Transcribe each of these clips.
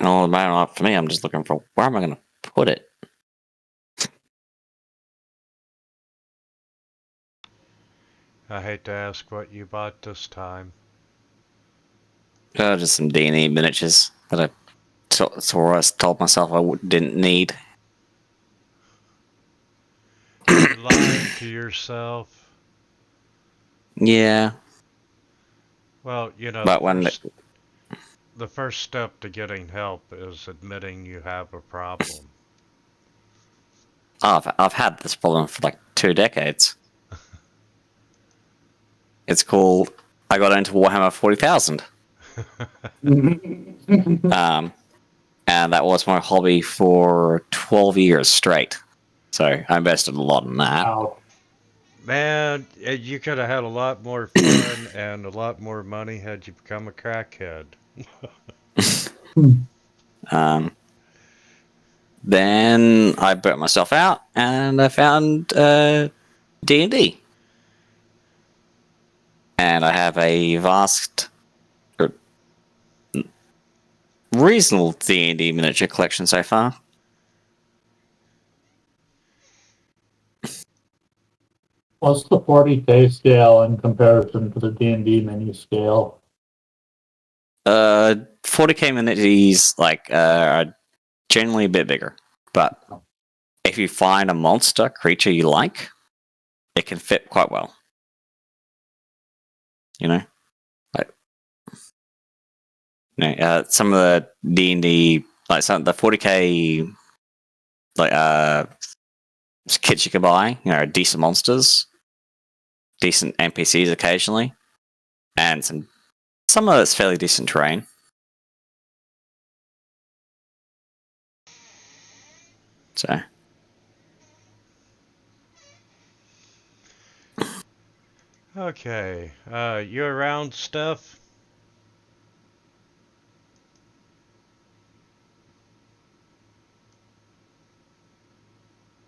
All matter for me, I'm just looking for where am I going to put it. I hate to ask what you bought this time. Just some D&E miniatures that I told myself I didn't need. You lied to yourself. Yeah. Well, you know, But the first step to getting help is admitting you have a problem. I've had this problem for like 2 decades. It's called I got into Warhammer 40,000. And that was my hobby for 12 years straight. So I invested a lot in that. Wow. Man, you could have had a lot more fun and a lot more money had you become a crackhead. Then I burnt myself out, and I found D&D. And I have a vast, reasonable D&D miniature collection so far. What's the 40K scale in comparison to the D&D mini scale? 40k minis are generally a bit bigger, but if you find a monster creature you like, it can fit quite well. You know, some of the D&D, like some of the 40k, kits you can buy, decent monsters, decent NPCs occasionally, and some of it's fairly decent terrain. So. Okay, you around, Steph?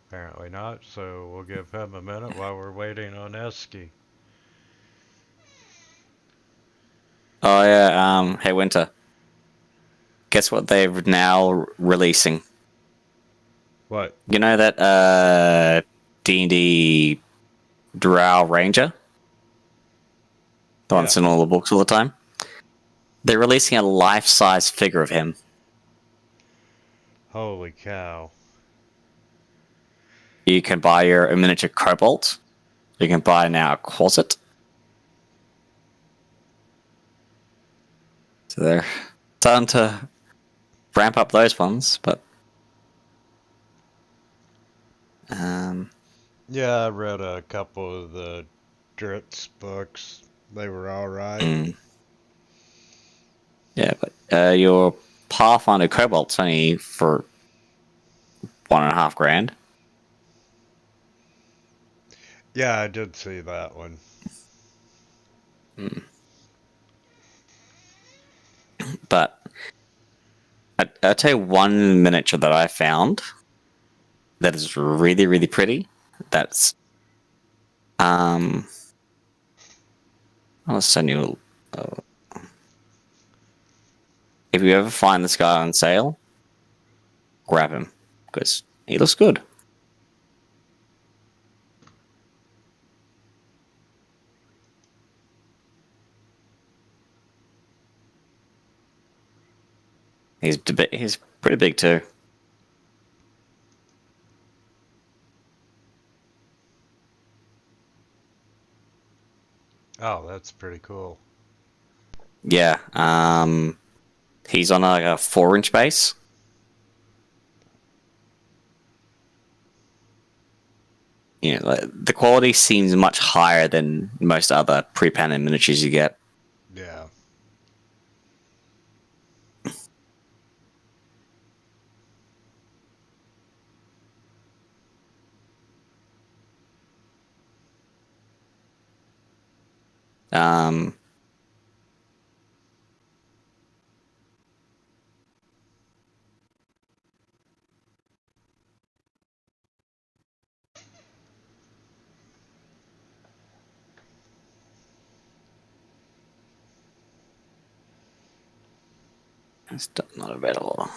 Apparently not, so we'll give him a minute while we're waiting on Esky. Oh yeah, hey Winter. Guess what they're now releasing? What? You know that D&D Drow Ranger? The one that's in all the books all the time? They're releasing a life-size figure of him. Holy cow. You can buy a miniature kobold. You can buy now a Quasit. So they're starting to ramp up those ones, but yeah, I read a couple of the Dritz books. They were alright. Yeah, but your Pathfinder Cobalt's only for $1.5 grand. Yeah, I did see that one. But I'll tell you one miniature that I found that is really, really pretty. That's I'll send you. If you ever find this guy on sale, grab him because he looks good. He's pretty big too. Oh, that's pretty cool. Yeah, he's on a 4-inch base. the quality seems much higher than most other pre-painted miniatures you get. Yeah. Um, it's still not available.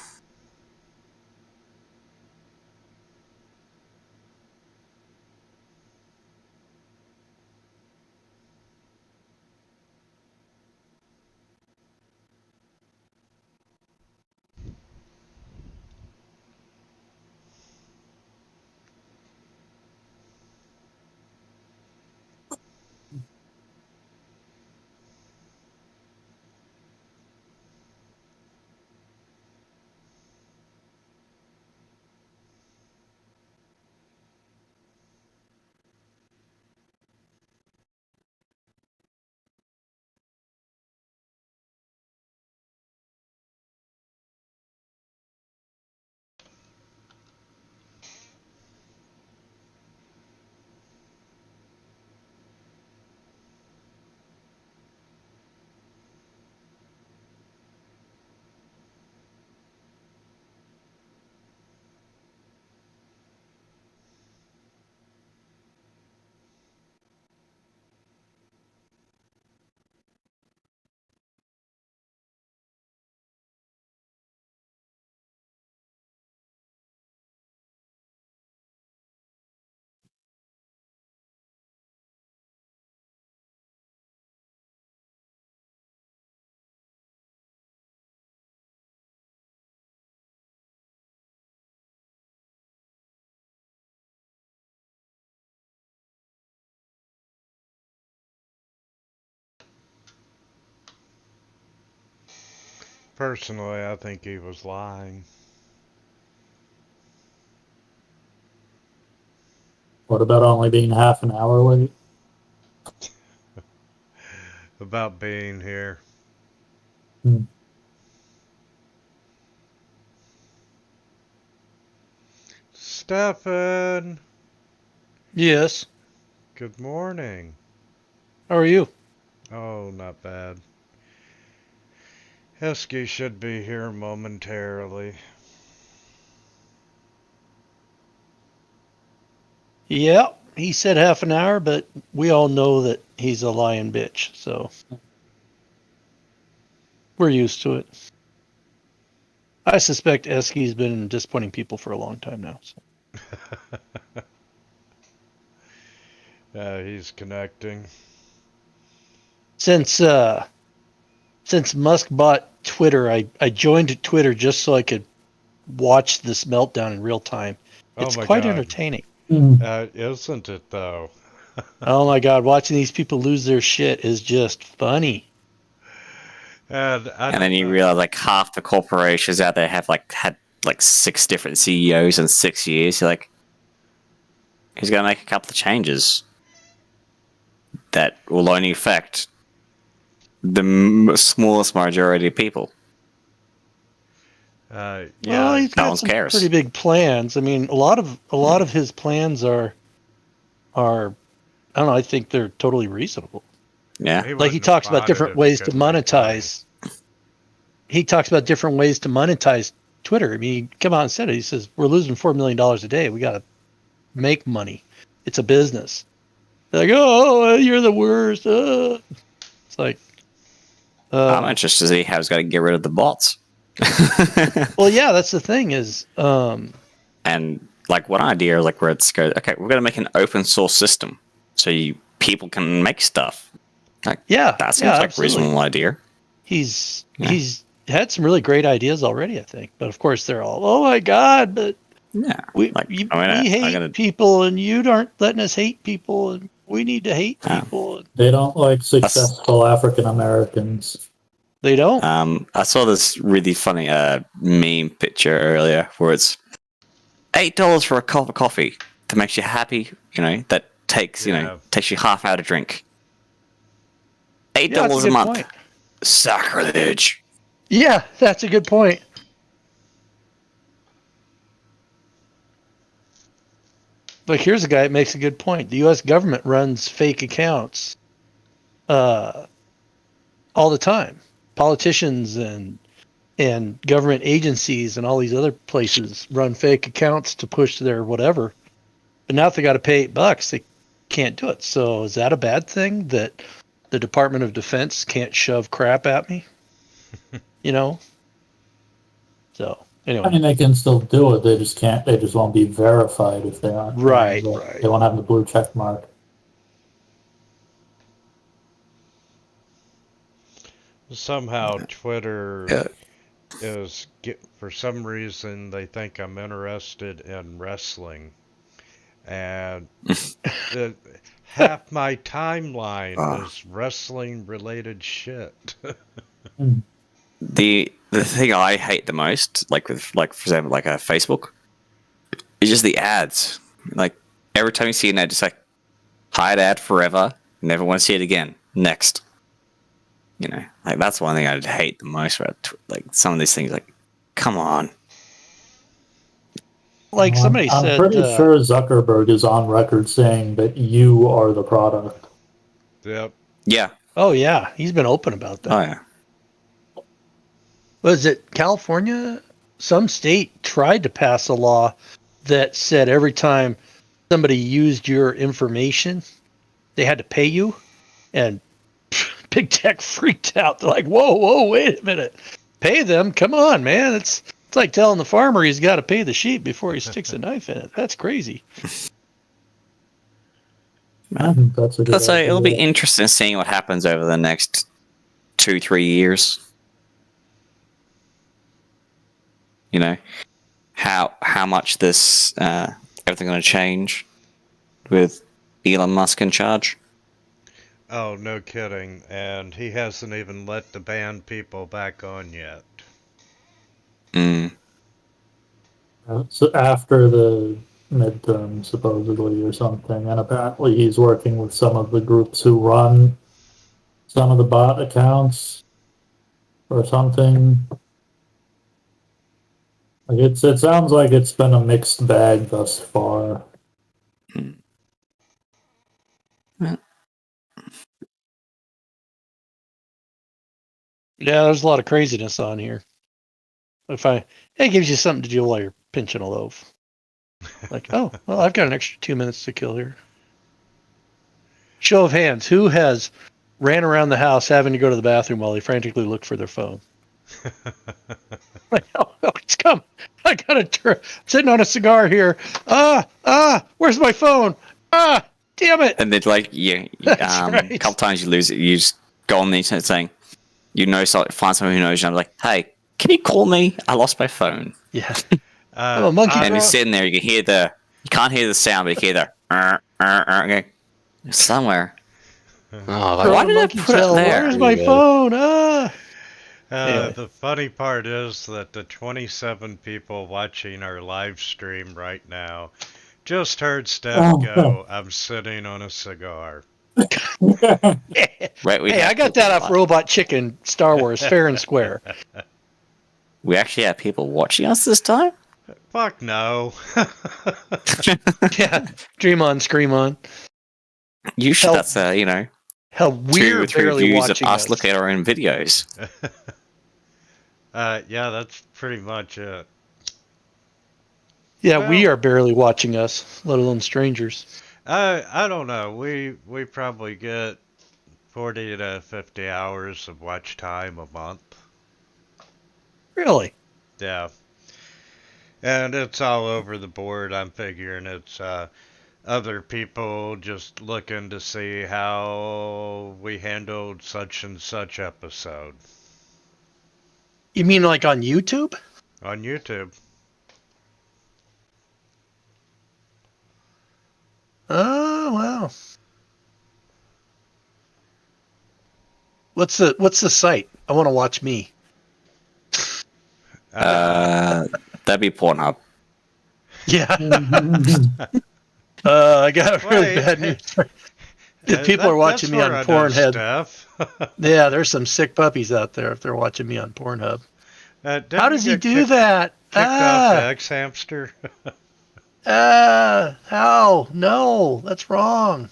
Personally, I think he was lying. What about only being half an hour late? About being here. Hmm. Stefan, Yes. good morning. How are you? Oh, not bad. Heskey should be here momentarily. Yeah, he said half an hour, but we all know that he's a lying bitch, so we're used to it. I suspect Esky's been disappointing people for a long time now. So. He's connecting. Since Musk bought Twitter, I joined Twitter just so I could watch this meltdown in real time. Oh It's my quite God. entertaining. Isn't it though? Oh my God, watching these people lose their shit is just funny. And then you realize like half the corporations out there have had 6 different CEOs in 6 years. You're like, he's going to make a couple of changes that will only affect the smallest majority of people. yeah, Well, he's no got one some cares. pretty big plans. I mean, a lot of his plans are I don't know. I think they're totally reasonable. Yeah. he Like he wouldn't have talks about bought it different if he ways to couldn't make money. monetize. He talks about different ways to monetize Twitter. I mean, he come out and said it. He says we're losing $4 million a day. We got to make money. It's a business. They're like, oh, you're the worst. It's like, I'm interested to see how he's going to get rid of the bots. well, yeah, that's the thing is, And like one idea, like where it's goes, okay, we're going to make an open source system so people can make stuff. Like, yeah, that seems like a absolutely. reasonable idea. He's had some really great ideas already, I think. But of course, they're all, oh my God, but Yeah. we hate people, and you aren't letting us hate people, and we need to hate people. They don't like successful African Americans. They don't. I saw this really funny meme picture earlier where it's $8 for a cup of coffee, that makes you happy, that takes takes you half hour to drink. $8 a month. Point. Sacrilege. Yeah, that's a good point. But here's a guy that makes a good point. The U.S. government runs fake accounts all the time. Politicians and government agencies and all these other places run fake accounts to push their whatever. But now if they got to pay $8, they can't do it. So is that a bad thing that the Department of Defense can't shove crap at me? So anyway. I mean, they can still do it. They just can't. They just won't be verified if they aren't. Right. They won't have the blue check mark. Somehow Twitter is for some reason they think I'm interested in wrestling, and half my timeline is wrestling related shit. The thing I hate the most, for example, like a Facebook, is just the ads. Like every time you see an ad, just like hide ad forever, never want to see it again. Next. Like that's one thing I'd hate the most about some of these things. Like, come on. Like somebody said, I'm pretty sure Zuckerberg is on record saying that you are the product. Yep. Yeah. Oh yeah, he's been open about that. Oh yeah. Was it California? Some state tried to pass a law that said every time somebody used your information, they had to pay you, and big tech freaked out. They're like, whoa, wait a minute. Pay them? Come on, man. It's like telling the farmer he's got to pay the sheep before he sticks a knife in it. That's crazy. I think that's a good idea. It'll be interesting seeing what happens over the next 2-3 years. How much this everything going to change with Elon Musk in charge. Oh, no kidding. And he hasn't even let the band people back on yet. So after the midterm, supposedly, or something, and apparently he's working with some of the groups who run some of the bot accounts or something. Like it sounds like it's been a mixed bag thus far. Yeah, there's a lot of craziness on here. It gives you something to do while you're pinching a loaf. Like, oh, well, I've got an extra 2 minutes to kill here. Show of hands. Who has ran around the house having to go to the bathroom while they frantically look for their phone? Like, oh, it's coming. I gotta turn. I'm sitting on a cigar here. Where's my phone? Damn it. And then right. A couple times you lose it. You just go on the internet saying, find someone who knows you. And I'm like, hey, can you call me? I lost my phone. Yeah. I'm a monkey. And you're sitting there. You can't hear the sound, but you can hear the okay. Somewhere. Why did I put it there? Where's my phone? Anyway. The funny part is that the 27 people watching our live stream right now just heard Steph go, I'm sitting on a cigar. Right, I got that off Robot Chicken Star Wars, fair and square. We actually have people watching us this time? Fuck no. Yeah, dream on, scream on. Usually that's, how we're 2 or 3 barely views of watching us looking at our own videos. Yeah, that's pretty much it. Yeah, we are barely watching us, let alone strangers. I don't know. We probably get 40 to 50 hours of watch time a month. Really? Yeah. And it's all over the board. I'm figuring it's other people just looking to see how we handled such and such episode. You mean like on YouTube? On YouTube. Oh, wow. What's the site? I want to watch me. That'd be Pornhub. Yeah. I got really Wait. bad news. People are watching me on Pornhub. Yeah, there's some sick puppies out there if they're watching me on Pornhub. How does he do that? Kicked off the X Hamster. How? No, that's wrong.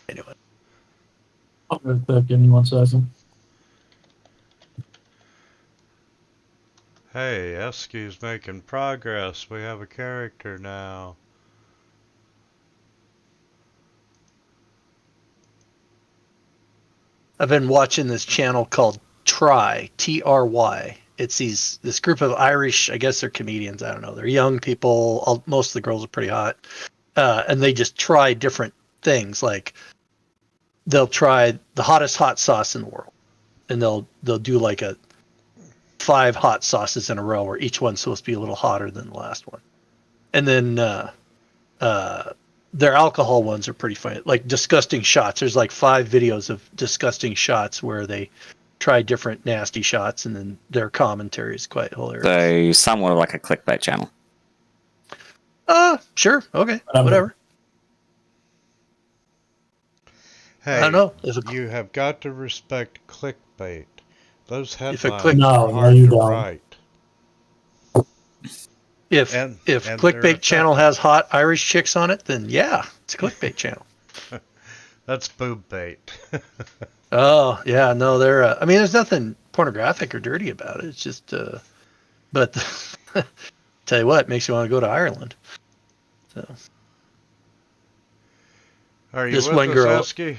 Anyway. I'll be right back. Give me 1 second. Hey, Esky's making progress. We have a character now. I've been watching this channel called Try, Try. It's this group of Irish, I guess they're comedians. I don't know. They're young people. Most of the girls are pretty hot. And they just try different things. Like they'll try the hottest hot sauce in the world. And they'll do like 5 hot sauces in a row where each one's supposed to be a little hotter than the last one. And then their alcohol ones are pretty funny. Like disgusting shots. There's like 5 videos of disgusting shots where they try different nasty shots, and then their commentary is quite hilarious. So somewhat like a clickbait channel. Sure. Okay. Whatever. Hey, I don't know. You have got to respect clickbait. Those headlines No, are hard you to don't. write. If clickbait channel has hot Irish chicks on it, then yeah, it's a clickbait channel. That's boob bait. Oh yeah, no, they're. I mean, there's nothing pornographic or dirty about it. It's just, but tell you what, makes you want to go to Ireland. So. Are you This with one us, girl- Esky?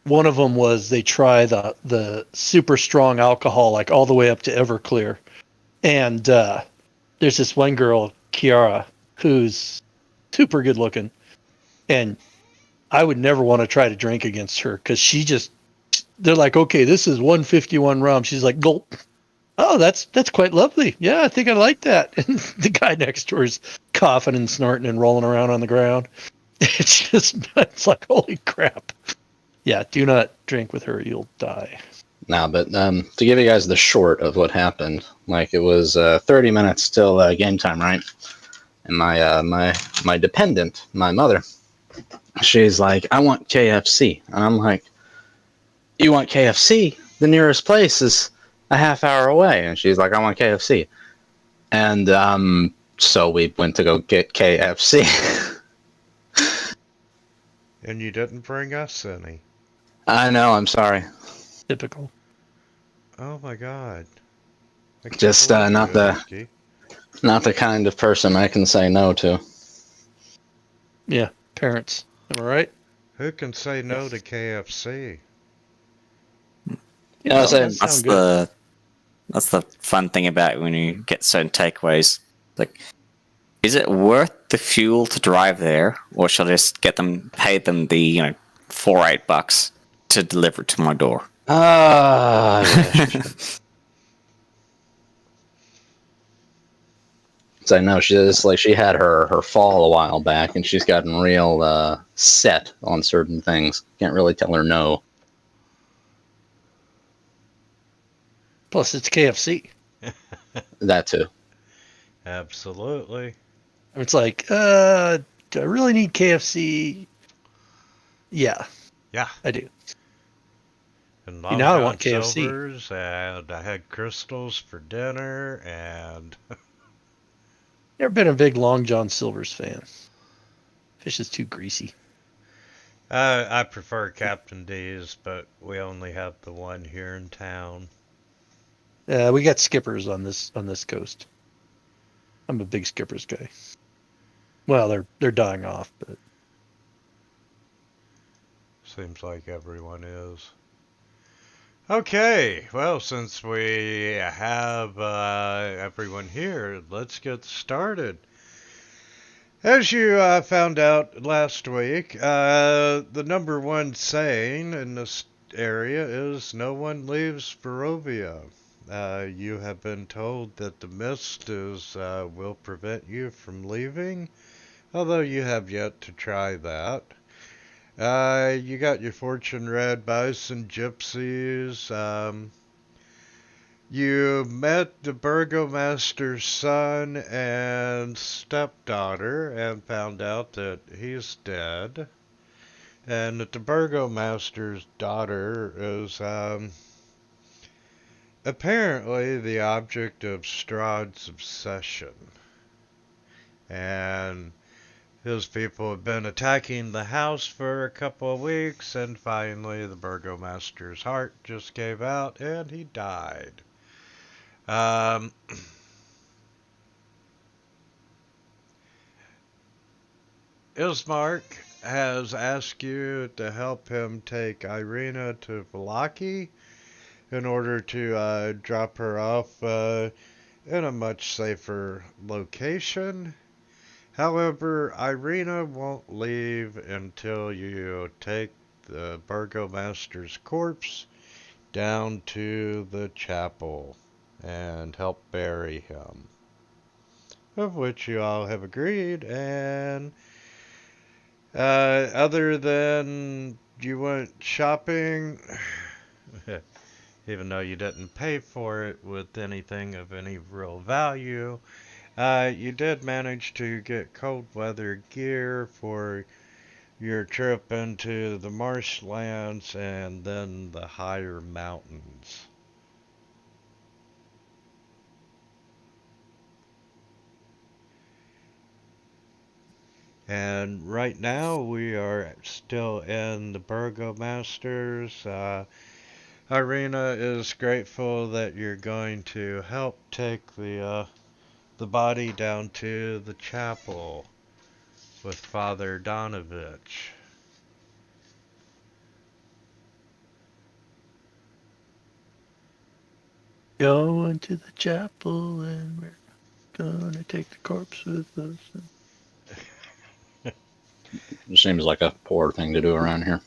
One of them was they try the super strong alcohol, like all the way up to Everclear. And there's this one girl, Kiara, who's super good looking. And I would never want to try to drink against her because they're like, okay, this is 151 rum. She's like, gulp. Oh, that's quite lovely. Yeah, I think I like that. And the guy next to her is coughing and snorting and rolling around on the ground. It's like, holy crap. Yeah, do not drink with her. You'll die. No, but to give you guys the short of what happened, like it was 30 minutes till game time, right? And my dependent, my mother, she's like, I want KFC. And I'm like, you want KFC? The nearest place is a half hour away. And she's like, I want KFC. And so we went to go get KFC. And you didn't bring us any. I know, I'm sorry. Typical. Oh my god. Just not the kind of person I can say no to. Yeah, parents. Am I right? Who can say no to KFC? You know what I'm saying? That's the fun thing about when you get certain takeaways. Like, is it worth the fuel to drive there, or shall I just pay them the $4-8 to deliver it to my door? Yeah. So I know she had her fall a while back, and she's gotten real set on certain things. Can't really tell her no. Plus, it's KFC. That too. Absolutely. It's like, do I really need KFC? Yeah. Yeah. I do. And now I want KFC. Silvers, and I had crystals for dinner, and Never been a big Long John Silver's fan. Fish is too greasy. I prefer Captain D's, but we only have the one here in town. We got Skippers on this coast. I'm a big Skippers guy. Well, they're dying off, but Seems like everyone is. Okay, well, since we have everyone here, let's get started. As you found out last week, the number one saying in this area is no one leaves Barovia. You have been told that the mist will prevent you from leaving, although you have yet to try that. You got your fortune read by some gypsies. You met the burgomaster's son and stepdaughter and found out that he's dead. And that the burgomaster's daughter is apparently the object of Strahd's obsession. And his people have been attacking the house for a couple of weeks, and finally the burgomaster's heart just gave out and he died. Um, Ismark has asked you to help him take Ireena to Vallaki in order to drop her off in a much safer location. However, Ireena won't leave until you take the burgomaster's corpse down to the chapel and help bury him. Of which you all have agreed, and other than you went shopping, even though you didn't pay for it with anything of any real value, you did manage to get cold weather gear for your trip into the marshlands and then the higher mountains. And right now we are still in the burgomaster's. Ireena is grateful that you're going to help take the body down to the chapel with Father Donovich. Going to the chapel and we're gonna take the corpse with us. It seems like a poor thing to do around here.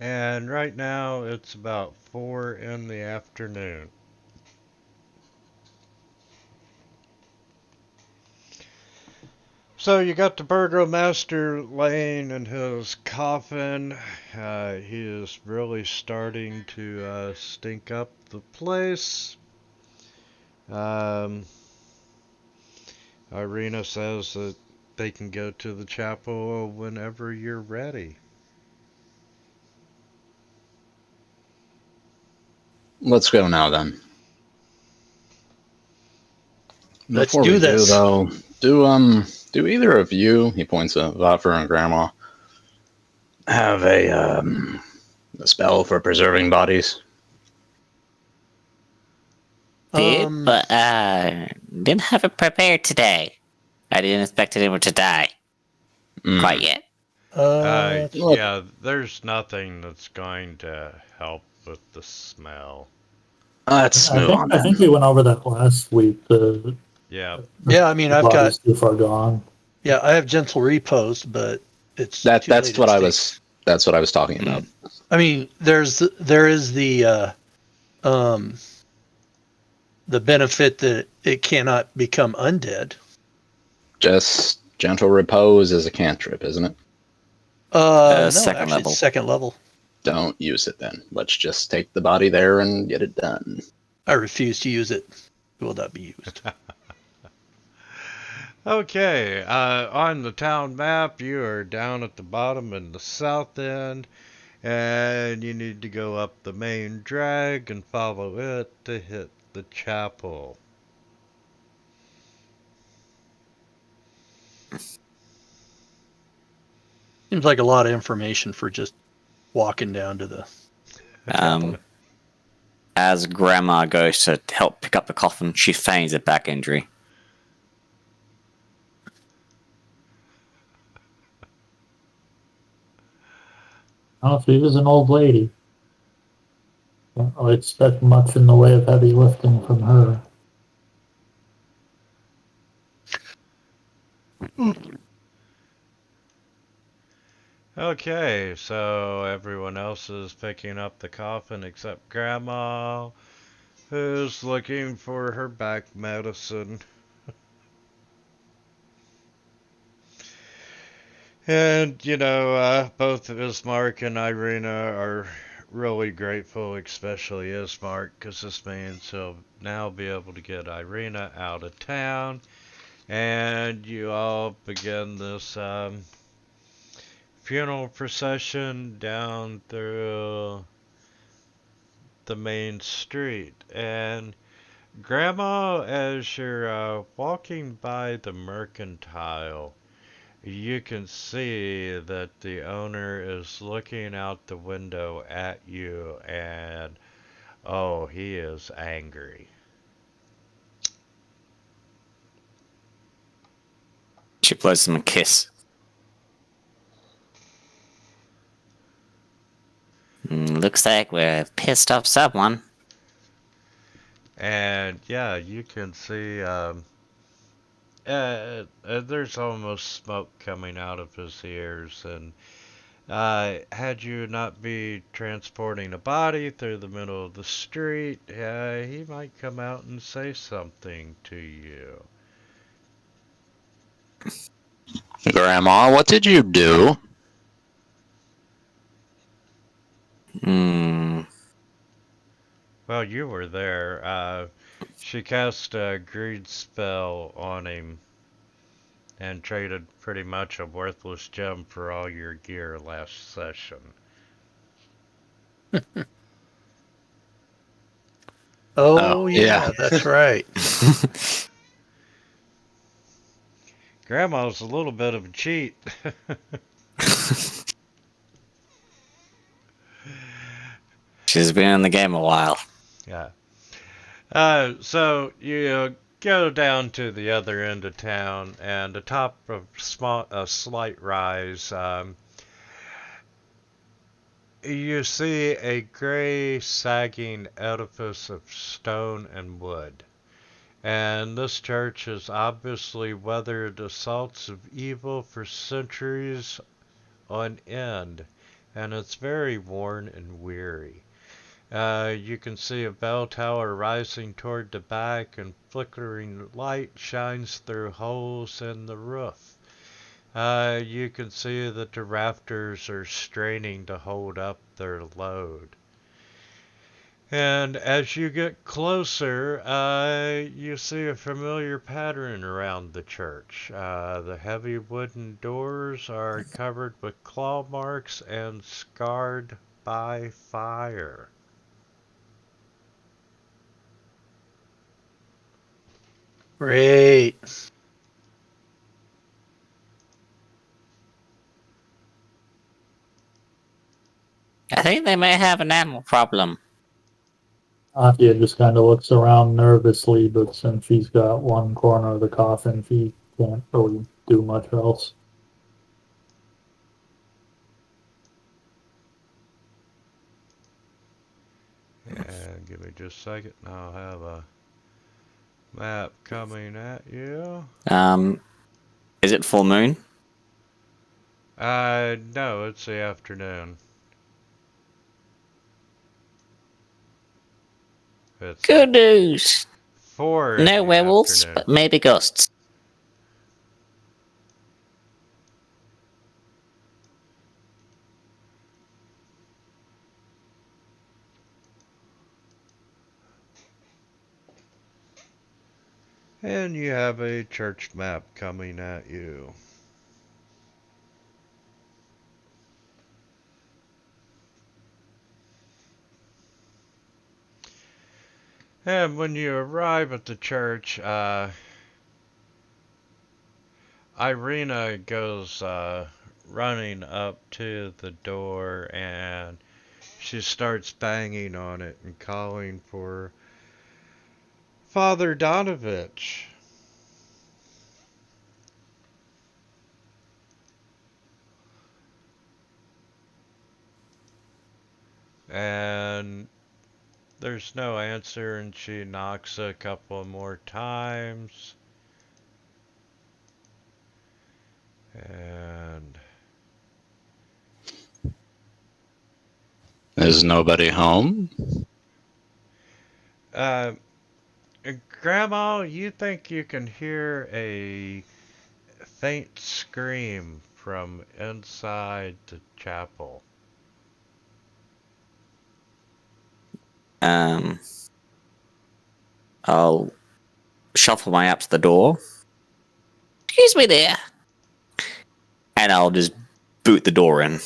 And right now it's about 4 in the afternoon. So you got the burgomaster laying in his coffin. He is really starting to stink up the place. Ireena says that they can go to the chapel whenever you're ready. Let's go now then. Let's Before do we this. though, do either of you, he points at Vaffer and Grandma, have a spell for preserving bodies? Did, but didn't have it prepared today. I didn't expect anyone to die quite yet. Yeah, there's nothing that's going to help with the smell. Let's move on I then. think we went over that last week. Yeah. Yeah, I mean, the I've got, body's too far gone. yeah, I have gentle repose, but it's too That's late, what it I stinks. was. That's what I was talking about. I mean, there is the benefit that it cannot become undead. Just gentle repose is a cantrip, isn't it? No, Second actually, level. it's second level. Don't use it then. Let's just take the body there and get it done. I refuse to use it. It will not be used. Okay, on the town map, you are down at the bottom in the south end, and you need to go up the main drag and follow it to hit the chapel. Seems like a lot of information for just walking down to the chapel. As Grandma goes to help pick up the coffin, she feigns a back injury. Oh, she is an old lady. Don't expect much in the way of heavy lifting from her. Okay, so everyone else is picking up the coffin except Grandma, who's looking for her back medicine. And, both Ismark and Ireena are really grateful, especially Ismark, because this means he'll now be able to get Ireena out of town, and you all begin this funeral procession down through the main street. And Grandma, as you're walking by the mercantile, you can see that the owner is looking out the window at you, and oh, he is angry. She blows him a kiss. Looks like we've pissed off someone. And yeah, you can see there's almost smoke coming out of his ears. And had you not be transporting a body through the middle of the street, he might come out and say something to you. Grandma, what did you do? Well, you were there. She cast a greed spell on him and traded pretty much a worthless gem for all your gear last session. Oh, yeah. that's right. Grandma's a little bit of a cheat. She's been in the game a while. Yeah. So you go down to the other end of town, and atop a slight rise, you see a gray, sagging edifice of stone and wood. And this church has obviously weathered assaults of evil for centuries on end, and it's very worn and weary. You can see a bell tower rising toward the back, and flickering light shines through holes in the roof. You can see that the rafters are straining to hold up their load. And as you get closer, you see a familiar pattern around the church. The heavy wooden doors are covered with claw marks and scarred by fire. Great. I think they may have an animal problem. Atia just kind of looks around nervously, but since she's got one corner of the coffin, she can't really do much else. And give me just a second, and I'll have a map coming at you. Is it full moon? No, it's the afternoon. It's Good news. 4 in No the werewolves, afternoon. but maybe ghosts. And you have a church map coming at you. And when you arrive at the church, Ireena goes running up to the door, and she starts banging on it and calling for Father Donovich. And there's no answer, and she knocks a couple more times. And Is nobody home? Grandma, you think you can hear a faint scream from inside the chapel? Um, I'll shuffle my way up to the door. Excuse me there. And I'll just boot the door in. And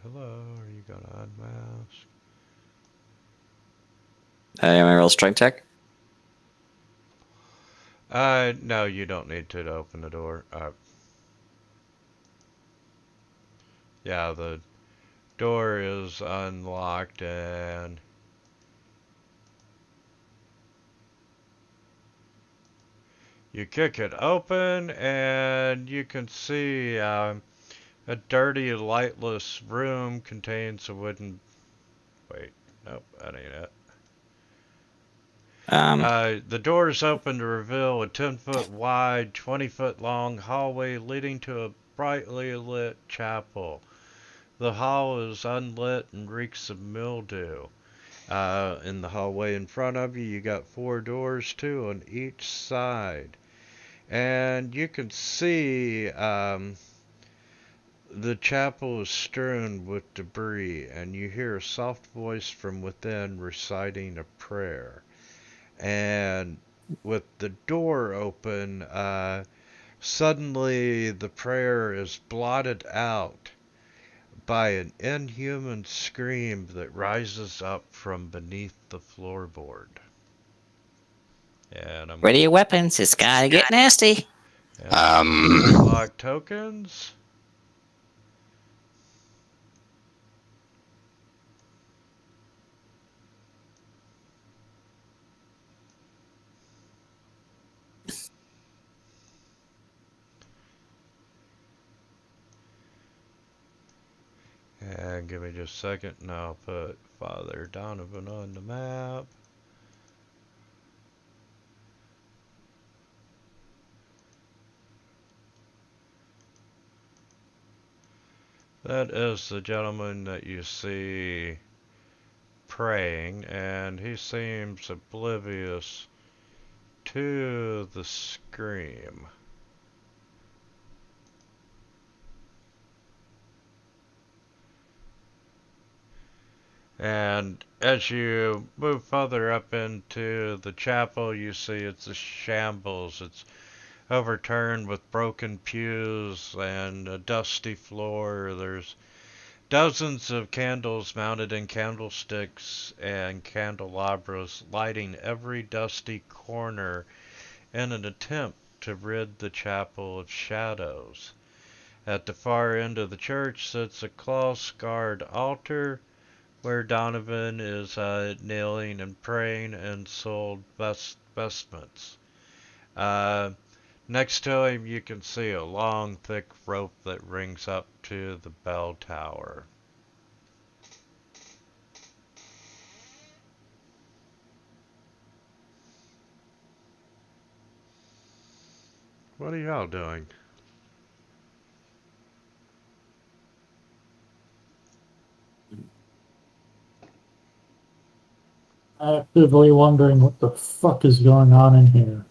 hello, are you gonna unmask? Am I roll strength check? No, you don't need to open the door. Yeah, the door is unlocked and you kick it open and you can see a dirty, lightless room contains a wooden... Wait, nope, that ain't it. The door is open to reveal a 10-foot wide, 20-foot long hallway leading to a brightly lit chapel. The hall is unlit and reeks of mildew. In the hallway in front of you, you got 4 doors, 2 on each side. And you can see the chapel is strewn with debris, and you hear a soft voice from within reciting a prayer. And with the door open, suddenly the prayer is blotted out by an inhuman scream that rises up from beneath the floorboard. And I'm Ready your weapons. It's gotta get nasty. unlock tokens. And give me just a second and I'll put Father Donovan on the map. That is the gentleman that you see praying, and he seems oblivious to the scream. And as you move further up into the chapel, you see it's a shambles. It's overturned with broken pews and a dusty floor. There's dozens of candles mounted in candlesticks and candelabras, lighting every dusty corner in an attempt to rid the chapel of shadows. At the far end of the church sits a claw-scarred altar where Donovan is kneeling and praying in soiled vestments. Next to him you can see a long, thick rope that rings up to the bell tower. What are y'all doing? Actively wondering what the fuck is going on in here.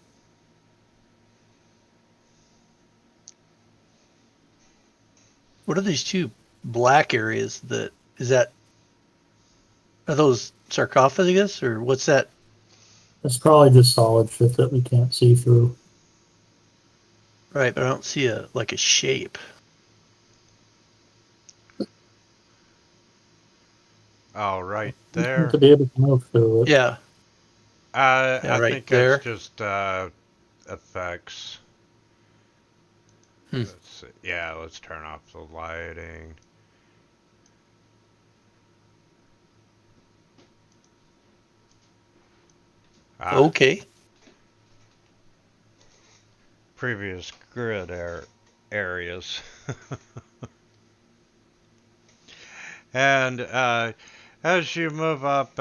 What are these 2 black areas are those sarcophagus or what's that? It's probably just solid shit that we can't see through. Right, but I don't see a shape. Oh, right We seem there. to be able to move through it. Yeah. I right think there. that's just effects. Let's see. Yeah, let's turn off the lighting. Okay. Previous grid areas. And as you move up,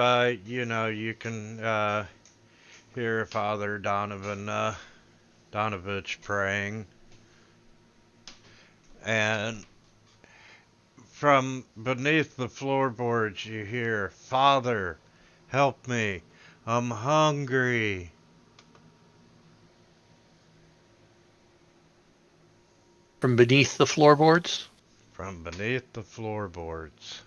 you can hear Father Donovich praying. And from beneath the floorboards you hear, "Father, help me. I'm hungry. From beneath the floorboards? From beneath the floorboards.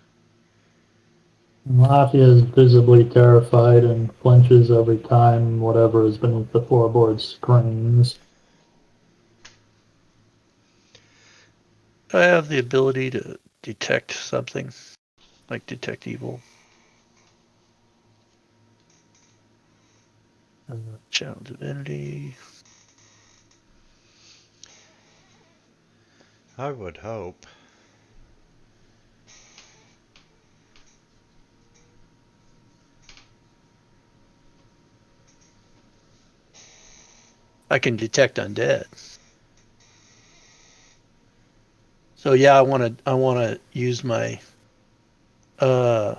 Lafia is visibly terrified and flinches every time whatever is beneath the floorboard screams. I have the ability to detect something, like detect evil. Channel divinity. I would hope. I can detect undead. So yeah, I want to use my Eyes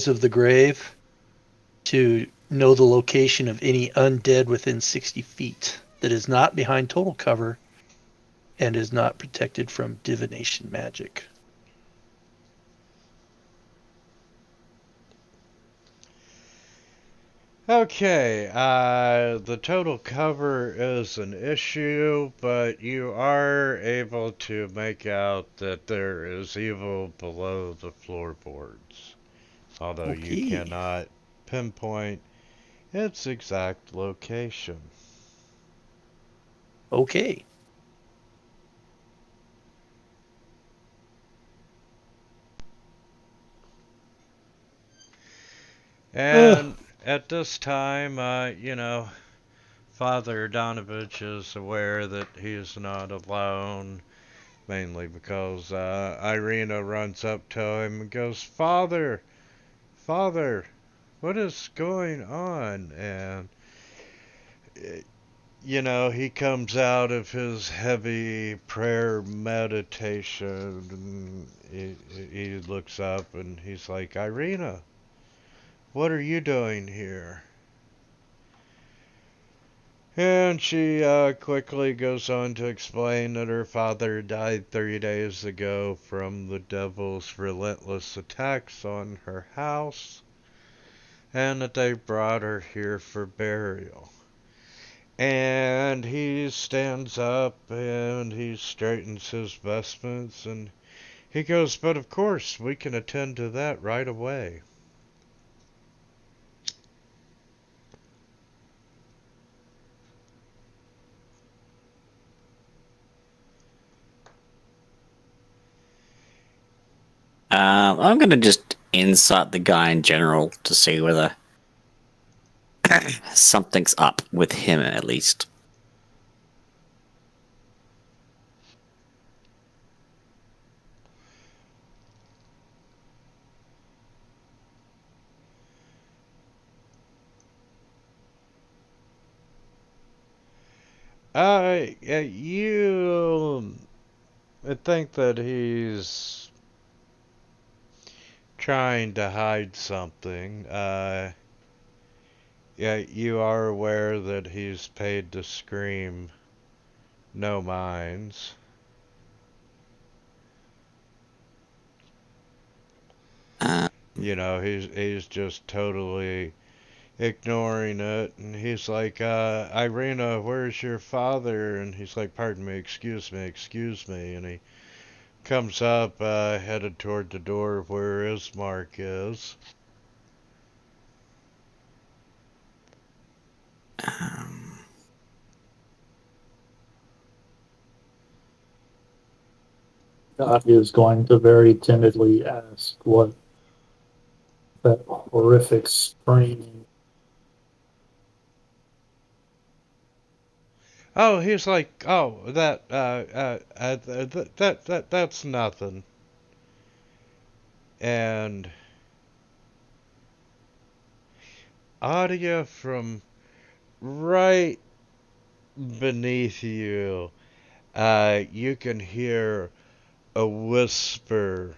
of the Grave to know the location of any undead within 60 feet that is not behind total cover and is not protected from divination magic. Okay, the total cover is an issue, but you are able to make out that there is evil below the floorboards, although you Okay. cannot pinpoint its exact location. Okay. And at this time, Father Donovich is aware that he is not alone, mainly because Ireena runs up to him and goes, Father, Father, what is going on? And, he comes out of his heavy prayer meditation and he looks up and he's like, Ireena, what are you doing here? And she quickly goes on to explain that her father died 3 days ago from the devil's relentless attacks on her house, and that they brought her here for burial. And he stands up and he straightens his vestments and he goes, but of course, we can attend to that right away. I'm going to just insight the guy in general to see whether something's up with him at least. You I think that he's trying to hide something. You are aware that he's paid to scream no minds. Uh, He's just totally ignoring it, and he's like, Ireena, where's your father? And he's like, pardon me, excuse me, and he comes up, headed toward the door where Ismark is. Lafia is going to very timidly ask what that horrific screaming. Oh, he's like, oh, that's nothing. And audio from right beneath you, you can hear a whisper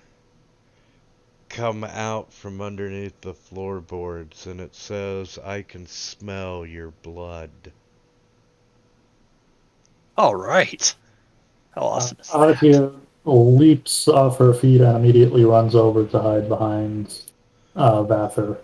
come out from underneath the floorboards, and it says, I can smell your blood. All right. How awesome is that? Lafia leaps off her feet and immediately runs over to hide behind Vather.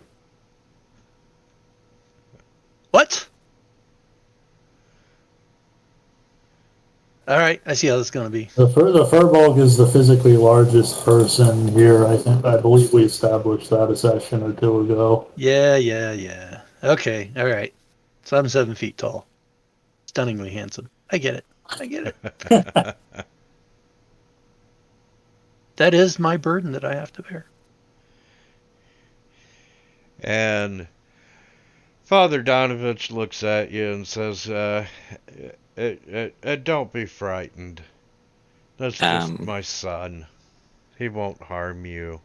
All right, I see how this is going to be. The Furbolg is the physically largest person here. I believe we established that a session or two ago. Yeah. Okay, all right. So I'm 7 feet tall. Stunningly handsome. I get it. That is my burden that I have to bear. And Father Donovich looks at you and says, don't be frightened. That's just my son. He won't harm you.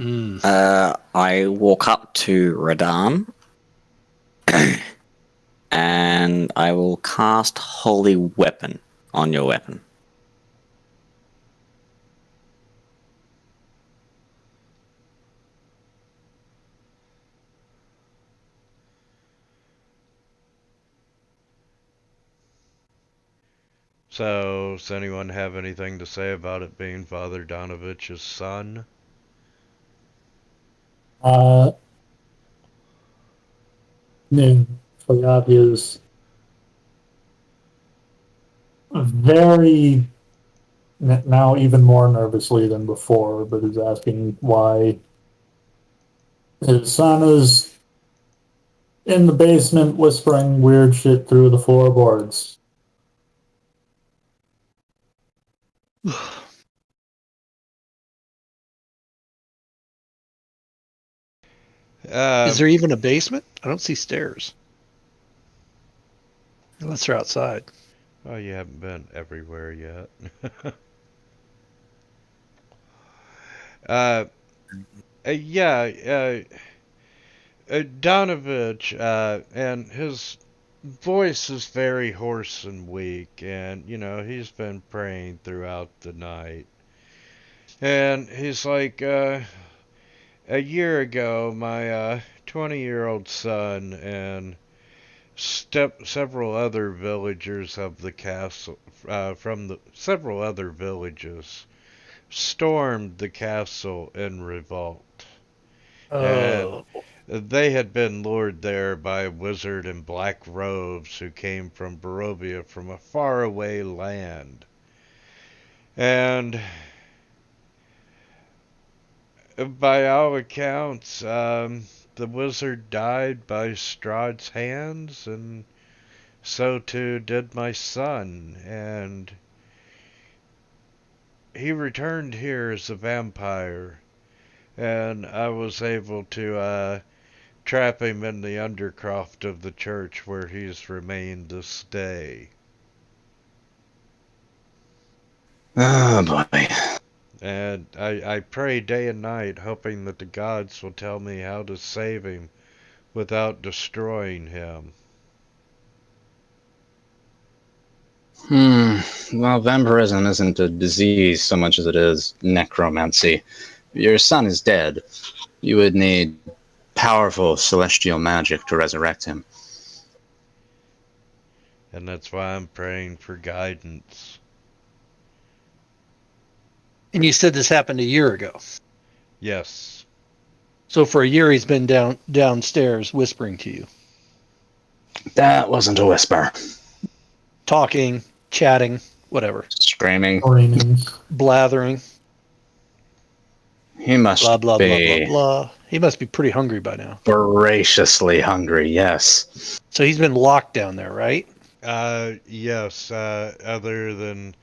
I walk up to Radan and I will cast Holy Weapon on your weapon. So, does anyone have anything to say about it being Father Donovich's son? For the obvious, very now even more nervously than before, but is asking why his son is in the basement whispering weird shit through the floorboards. Is there even a basement? I don't see stairs. Unless they're outside. Oh, you haven't been everywhere yet. Donovich, and his voice is very hoarse and weak, and, he's been praying throughout the night. And he's like, a year ago, my 20-year-old son and several other villagers of the castle, several other villages, stormed the castle in revolt. Oh. And they had been lured there by a wizard in black robes who came from Barovia from a faraway land. And by all accounts, the wizard died by Strahd's hands, and so too did my son, and he returned here as a vampire, and I was able to trap him in the undercroft of the church where he's remained this day. Oh boy. And I pray day and night, hoping that the gods will tell me how to save him without destroying him. Well, vampirism isn't a disease so much as it is necromancy. Your son is dead. You would need powerful celestial magic to resurrect him. And that's why I'm praying for guidance. And you said this happened a year ago. Yes. So for a year he's been downstairs whispering to you. That wasn't a whisper. Talking, chatting, whatever. Screaming. Blathering. He must blah, blah, be blah, blah, blah. He must be pretty hungry by now. Voraciously hungry, yes. So he's been locked down there, right? Yes. Other than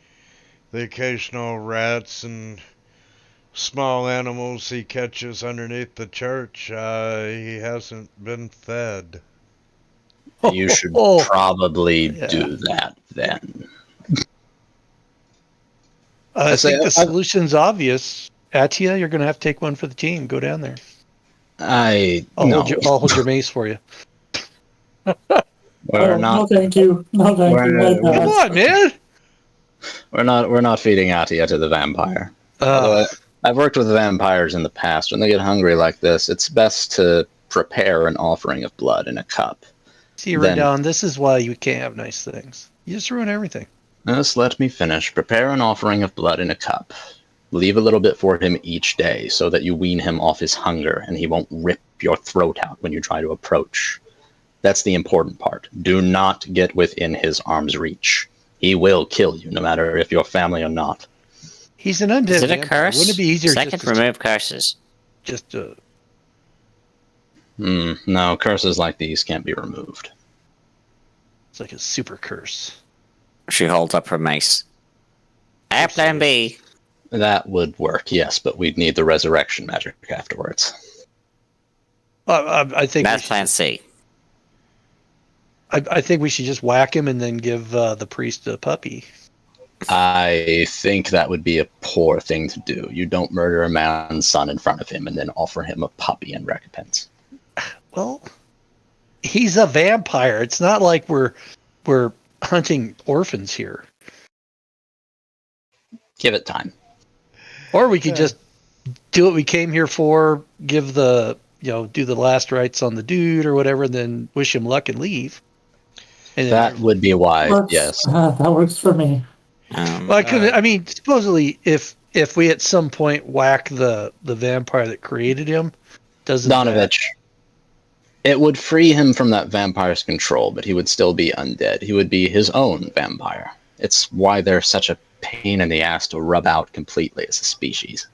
the occasional rats and small animals he catches underneath the church, he hasn't been fed. You should probably do that then. I think the solution's obvious. Atia, you're going to have to take one for the team. Go down there. I'll hold your mace for you. No, thank you. No, thank you. Come on, man. We're not feeding Atia to the vampire. I've worked with vampires in the past. When they get hungry like this, it's best to prepare an offering of blood in a cup. See, Radon, this is why you can't have nice things. You just ruin everything. Just let me finish. Prepare an offering of blood in a cup. Leave a little bit for him each day so that you wean him off his hunger and he won't rip your throat out when you try to approach. That's the important part. Do not get within his arm's reach. He will kill you, no matter if you're family or not. He's an undead Is it a vampire. curse? Wouldn't it be easier Second, just to, remove curses. just No, curses like these can't be removed. it's like a super curse. She holds up her mace. I have plan B. That would work, yes, but we'd need the resurrection magic afterwards. I think That's plan C. I think we should just whack him and then give the priest a puppy. I think that would be a poor thing to do. You don't murder a man's son in front of him and then offer him a puppy in recompense. Well, he's a vampire. It's not like we're hunting orphans here. Give it time. Or we could just do what we came here for, give do the last rites on the dude or whatever, and then wish him luck and leave. And That would be wise, Works. yes. That works for me. I mean, supposedly, if we at some point whack the vampire that created him, doesn't Donovich. It would free him from that vampire's control, but he would still be undead. He would be his own vampire. It's why they're such a pain in the ass to rub out completely as a species.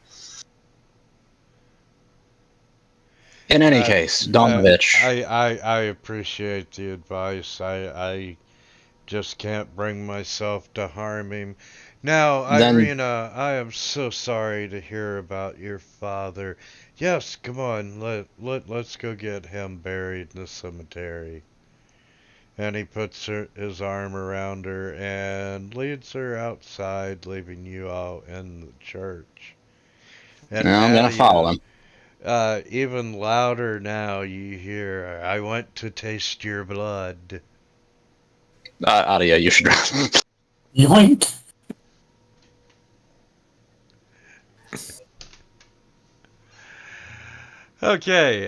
In any case, Donovich. I appreciate the advice. I just can't bring myself to harm him. Now, Ireena, I am so sorry to hear about your father. Yes, come on, let's go get him buried in the cemetery. And he puts his arm around her and leads her outside, leaving you all in the church. And I'm going to follow him. Even louder now, you hear, I want to taste your blood. Adia, you should run. Yoink! Okay,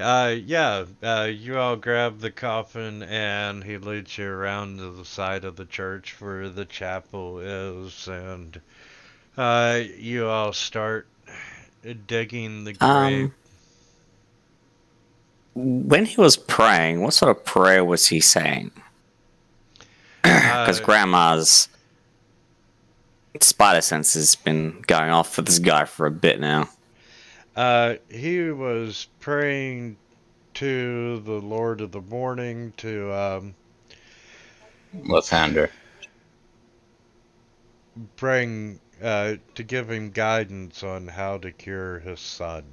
you all grab the coffin and he leads you around to the side of the church where the chapel is, and you all start digging the grave. When he was praying, what sort of prayer was he saying? Because Grandma's spider sense has been going off for this guy for a bit now. He was praying to the Lord of the Morning to Left-hander. to give him guidance on how to cure his son.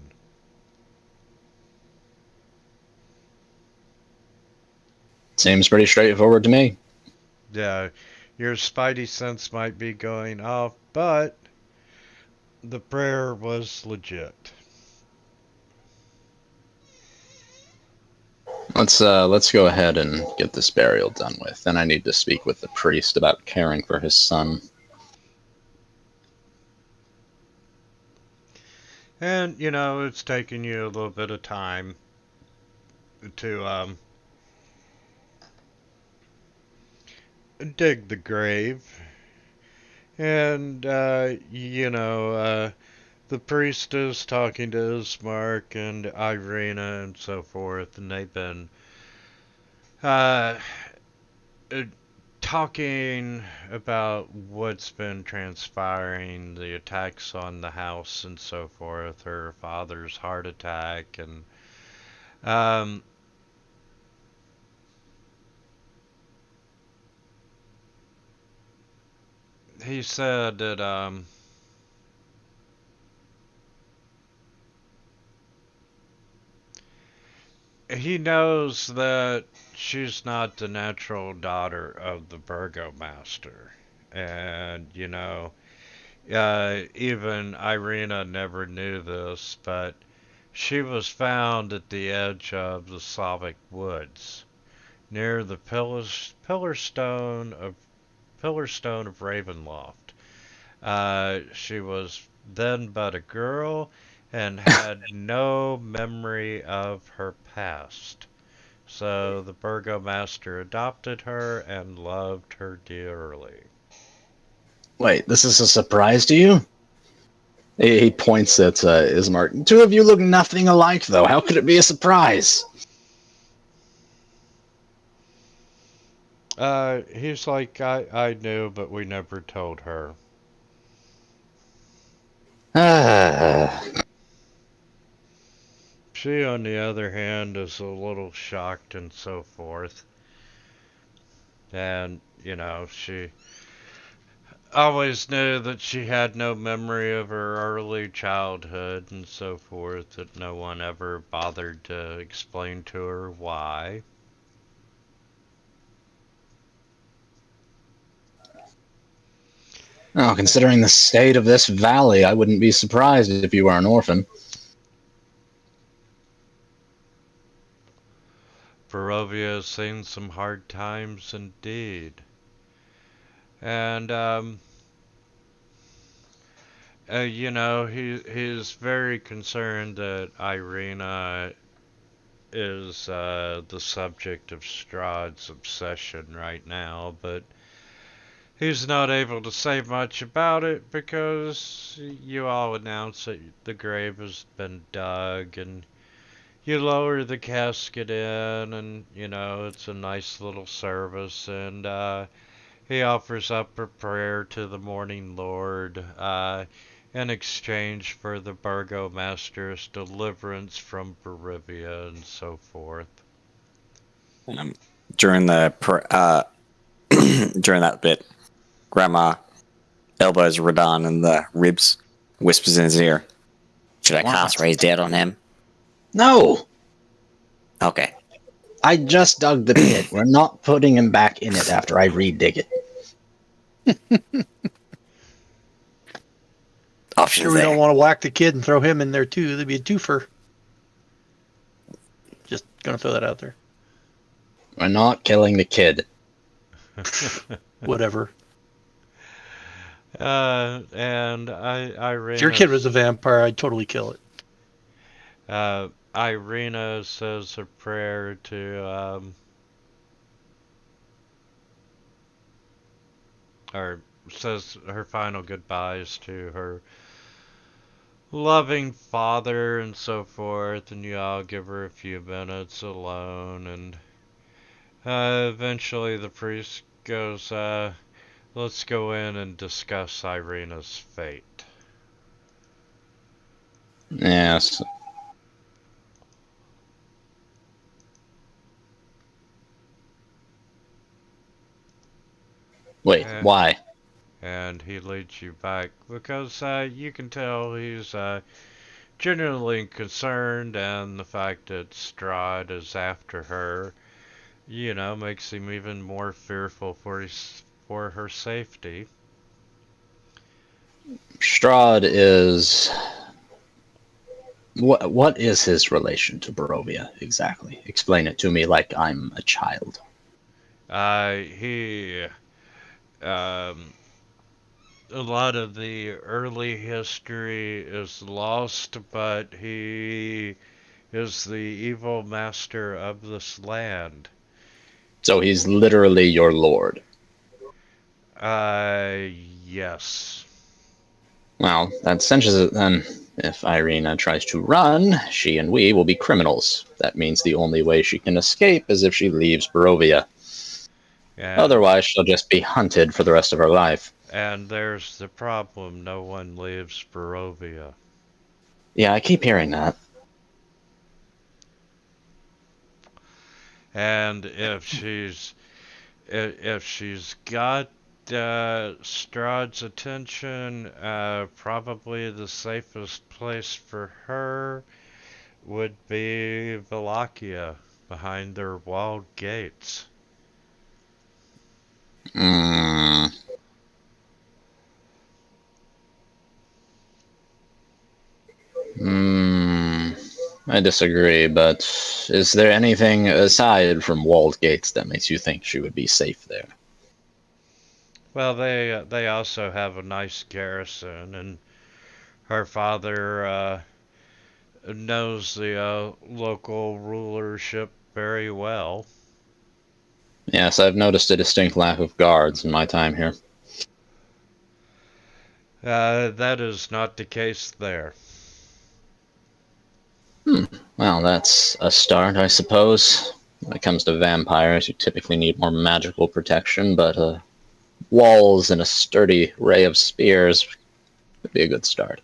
Seems pretty straightforward to me. Yeah, your spidey sense might be going off, but the prayer was legit. Let's go ahead and get this burial done with. Then I need to speak with the priest about caring for his son. And, it's taking you a little bit of time to dig the grave. And, the priest is talking to Ismark and Ireena and so forth, and they've been talking about what's been transpiring, the attacks on the house and so forth, her father's heart attack, and he said that he knows that she's not the natural daughter of the burgomaster. And, even Ireena never knew this, but she was found at the edge of the Slavic woods, near the pillar stone of Ravenloft. She was then but a girl and had no memory of her past. So the burgomaster adopted her and loved her dearly. Wait, this is a surprise to you? He points at Ismark. Two of you look nothing alike, though. How could it be a surprise? He's like, I knew, but we never told her. Ah, She, on the other hand, is a little shocked and so forth. And, she always knew that she had no memory of her early childhood and so forth, that no one ever bothered to explain to her why. well, considering the state of this valley, I wouldn't be surprised if you were an orphan. Barovia has seen some hard times indeed. And, he's very concerned that Ireena is the subject of Strahd's obsession right now, but he's not able to say much about it because you all announce that the grave has been dug and you lower the casket in, and it's a nice little service, and he offers up a prayer to the Morning Lord in exchange for the burgomaster's deliverance from Barovia and so forth. During the during that bit, Grandma elbows Radon in the ribs, whispers in his ear, "Should I cast Raise Dead on him?" No! Okay. I just dug the pit. We're not putting him back in it after I re-dig it. Options Sure, we there. don't want to whack the kid and throw him in there too. That'd be a twofer. Just gonna throw that out there. We're not killing the kid. Whatever. And Ireena. If your kid was a vampire, I'd totally kill it. Ireena says a prayer to, or says her final goodbyes to her loving father and so forth, and you all give her a few minutes alone, and eventually the priest goes, let's go in and discuss Ireena's fate. Yes. Wait, why? And he leads you back because you can tell he's genuinely concerned, and the fact that Strahd is after her, makes him even more fearful for her safety. Strahd is... What is his relation to Barovia, exactly? Explain it to me like I'm a child. A lot of the early history is lost, but he is the evil master of this land. So he's literally your lord. Yes. Well, that cinches it then. If Ireena tries to run, she and we will be criminals. That means the only way she can escape is if she leaves Barovia. Otherwise, she'll just be hunted for the rest of her life. And there's the problem, no one leaves Barovia. Yeah, I keep hearing that. And if she's got Strahd's attention, probably the safest place for her would be Wallachia, behind their walled gates. I disagree, but is there anything aside from walled gates that makes you think she would be safe there? Well, they also have a nice garrison, and her father knows the local rulership very well. Yes, I've noticed a distinct lack of guards in my time here. That is not the case there. Well, that's a start, I suppose. When it comes to vampires, you typically need more magical protection, but walls and a sturdy array of spears would be a good start.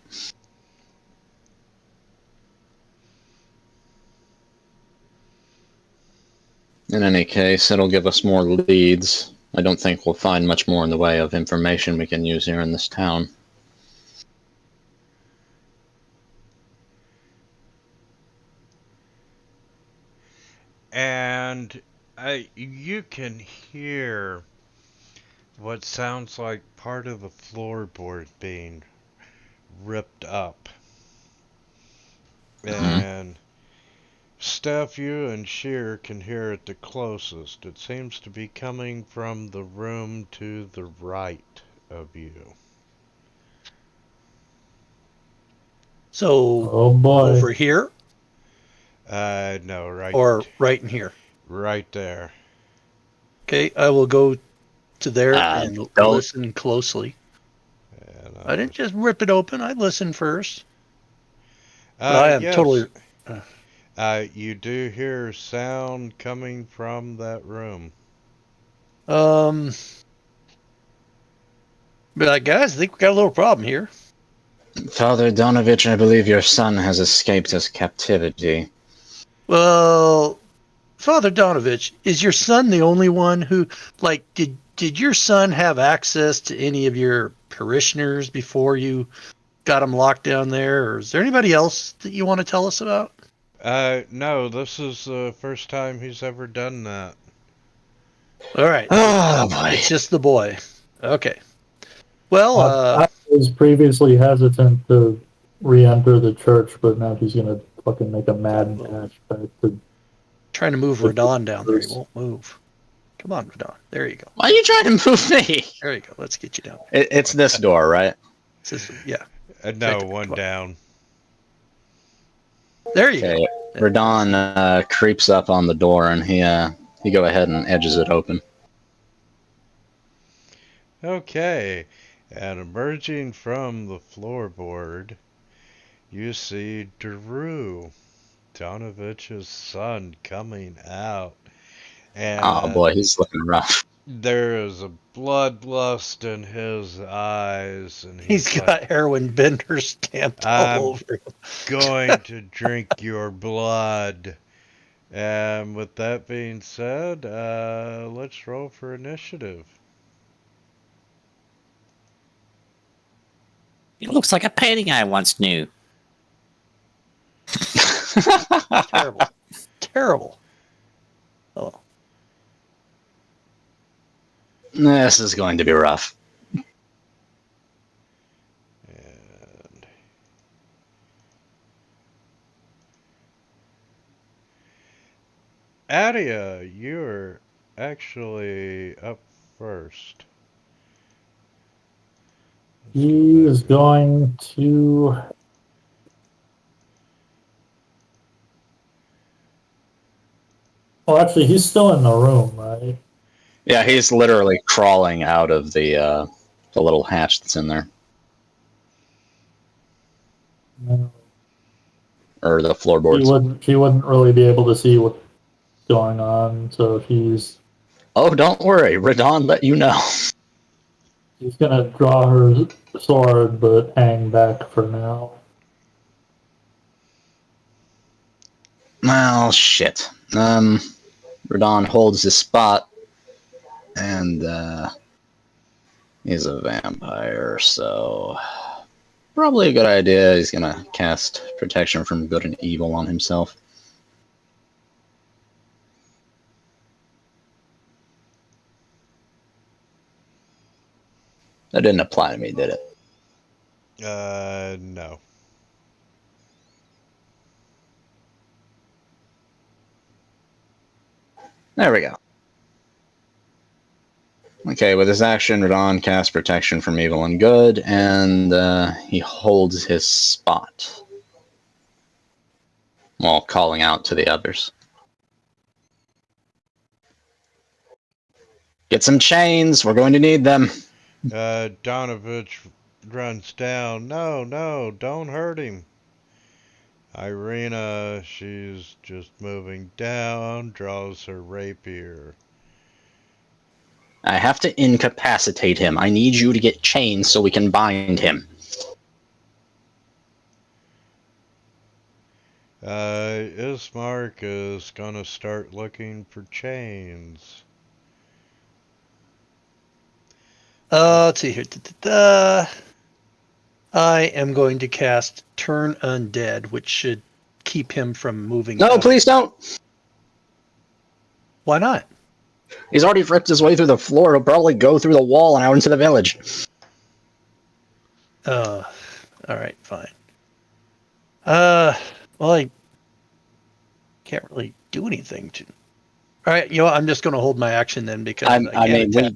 In any case, it'll give us more leads. I don't think we'll find much more in the way of information we can use here in this town. And you can hear what sounds like part of the floorboard being ripped up. And Steph, you and Sheer can hear it the closest. It seems to be coming from the room to the right of you. So, Oh boy. over here No, right. or right in here? Right there. Okay, I will go to there and don't- listen closely. And, I didn't just rip it open. I listened first. But I am yes. totally... You do hear sound coming from that room. But guys, I think we got a little problem here. Father Donovich, I believe your son has escaped his captivity. Well, Father Donovich, is your son the only one who, like, did your son have access to any of your parishioners before you got him locked down there? Or is there anybody else that you want to tell us about? No, this is the first time he's ever done that. All right. Oh, boy. It's just the boy. Okay. Well, I was previously hesitant to re-enter the church, but now he's gonna fucking make a mad dash back to. trying to move Radon down there. He won't move. Come on, Radon. There you go. Why are you trying to move me? There you go. Let's get you down. It's this door, right? Yeah. No, Second, one come on. down. There you Okay. go. Radon creeps up on the door and he go ahead and edges it open. Okay, and emerging from the floorboard, you see Drew, Donovich's son, coming out. And Oh boy, he's looking rough. there is a bloodlust in his eyes, and He's got heroin bender stamped all over him. going to drink your blood. And with that being said, let's roll for initiative. It looks like a painting I once knew. Terrible. Terrible. Oh. This is going to be rough. And Adia, you're actually up first. He is going to. Well, actually, he's still in the room, right? Yeah, he's literally crawling out of the little hatch that's in there, No. or the floorboards. He wouldn't really be able to see what's going on, so he's Oh, don't worry, Radon let you know. he's gonna draw her sword, but hang back for now. Well, shit. Radon holds his spot, and he's a vampire, so probably a good idea. He's gonna cast protection from good and evil on himself. That didn't apply to me, did it? No. There we go. Okay, with his action, Radon casts protection from evil and good, and he holds his spot while calling out to the others. Get some chains, we're going to need them. Donovich runs down. No, don't hurt him. Ireena, she's just moving down, draws her rapier. I have to incapacitate him. I need you to get chains so we can bind him. Ismark is gonna start looking for chains. Let's see here. I am going to cast Turn Undead, which should keep him from moving. No, out. please don't. Why not? He's already ripped his way through the floor. He'll probably go through the wall and out into the village. All right, fine. Well, I can't really do anything to. All right, you know what? I'm just going to hold my action then because I mean,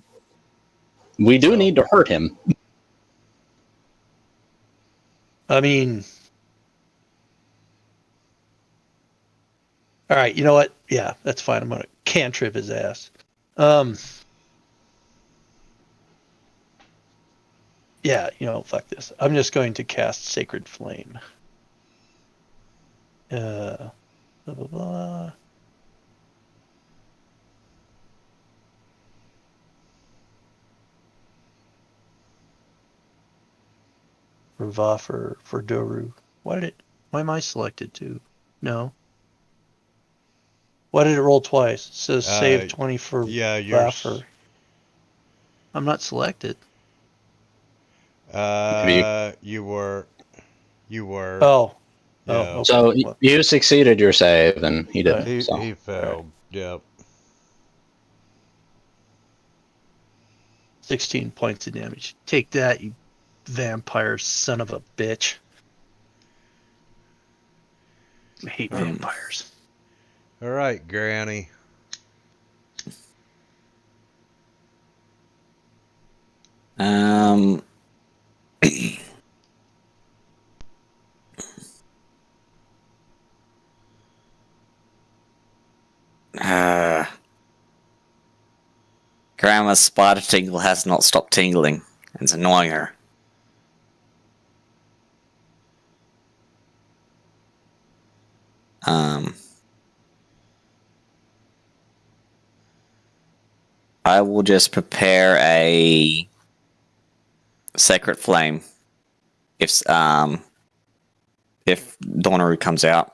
we do need to hurt him. I mean, all right, you know what? Yeah, that's fine. I'm going to cantrip his ass. Yeah, you know, fuck this. I'm just going to cast Sacred Flame. Blah, blah, blah. Rava for Doru. Why am I selected too? No. Why did it roll twice? It says save 20 for Vaffer. I'm not selected. You were. Oh. Yeah. Oh, okay. So you succeeded your save, and he didn't. He failed. Right. Yep. 16 points of damage. Take that, you vampire son of a bitch. I hate vampires. All right, Granny. Grandma's spider tingle has not stopped tingling. It's annoying her. I will just prepare a sacred flame if Donaru comes out.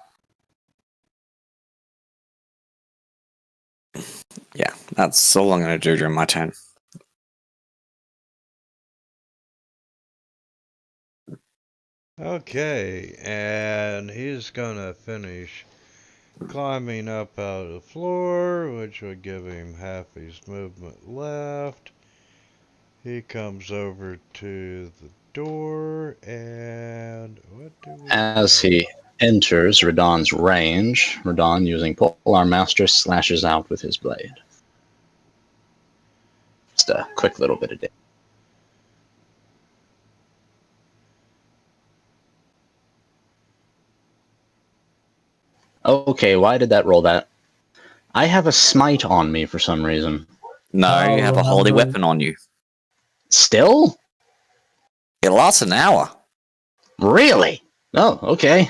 Yeah, that's all I'm going to do during my turn. Okay, and he's gonna finish climbing up out of the floor, which would give him half his movement left. He comes over to the door, and what do we As he enters Radon's range, Radon, using Polar Master, slashes out with his blade. Just a quick little bit of damage. Okay, why did that roll that? I have a smite on me for some reason. No, you have a holy weapon on you. Still? It lasts an hour. Really? Oh, okay.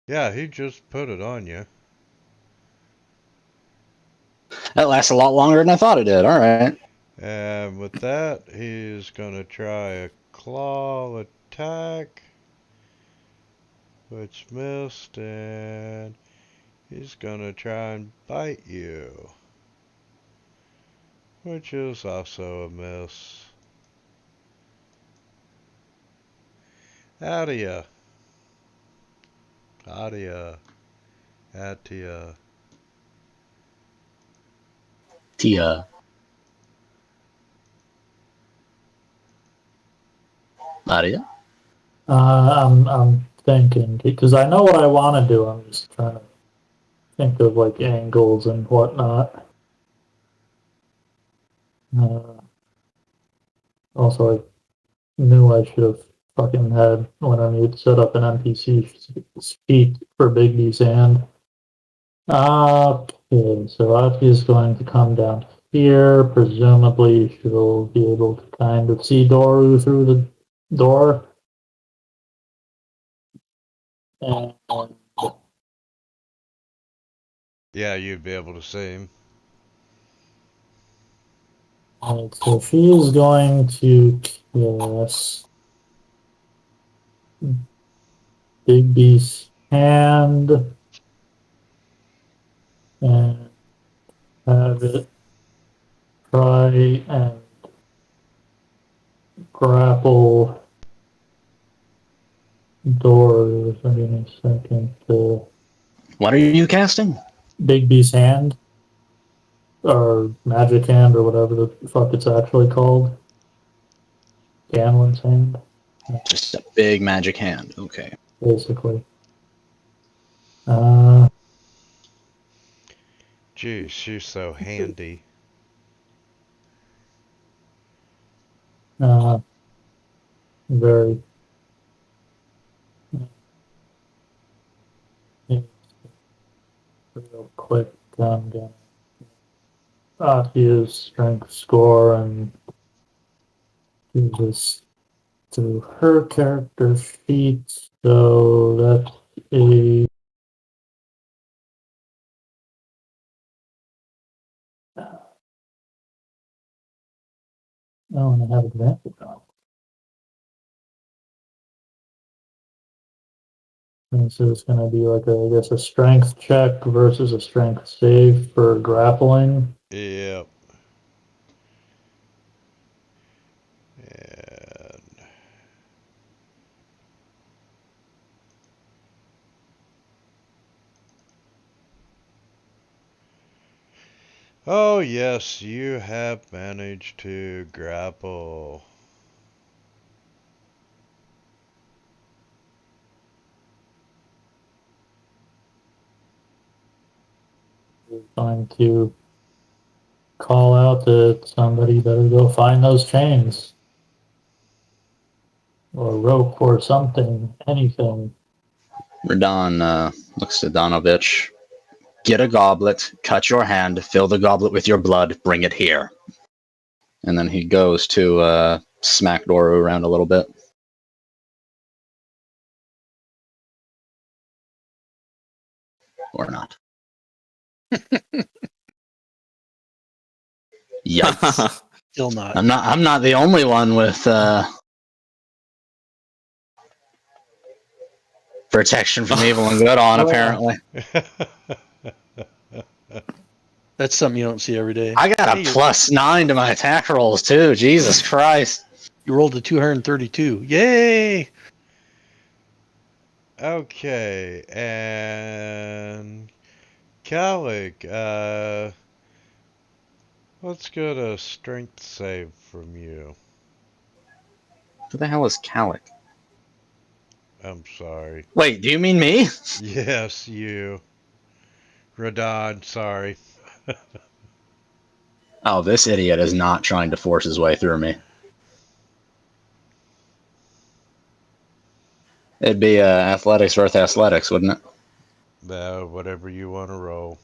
Yeah, he just put it on you. That lasts a lot longer than I thought it did. All right. And with that, he's gonna try a claw attack, which missed, and he's gonna try and bite you, which is also a miss. Atia. Tia. Aria? I'm thinking, because I know what I want to do. I'm just trying to think of like angles and whatnot. Also, I knew I should have fucking had when I need to set up an NPC speak for Bigby's hand. Okay, so Ati is going to come down here. Presumably, she'll be able to kind of see Doru through the door. And Yeah, you'd be able to see him. so she is going to kiss Bigby's hand and have it try and grapple doors. I mean, a second. What are you casting? Bigby's hand, or magic hand, or whatever the fuck it's actually called. Ganlin's hand, Just a big magic hand. Okay. basically. Gee, she's so handy. Very. Real quick, I'm gonna use strength score and do this to her character sheet. So that's a. Oh, and I have advantage on. And so it's going to be like I guess a strength check versus a strength save for grappling. Yep. And oh yes, you have managed to grapple. Going to call out that somebody better go find those chains or rope or something, anything. Radon looks to Donovich. Get a goblet, cut your hand, fill the goblet with your blood, bring it here. And then he goes to smack Doru around a little bit. Or not. Yikes. Still not. I'm not the only one with protection from evil and good on, apparently. That's something you don't see every day. I got a +9 to my attack rolls too. Jesus Christ. You rolled a 232. Yay! Okay, and Calic, let's get a strength save from you. Who the hell is Calic? I'm sorry. Wait, do you mean me? Yes, you. Radon, sorry. Oh, this idiot is not trying to force his way through me. It'd be athletics versus athletics, wouldn't it? Whatever you want to roll.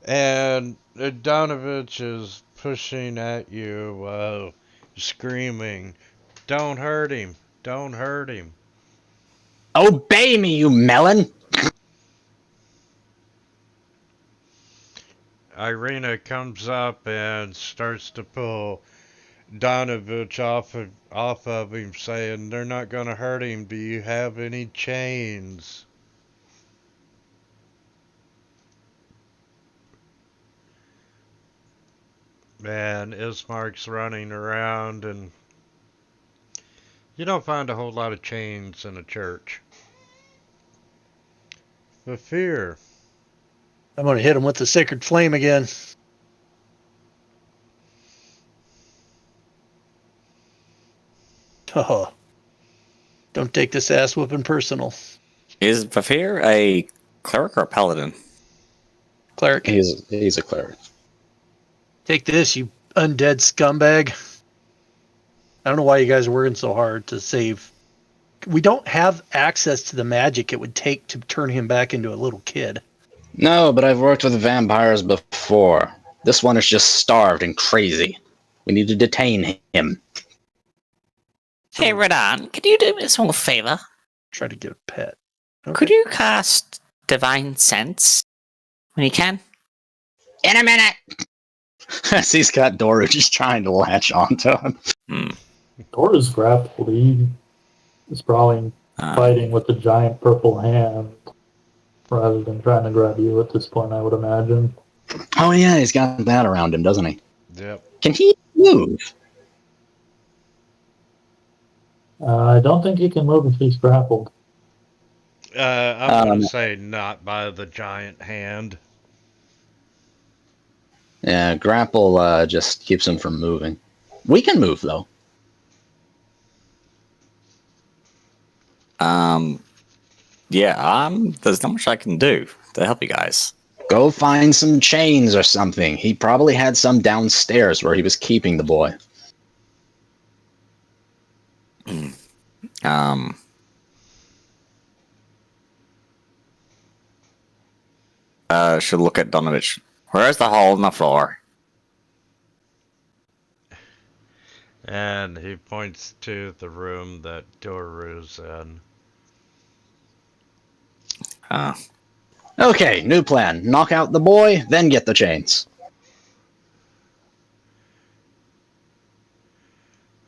And Donovich is pushing at you, screaming, "Don't hurt him! Don't hurt him!" Obey me, you melon! Ireena comes up and starts to pull Donovich off of him, saying, "They're not going to hurt him. Do you have any chains?" And Ismark's running around, and you don't find a whole lot of chains in a church. But fear. I'm going to hit him with the sacred flame again. Oh, don't take this ass whooping personal. Is Vafir a cleric or a paladin? Cleric. He's a cleric. Take this, you undead scumbag. I don't know why you guys are working so hard to save. We don't have access to the magic it would take to turn him back into a little kid. No, but I've worked with vampires before. This one is just starved and crazy. We need to detain him. Hey, Radon, could you do me a small favor? Try to get a pet. Okay. Could you cast Divine Sense when you can? In a minute! As he's got Doru just trying to latch onto him. Doru's grappled. He is probably fighting with the giant purple hand rather than trying to grab you at this point, I would imagine. Oh yeah, he's got that around him, doesn't he? Yep. Can he move? I don't think he can move if he's grappled. I'm going to say not by the giant hand. Yeah, grapple just keeps him from moving. We can move, though. Yeah, there's not much I can do to help you guys. Go find some chains or something. He probably had some downstairs where he was keeping the boy. Should look at Donovich. Where's the hole in the floor? And he points to the room that Doru's in. Okay, new plan. Knock out the boy, then get the chains.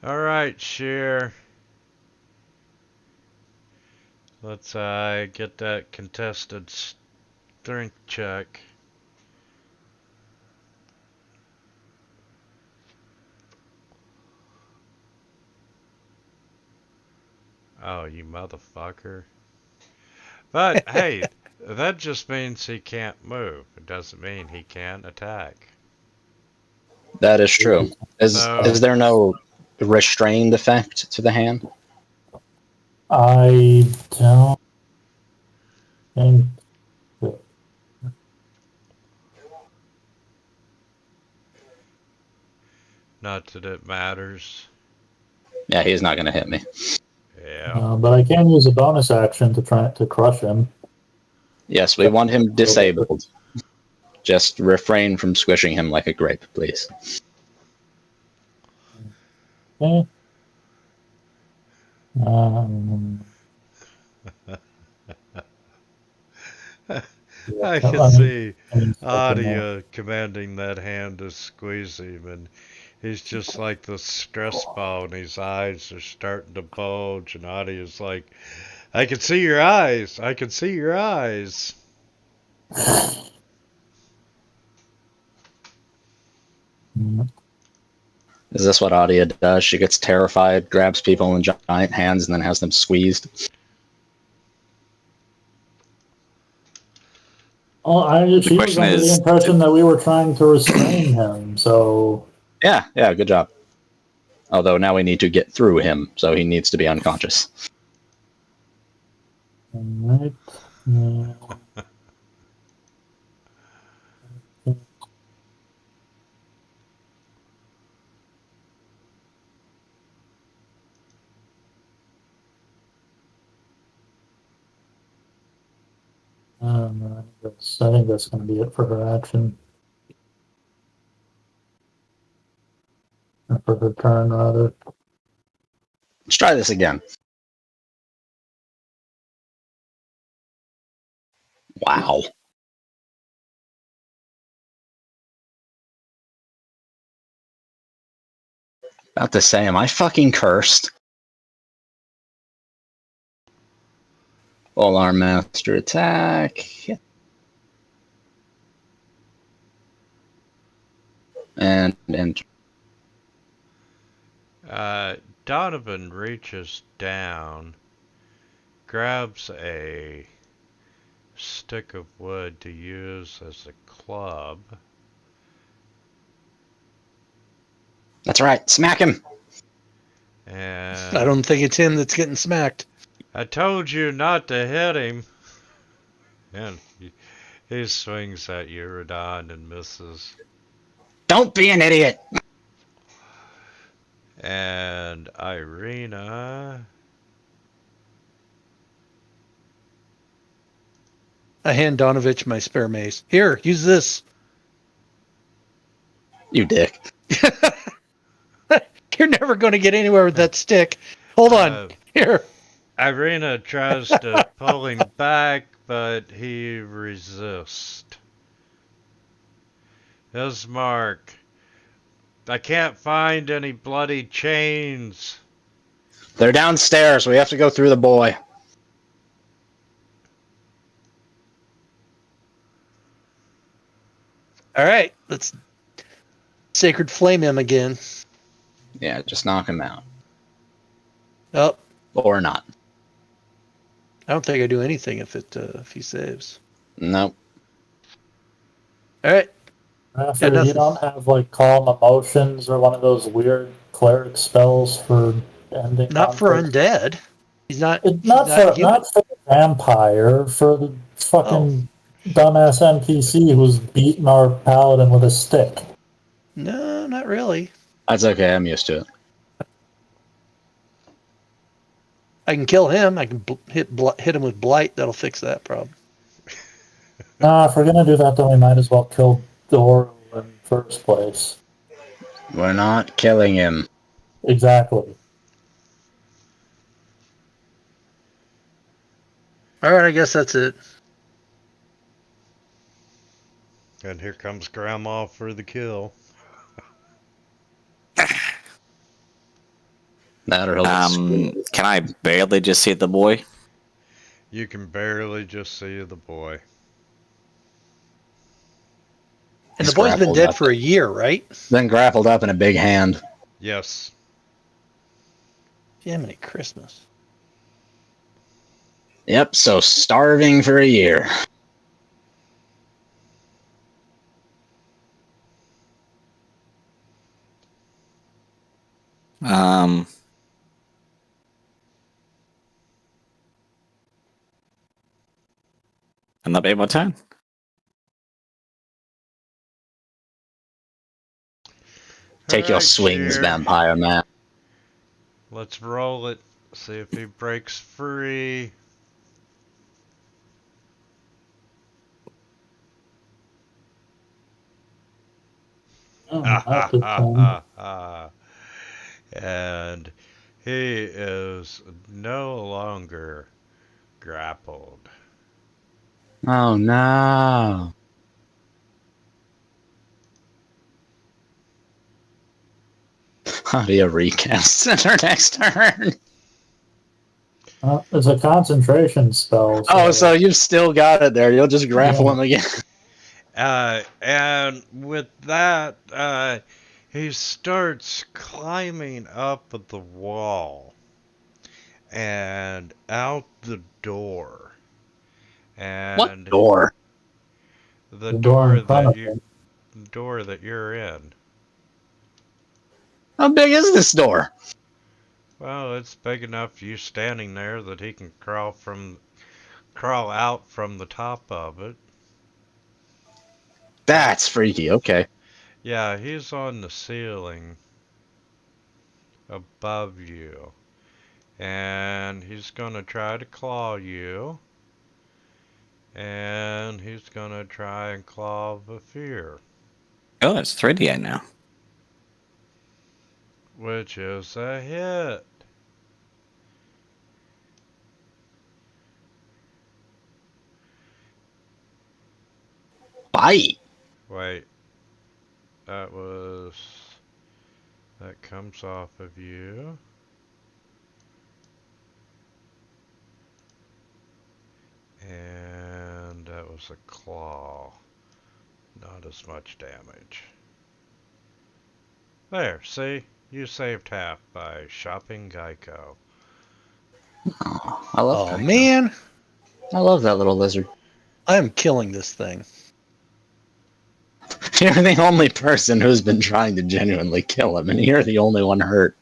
Alright, Sheer. Let's get that contested strength check. Oh, you motherfucker. But, hey, that just means he can't move. It doesn't mean he can't attack. That is true. Is there no restrained effect to the hand? I don't think. Not that it matters. Yeah, he's not going to hit me. Yeah. But I can use a bonus action to try to crush him. Yes, we want him disabled. Just refrain from squishing him like a grape, please. Okay. I can see Adia commanding that hand to squeeze him, and he's just like the stress ball, and his eyes are starting to bulge, and Adia's like, I can see your eyes! I can see your eyes! Is this what Adia does? She gets terrified, grabs people in giant hands, and then has them squeezed. Well, she was under the impression that we were trying to restrain him, so... Yeah, good job. Although now we need to get through him, so he needs to be unconscious. Alright. I think that's going to be it for her action. Or for her turn, rather. Let's try this again. Wow. About to say, am I fucking cursed? Full arm master attack. And enter. Donovan reaches down, grabs a stick of wood to use as a club. That's right, smack him! And I don't think it's him that's getting smacked. I told you not to hit him. And he swings at Radon and misses. Don't be an idiot! And Ireena. I hand Donovich my spare mace. Here, use this. You dick. You're never going to get anywhere with that stick. Hold on. Here. Ireena tries to pull him back, but he resists. Ismark, I can't find any bloody chains. They're downstairs. We have to go through the boy. All right. Let's sacred flame him again. Yeah, just knock him out. Oh, Or not. I don't think I do anything if he saves. Nope. All right. After Yeah, you nothing. don't have like calm emotions or one of those weird cleric spells for ending. Not for conflict? undead. He's not. It, He's not human. not for the vampire, for the fucking dumbass NPC who's beating our paladin with a stick. No, not really. That's okay. I'm used to it. I can kill him. I can hit him with blight. That'll fix that problem. Nah, if we're gonna do that, then we might as well kill Doro in the first place. We're not killing him. Exactly. All right. I guess that's it. And here comes Grandma for the kill. That or he'll get screwed. Can I barely just see the boy? You can barely just see the boy. And He's the boy's been grappled dead up. for a year, right? Then grappled up in a big hand. Yes. Jiminy Christmas. Yep, so starving for a year. And that'll be my turn. Take your Alright, swings, Sheer. vampire man. Let's roll it. See if he breaks free. Oh, not this time. And he is no longer grappled. Oh no. How do you recast at our next turn? It's a concentration spell. Oh, so you've still got it there. You'll just grapple Yeah. him again. And with that, he starts climbing up the wall and out the door. And What door? the The door in front of door that you're in. How big is this door? Well, it's big enough you standing there that he can crawl out from the top of it. That's freaky. Okay. Yeah, he's on the ceiling above you. And he's gonna try to claw you. And he's gonna try and claw the fear, Oh, it's 3D8 now. which is a hit. Bite. Wait, that comes off of you. And that was a claw. Not as much damage. There, see? You saved half by shopping Geico. Oh, I love Oh that. man, I love that little lizard. I'm killing this thing. You're the only person who's been trying to genuinely kill him, and you're the only one hurt.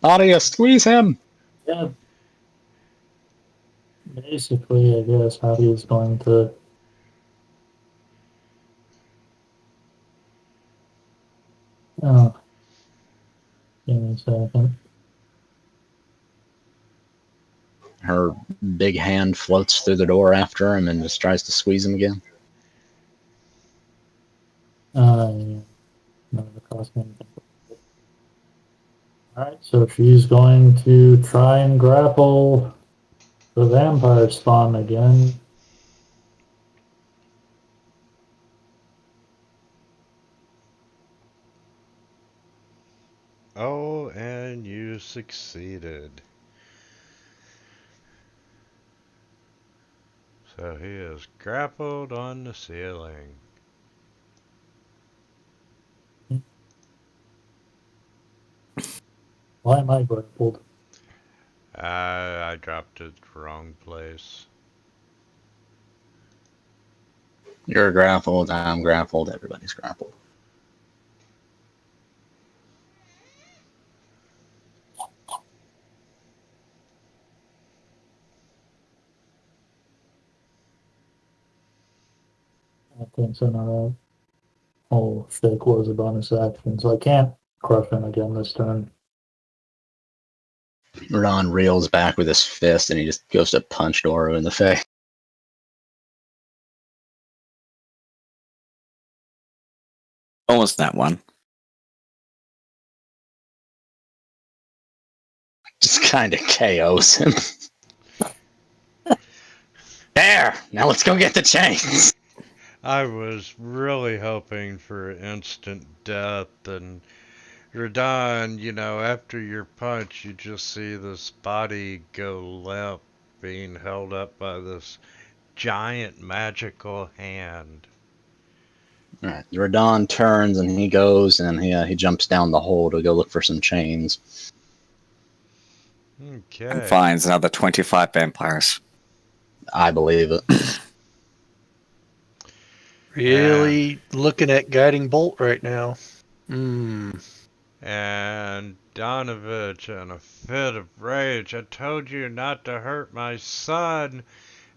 Nadia, squeeze him! Yeah. Basically, I guess how he's going to. Oh, give me a second. her big hand floats through the door after him and just tries to squeeze him again. Yeah. None of it cost me anything. Alright, so she's going to try and grapple the vampire spawn again. Oh, and you succeeded. So he is grappled on the ceiling. Why am I grappled? I dropped it wrong place. You're grappled, I'm grappled, everybody's grappled. I think so now. Oh, shake was a bonus action, so I can't crush him again this turn. Ron reels back with his fist and he just goes to punch Doru in the face. Almost that one. Just kind of KOs him. There! Now let's go get the chains! I was really hoping for instant death, and Radon, you know, after your punch, you just see this body go limp, being held up by this giant magical hand. Alright, Radon turns and he goes and he jumps down the hole to go look for some chains. And Okay. finds another 25 vampires. I believe it. Really looking at guiding bolt right now. And Donovich, in a fit of rage, I told you not to hurt my son.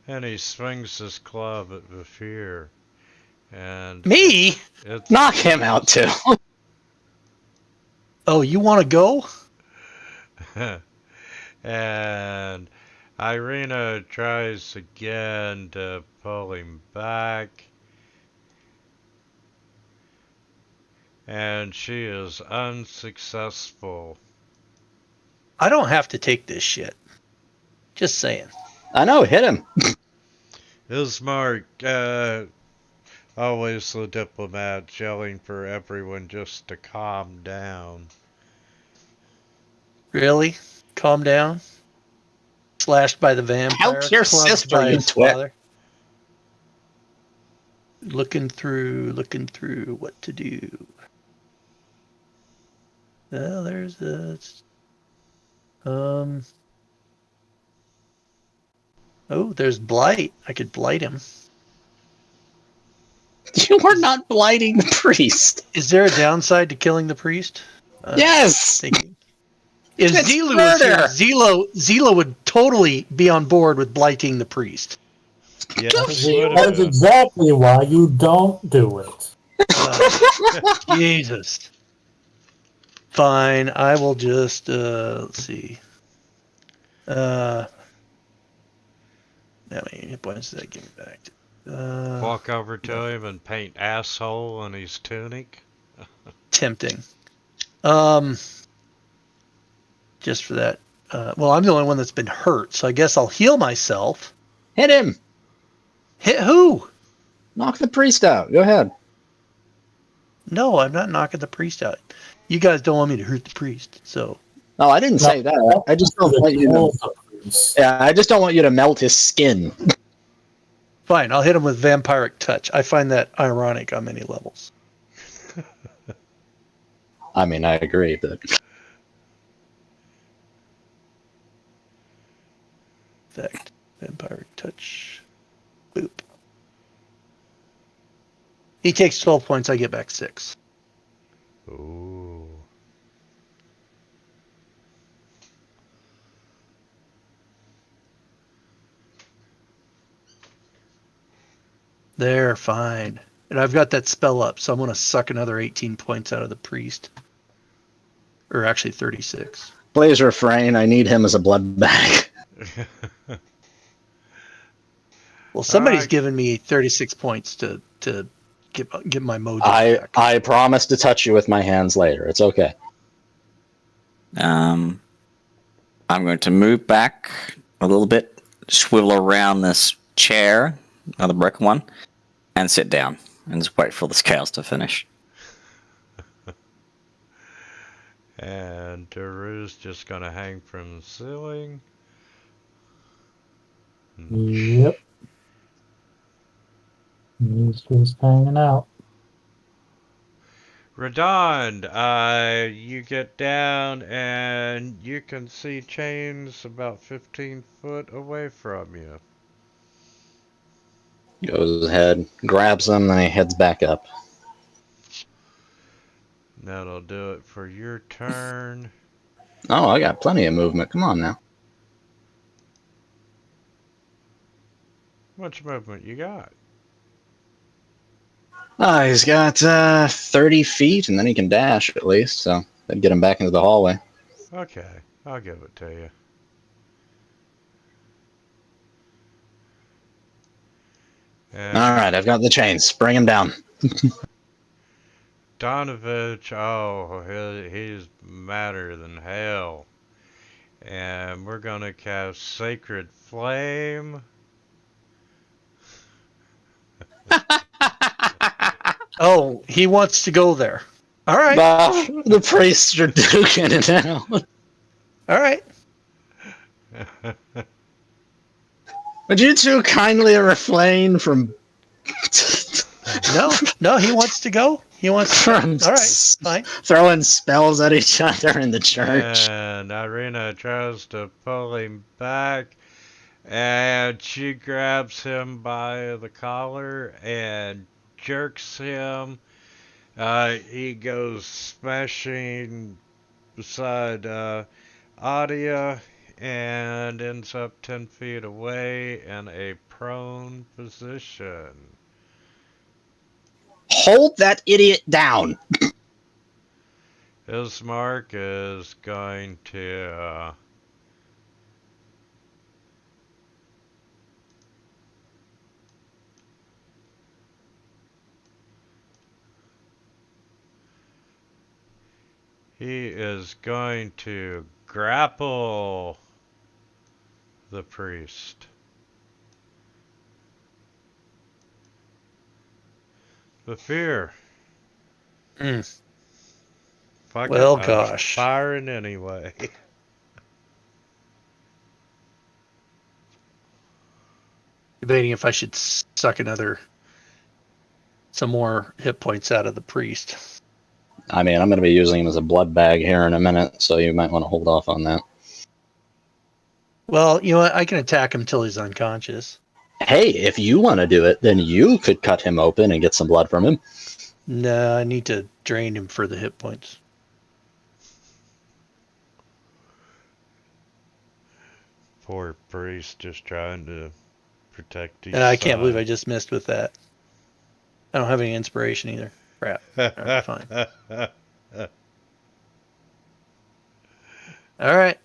And he swings his club at Vafir. And Me? it's Knock him out too. Oh, you want to go? And Ireena tries again to pull him back. And she is unsuccessful. I don't have to take this shit. Just saying. I know, hit him. Ismark, always the diplomat, yelling for everyone just to calm down. Really? Calm down. Slashed by the vampire. Help your clubbed sister, by you his twit. father. Looking through what to do. Well, there's a... Oh, there's Blight. I could blight him. You are not blighting the priest. Is there a downside to killing the priest? Yes! Thinking. If It's Zilu was murder! here, Zilo would totally be on board with blighting the priest. Yes, That is exactly why you don't do it. Jesus. Fine, I will just, let's see. How many hit points did that give me back? Walk over to him and paint asshole on his tunic. Tempting. Just for that. Well, I'm the only one that's been hurt, so I guess I'll heal myself. Hit him! Hit who? Knock the priest out. Go ahead. No, I'm not knocking the priest out. You guys don't want me to hurt the priest, so. No, I didn't say that. I just don't want you to. Yeah, I just don't want you to melt his skin. Fine, I'll hit him with vampiric touch. I find that ironic on many levels. I mean, I agree, but Effect. Vampiric touch. Boop. He takes 12 points, I get back 6. Ooh. There, fine. And I've got that spell up, so I'm going to suck another 18 points out of the priest. Or actually 36. please refrain. I need him as a blood bag. Well, somebody's Alright. given me 36 points to get my mojo back. I promise to touch you with my hands later. It's okay. I'm going to move back a little bit, swivel around this chair, another broken one, and sit down and just wait for the scales to finish. And Daru's just gonna hang from the ceiling. Yep. He's just hanging out. Radon, you get down and you can see chains about 15 foot away from you. Goes ahead, grabs them, then he heads back up. That'll do it for your turn. Oh, I got plenty of movement. Come on now. How much movement you got? He's got 30 feet, and then he can dash at least, so that'd get him back into the hallway. Okay, I'll give it to you. And All right, I've got the chains. Bring him down. Donovich, oh, he's madder than hell. And we're gonna cast Sacred Flame. Oh, he wants to go there. All right. The priests are duking it out. All right. Would you two kindly refrain from No, he wants to go. He wants to. All right, fine. throwing spells at each other in the church? And Ireena tries to pull him back, and she grabs him by the collar and jerks him. He goes smashing beside Adia and ends up 10 feet away in a prone position. Hold that idiot down. Ismark is going to he is going to grapple the priest. The fear. Mm. Fuck Well, it, I'm gosh. firing anyway. Debating if I should suck some more hit points out of the priest. I mean, I'm going to be using him as a blood bag here in a minute, so you might want to hold off on that. Well, you know what? I can attack him until he's unconscious. Hey, if you want to do it, then you could cut him open and get some blood from him. No, I need to drain him for the hit points. Poor priest just trying to protect his And I can't believe I son. just missed with that. I don't have any inspiration either. Crap. All right, fine. All right.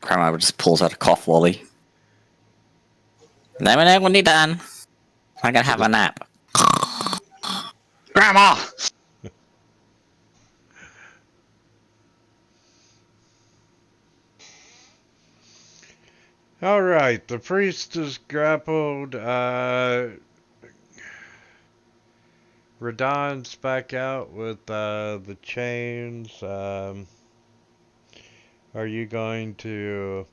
Grandma just pulls out a cough lolly. Let me know when you're done. I'm gonna have a nap. Grandma! Alright, the priest is grappled. Radon's back out with the chains. Are you going to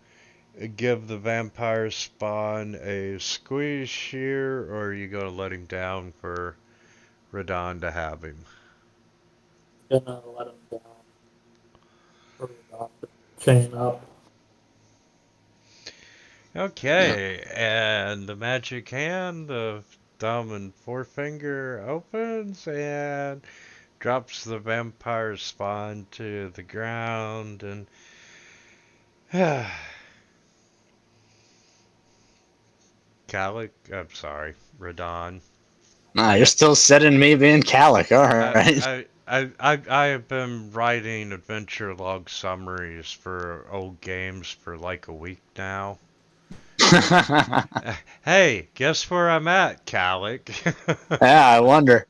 give the vampire spawn a squeeze shear, or are you going to let him down for Radon to have him? Gonna let him down. Or not to chain up. Okay, and the magic hand, the thumb and forefinger opens and drops the vampire spawn to the ground, and Radon. Nah, you're still sitting me being Calic. All right. I have been writing adventure log summaries for old games for like a week now. Hey, guess where I'm at, Calic? Yeah, I wonder.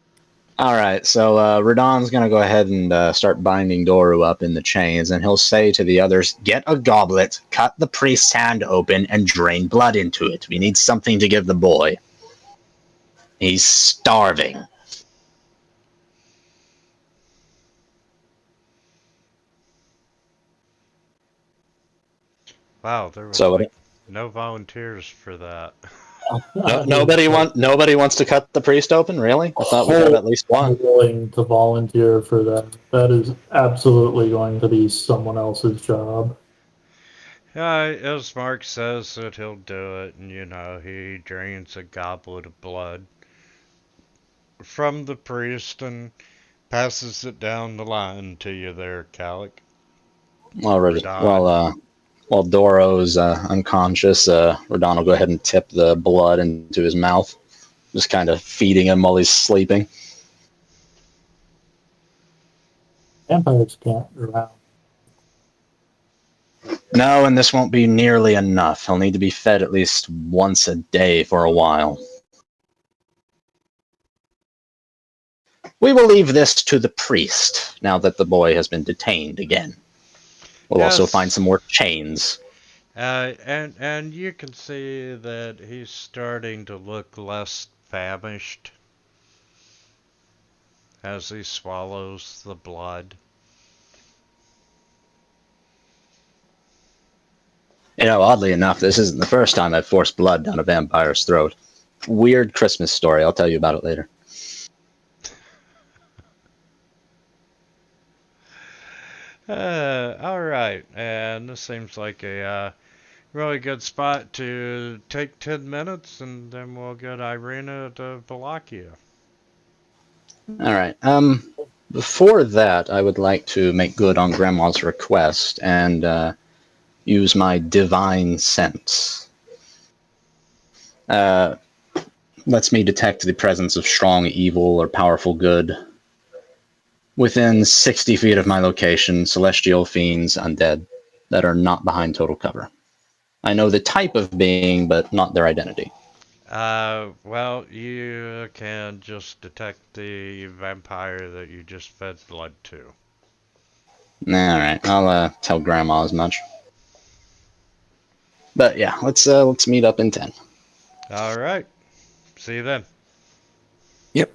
All right, so Radon's gonna go ahead and start binding Doru up in the chains, and he'll say to the others, "Get a goblet, cut the priest's hand open, and drain blood into it. We need something to give the boy. He's starving." Wow, there was So like no volunteers for that. nobody wants to cut the priest open, really? I thought we'd have at least one. Willing to volunteer for that. That is absolutely going to be someone else's job. Yeah, Ismark says that he'll do it, and he drains a goblet of blood from the priest and passes it down the line to you there, Calic. Already. Radon. While Doro's unconscious, Radon will go ahead and tip the blood into his mouth, just kind of feeding him while he's sleeping. Vampires can't drown. No, and this won't be nearly enough. He'll need to be fed at least once a day for a while. We will leave this to the priest, now that the boy has been detained again. We'll also Yes. find some more chains. And you can see that he's starting to look less famished as he swallows the blood. Oddly enough, this isn't the first time I've forced blood down a vampire's throat. Weird Christmas story. I'll tell you about it later. Alright, and this seems like a really good spot to take 10 minutes, and then we'll get Ireena to Wallachia. All right. Before that, I would like to make good on Grandma's request and use my divine sense. Lets me detect the presence of strong evil or powerful good within 60 feet of my location, celestial fiends, undead, that are not behind total cover. I know the type of being, but not their identity. Well, you can just detect the vampire that you just fed blood to. Alright, I'll tell Grandma as much. But yeah, let's meet up in 10. Alright, see you then. Yep.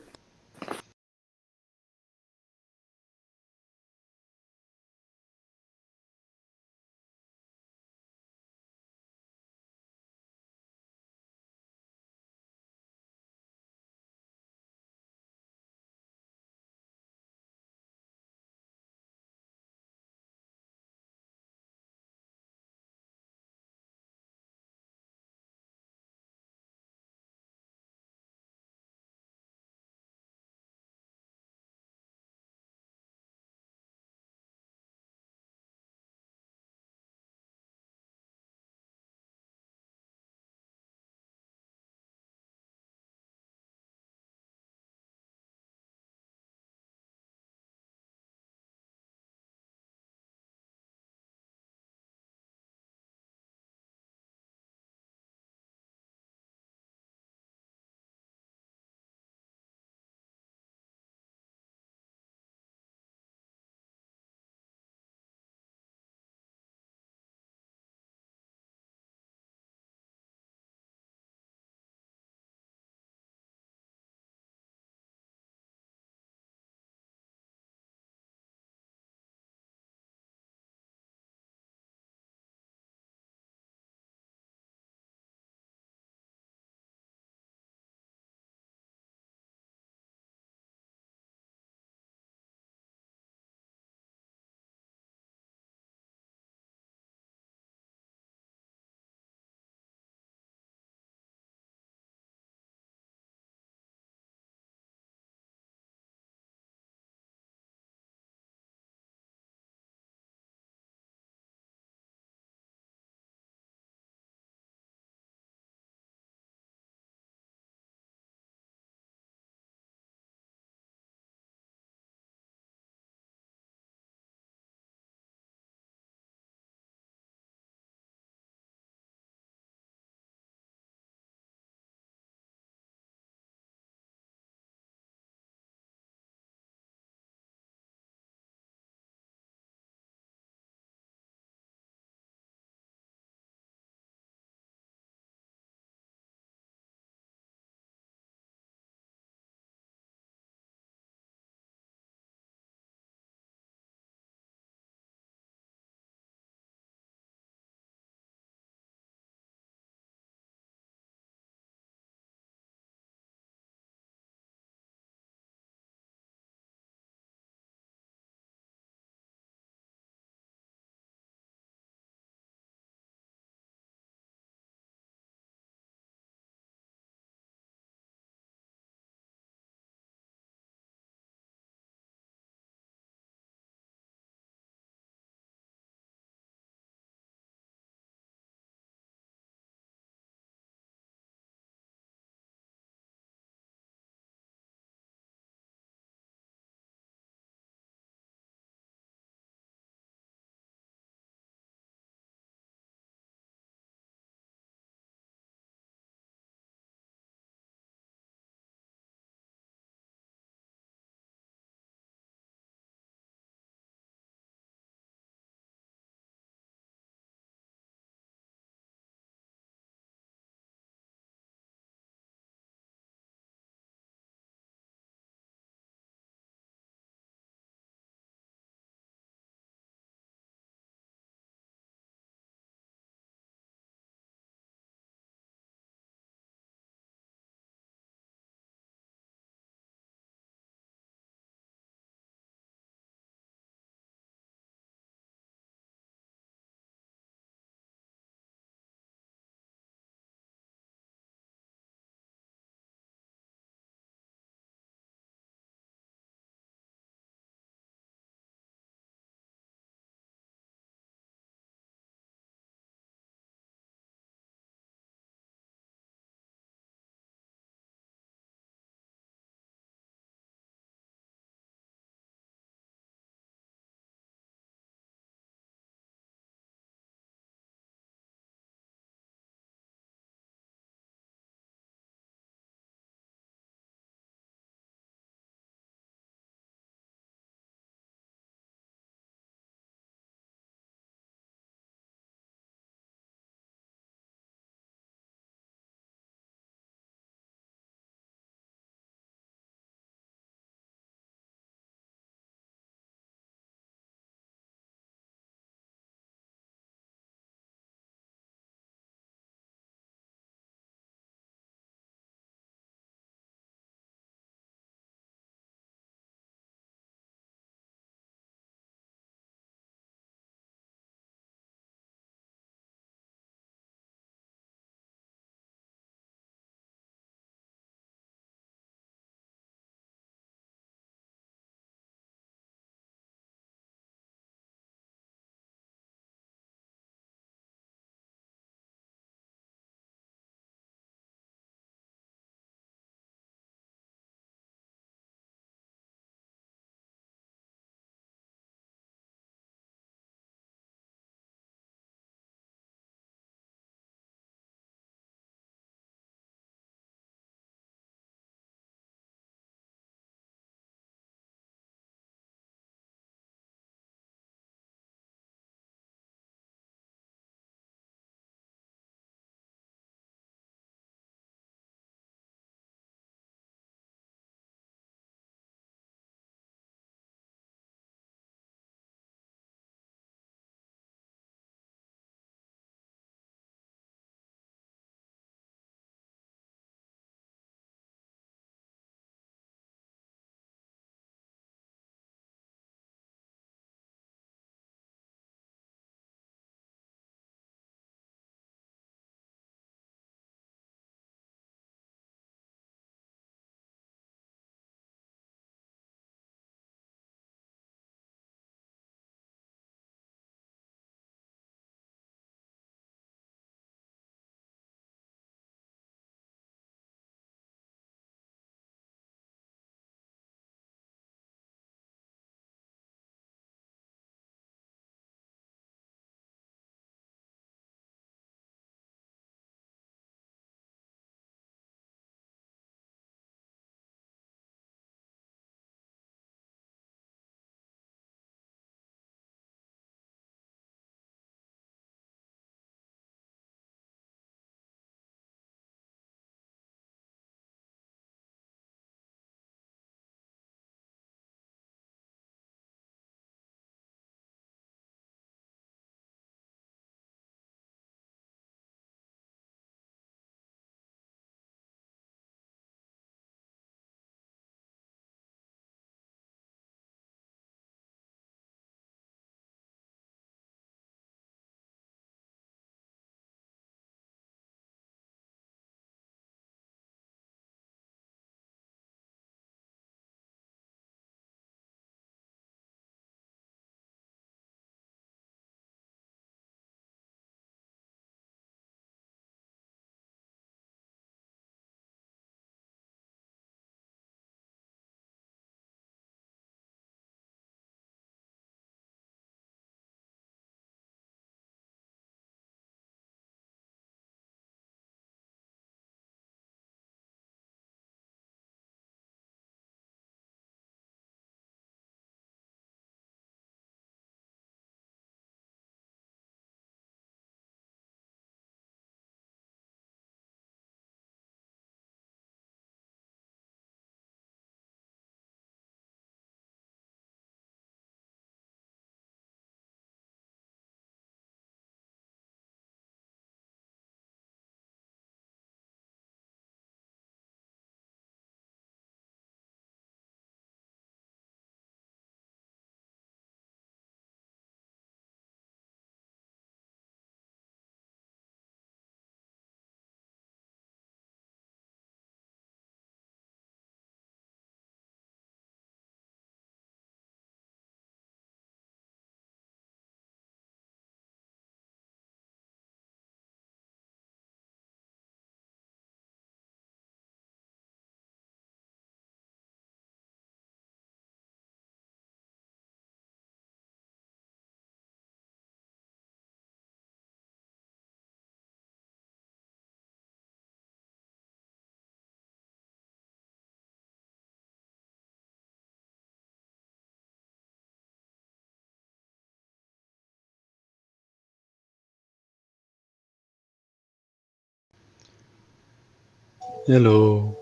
Hello.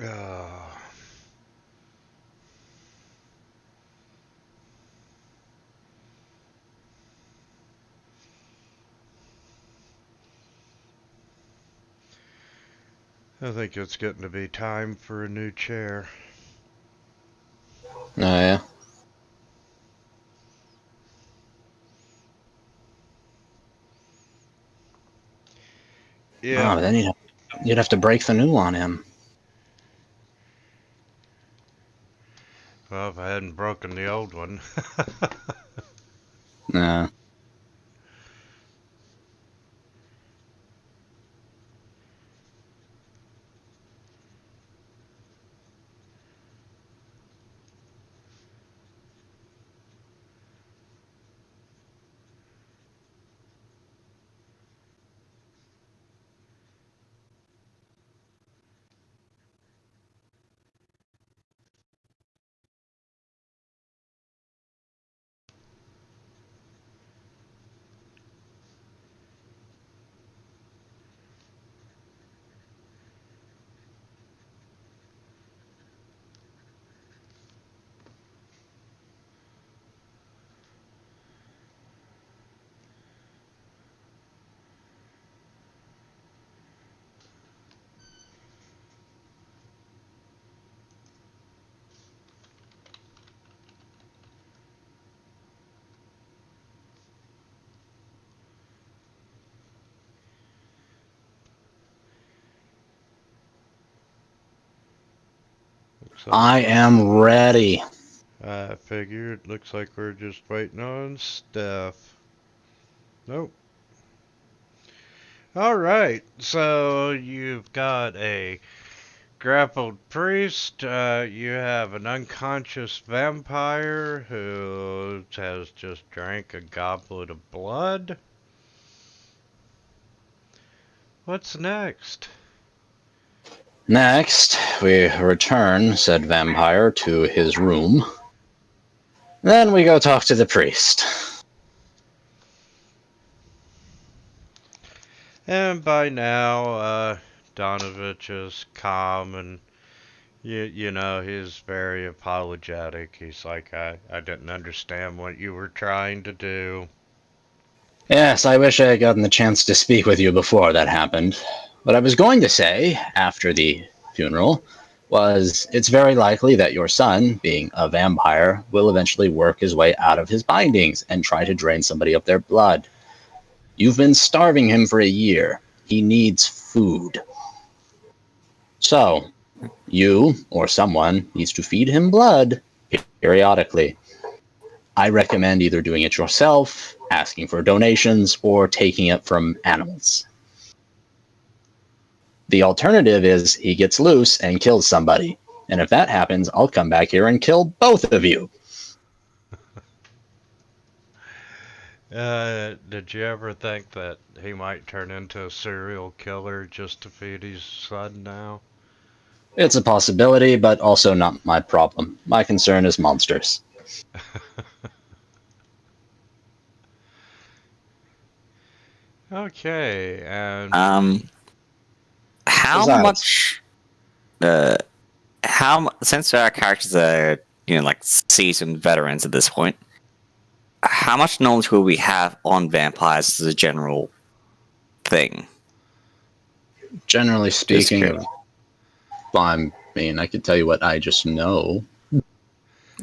Uh, I think it's getting to be time for a new chair. Oh, yeah. Yeah. Oh, then you'd have to break the new on him. Well, if I hadn't broken the old one. Nah. I am ready. I figured. Looks like we're just waiting on Steph. Nope. Alright, so you've got a grappled priest, you have an unconscious vampire who has just drank a goblet of blood. What's next? Next, we return said vampire to his room. Then we go talk to the priest. And by now, Donovich is calm and you know, he's very apologetic. He's like, I didn't understand what you were trying to do. Yes, I wish I had gotten the chance to speak with you before that happened. What I was going to say, after the funeral, was it's very likely that your son, being a vampire, will eventually work his way out of his bindings and try to drain somebody of their blood. You've been starving him for a year. He needs food. So, you, or someone, needs to feed him blood periodically. I recommend either doing it yourself, asking for donations, or taking it from animals. The alternative is he gets loose and kills somebody. And if that happens, I'll come back here and kill both of you. Did you ever think that he might turn into a serial killer just to feed his son now? It's a possibility, but also not my problem. My concern is monsters. Okay, and How Besides, much? Since our characters are like seasoned veterans at this point, how much knowledge will we have on vampires as a general thing? generally speaking, curious. I mean, I could tell you what I just know.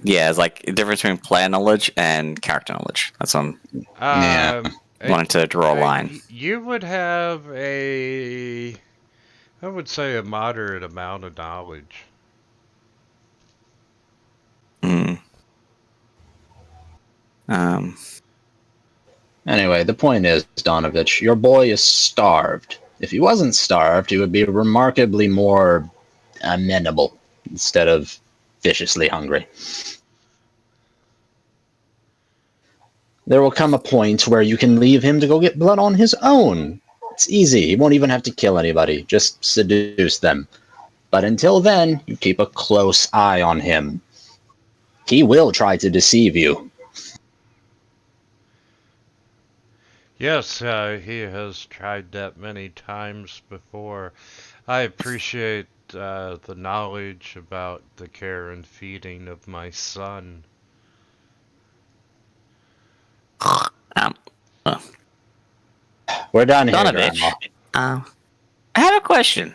Yeah, it's like the difference between player knowledge and character knowledge. That's what I'm Yeah. wanting to draw a line. You would have I would say a moderate amount of knowledge. Mm. Anyway, the point is, Donovich, your boy is starved. If he wasn't starved, he would be remarkably more amenable instead of viciously hungry. There will come a point where you can leave him to go get blood on his own. It's easy. He won't even have to kill anybody. Just seduce them. But until then, you keep a close eye on him. He will try to deceive you. Yes, he has tried that many times before. I appreciate the knowledge about the care and feeding of my son. Um, We're done here, Donovich, Grandma. I have a question.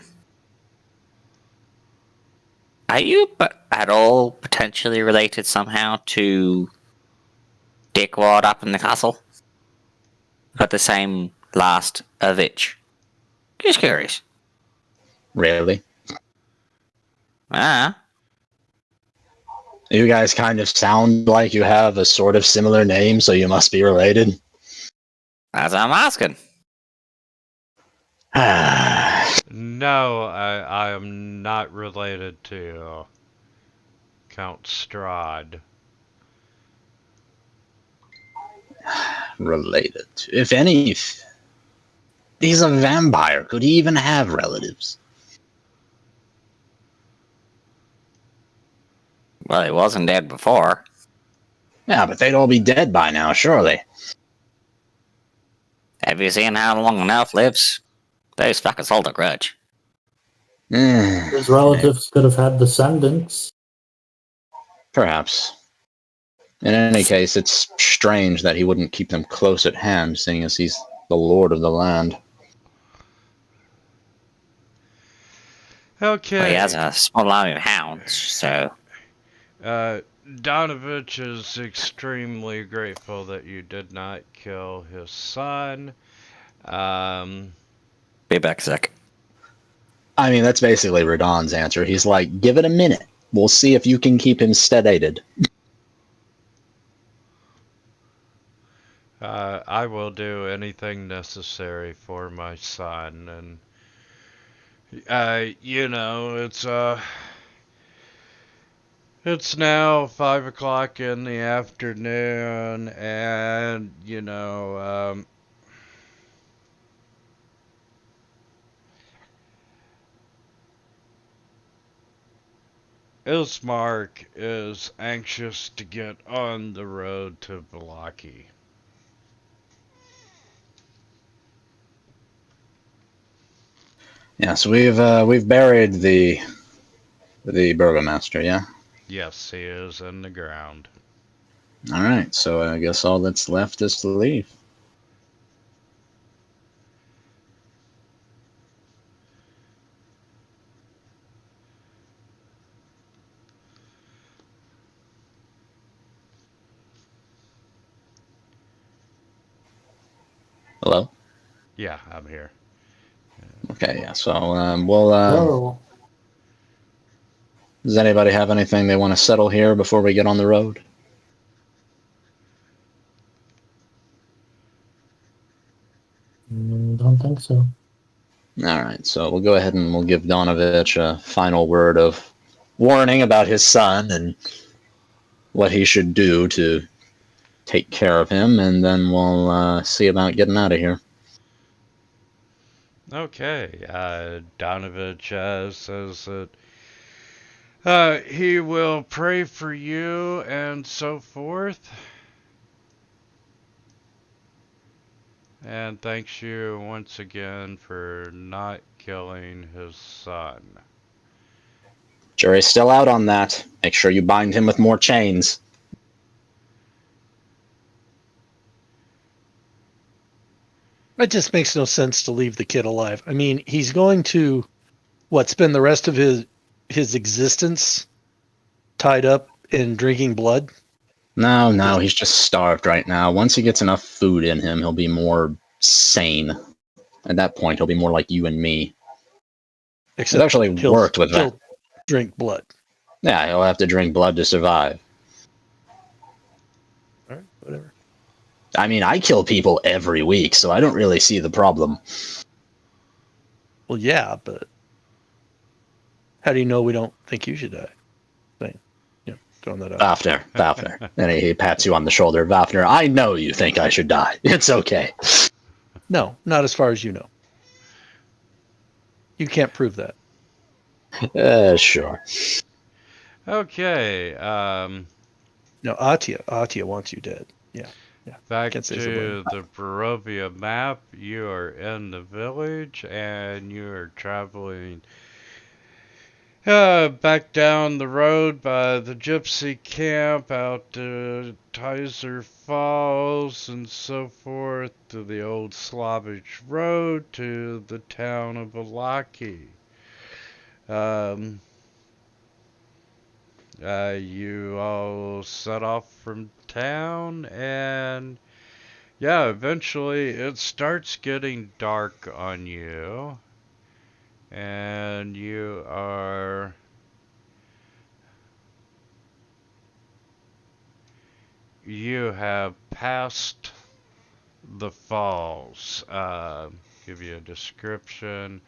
Are you at all potentially related somehow to Dickwad up in the castle? Got the same last Ovich. Just curious. Really? Ah, You guys kind of sound like you have a sort of similar name, so you must be related. that's what I'm asking. No, I am not related to Count Strahd. Related. If any, he's a vampire. Could he even have relatives? Well, he wasn't dead before. Yeah, but they'd all be dead by now, surely. Have you seen how long an elf lives? Those fuckers hold a grudge. His relatives could have had descendants. Perhaps. In any case, it's strange that he wouldn't keep them close at hand, seeing as he's the lord of the land. Okay. Well, he has a small army of hounds, so... Donovich is extremely grateful that you did not kill his son. Be back a sec. I mean, that's basically Radon's answer. He's like, give it a minute. We'll see if you can keep him sedated. I will do anything necessary for my son, and it's now 5 o'clock in the afternoon, and Ismark is anxious to get on the road to Valaki. Yeah, so we've buried the burgomaster, yeah? Yes, he is in the ground. Alright, so I guess all that's left is to leave. Hello? Yeah, I'm here. Okay, yeah, so we'll... Oh, Does anybody have anything they want to settle here before we get on the road? don't think so. Alright, so we'll go ahead and we'll give Donovich a final word of warning about his son and what he should do to take care of him, and then we'll see about getting out of here. Okay, Donovich says that he will pray for you and so forth. And thanks you once again for not killing his son. Jury's still out on that. Make sure you bind him with more chains. It just makes no sense to leave the kid alive. I mean, he's going to, spend the rest of his existence tied up in drinking blood? No, he's just starved right now. Once he gets enough food in him, he'll be more sane. At that point, he'll be more like you and me. Except It actually worked with that. He'll drink blood. Yeah, he'll have to drink blood to survive. All right, whatever. I mean, I kill people every week, so I don't really see the problem. Well, yeah, but how do you know we don't think you should die? Throwing that out. Vafner. And he pats you on the shoulder. Vafner, I know you think I should die. It's okay. No, not as far as you know. You can't prove that. Sure. Okay. No, Atia wants you dead. Yeah. Back Can't say to the Barovia map. You are in the village and you are traveling back down the road by the gypsy camp out to Tyser Falls and so forth to the old Slavish road to the town of Alaki. You all set off from town and yeah, eventually it starts getting dark on you and you have passed the falls. Give you a description.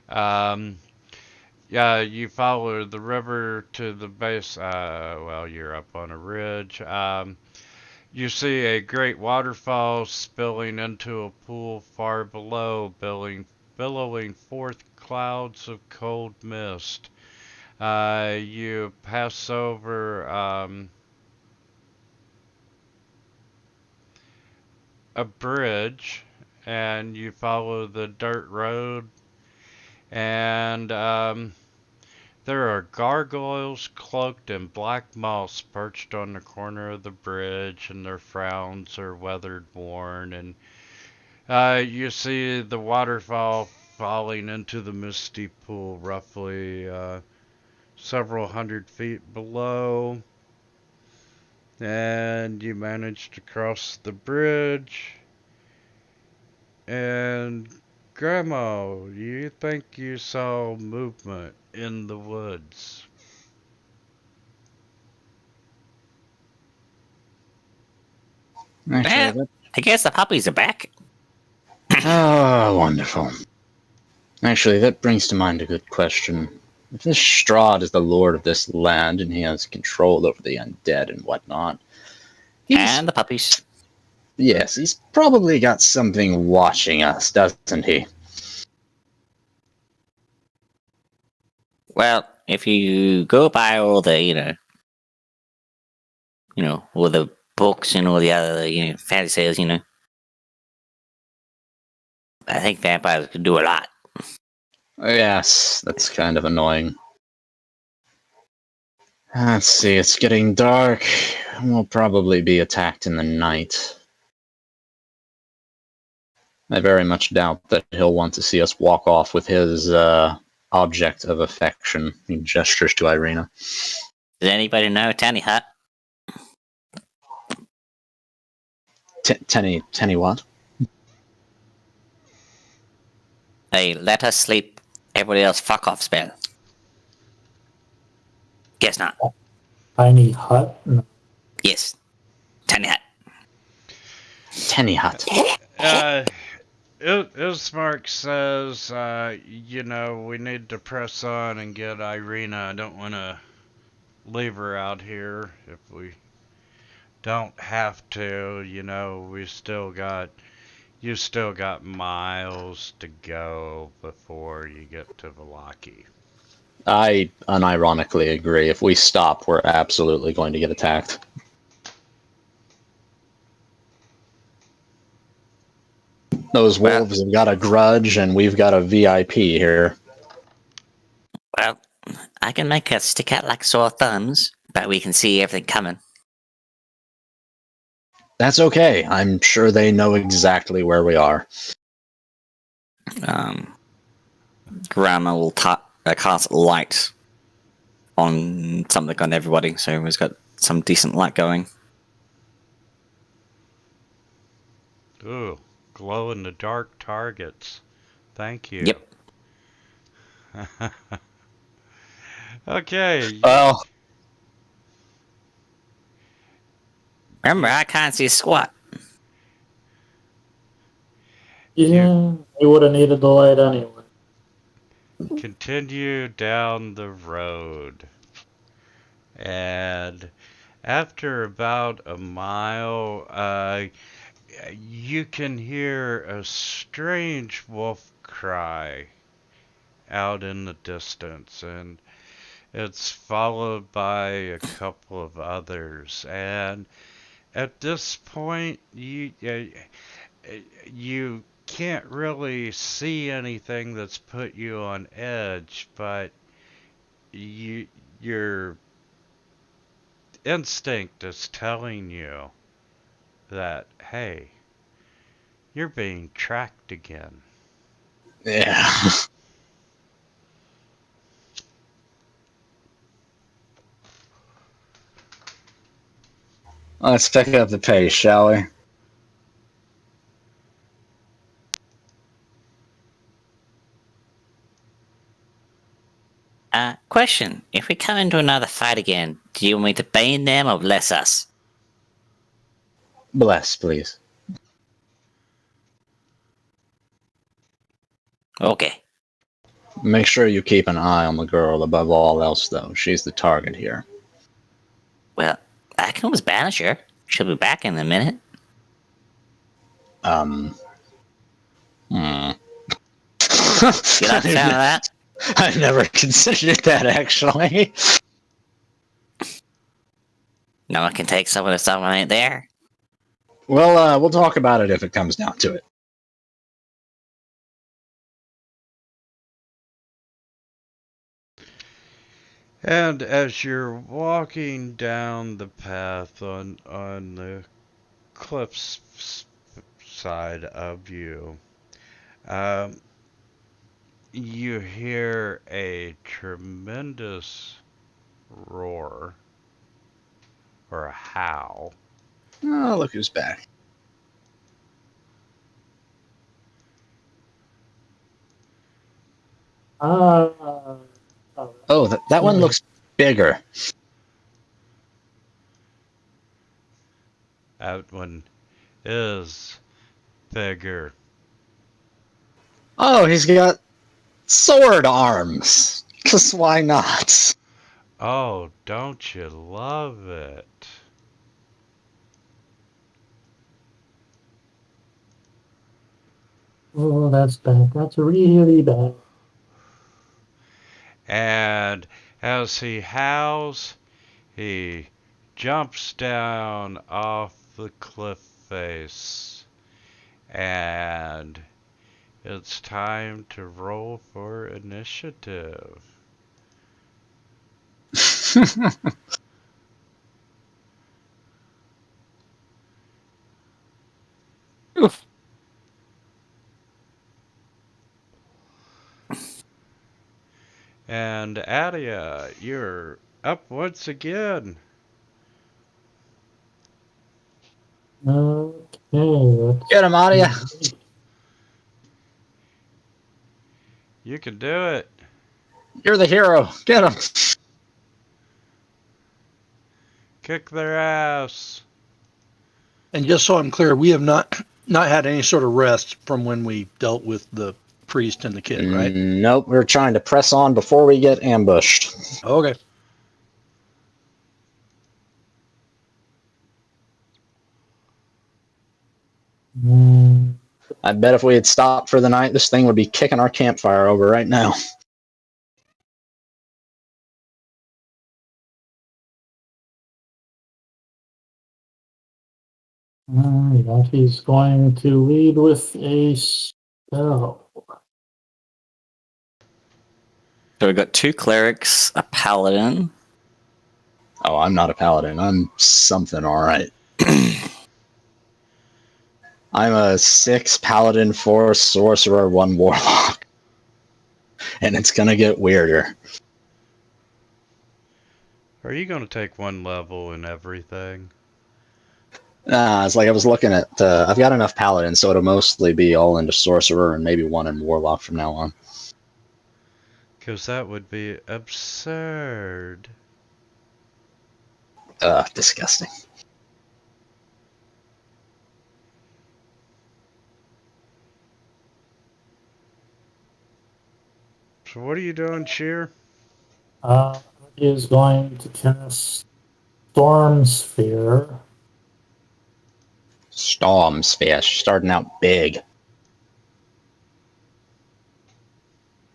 Yeah, you follow the river to the base. Well, you're up on a ridge. You see a great waterfall spilling into a pool far below, billowing forth clouds of cold mist. You pass over a bridge and you follow the dirt road and there are gargoyles cloaked in black moss perched on the corner of the bridge and their frowns are weathered worn and you see the waterfall falling into the misty pool roughly several hundred feet below and you manage to cross the bridge. And Grandma, you think you saw movement in the woods? Actually, Well, I guess the puppies are back. oh, wonderful. Actually, that brings to mind a good question. If this Strahd is the lord of this land and he has control over the undead and whatnot, And the puppies. yes, he's probably got something watching us, doesn't he? Well, if you go by all the, all the books and all the other, fantasy tales, I think vampires can do a lot. Yes, that's kind of annoying. Let's see, it's getting dark. We'll probably be attacked in the night. I very much doubt that he'll want to see us walk off with his object of affection. He gestures to Ireena. Does anybody know a tiny hut? Tenny what? Hey, let us sleep. Everybody else fuck off spell. Guess not. Tiny hut? No. Yes. Tiny hut. Tenny hut. Ismark says, we need to press on and get Ireena. I don't want to leave her out here if we don't have to. You still got miles to go before you get to Vallaki. I unironically agree. If we stop, we're absolutely going to get attacked. Those wolves have got a grudge, and we've got a VIP here. Well, I can make us stick out like sore thumbs, but we can see everything coming. That's okay. I'm sure they know exactly where we are. Grandma will cast light on something on everybody, so everyone's got some decent light going. Ooh, glow-in-the-dark targets. Thank you. Yep. Okay. Well, Remember, I can't see squat. Yeah, he would have needed the light anyway. Continue down the road. And after about a mile, you can hear a strange wolf cry. out in the distance, and it's followed by a couple of others. And at this point, you can't really see anything that's put you on edge, but your instinct is telling you that, hey, you're being tracked again. Yeah. Let's pick up the pace, shall we? Question. If we come into another fight again, do you want me to bane them or bless us? Bless, please. Okay. Make sure you keep an eye on the girl above all else, though. She's the target here. Well, I can always banish her. She'll be back in a minute. Hmm. You like the sound of that? I've never considered that, actually. No one can take someone if someone ain't there. Well, we'll talk about it if it comes down to it. And as you're walking down the path on the cliff's side of you, you hear a tremendous roar, or a howl. Oh, look who's back. Oh, that one looks bigger. That one is bigger. Oh, he's got sword arms. Because why not? Oh, don't you love it? Oh, that's bad. That's really bad. And as he howls, he jumps down off the cliff face. And it's time to roll for initiative. Oof. And Adia, you're up once again. Okay, let's Get him, Adia. You can do it. You're the hero. Get him. Kick their ass. And just so I'm clear, we have not had any sort of rest from when we dealt with the priest and the kid, right? Nope, we're trying to press on before we get ambushed. Okay. I bet if we had stopped for the night, this thing would be kicking our campfire over right now. Alright, he's going to lead with a spell. So we've got 2 clerics, a paladin. Oh, I'm not a paladin. I'm something alright. I'm a 6 paladin, 4 sorcerer, 1 warlock. And it's gonna get weirder. Are you going to take 1 level in everything? It's like I was looking at, I've got enough paladins, so it'll mostly be all into sorcerer and maybe 1 in warlock from now on. Because that would be absurd. Disgusting. So what are you doing, Sheer? He is going to cast Storm Sphere. Storm Sphere, starting out big.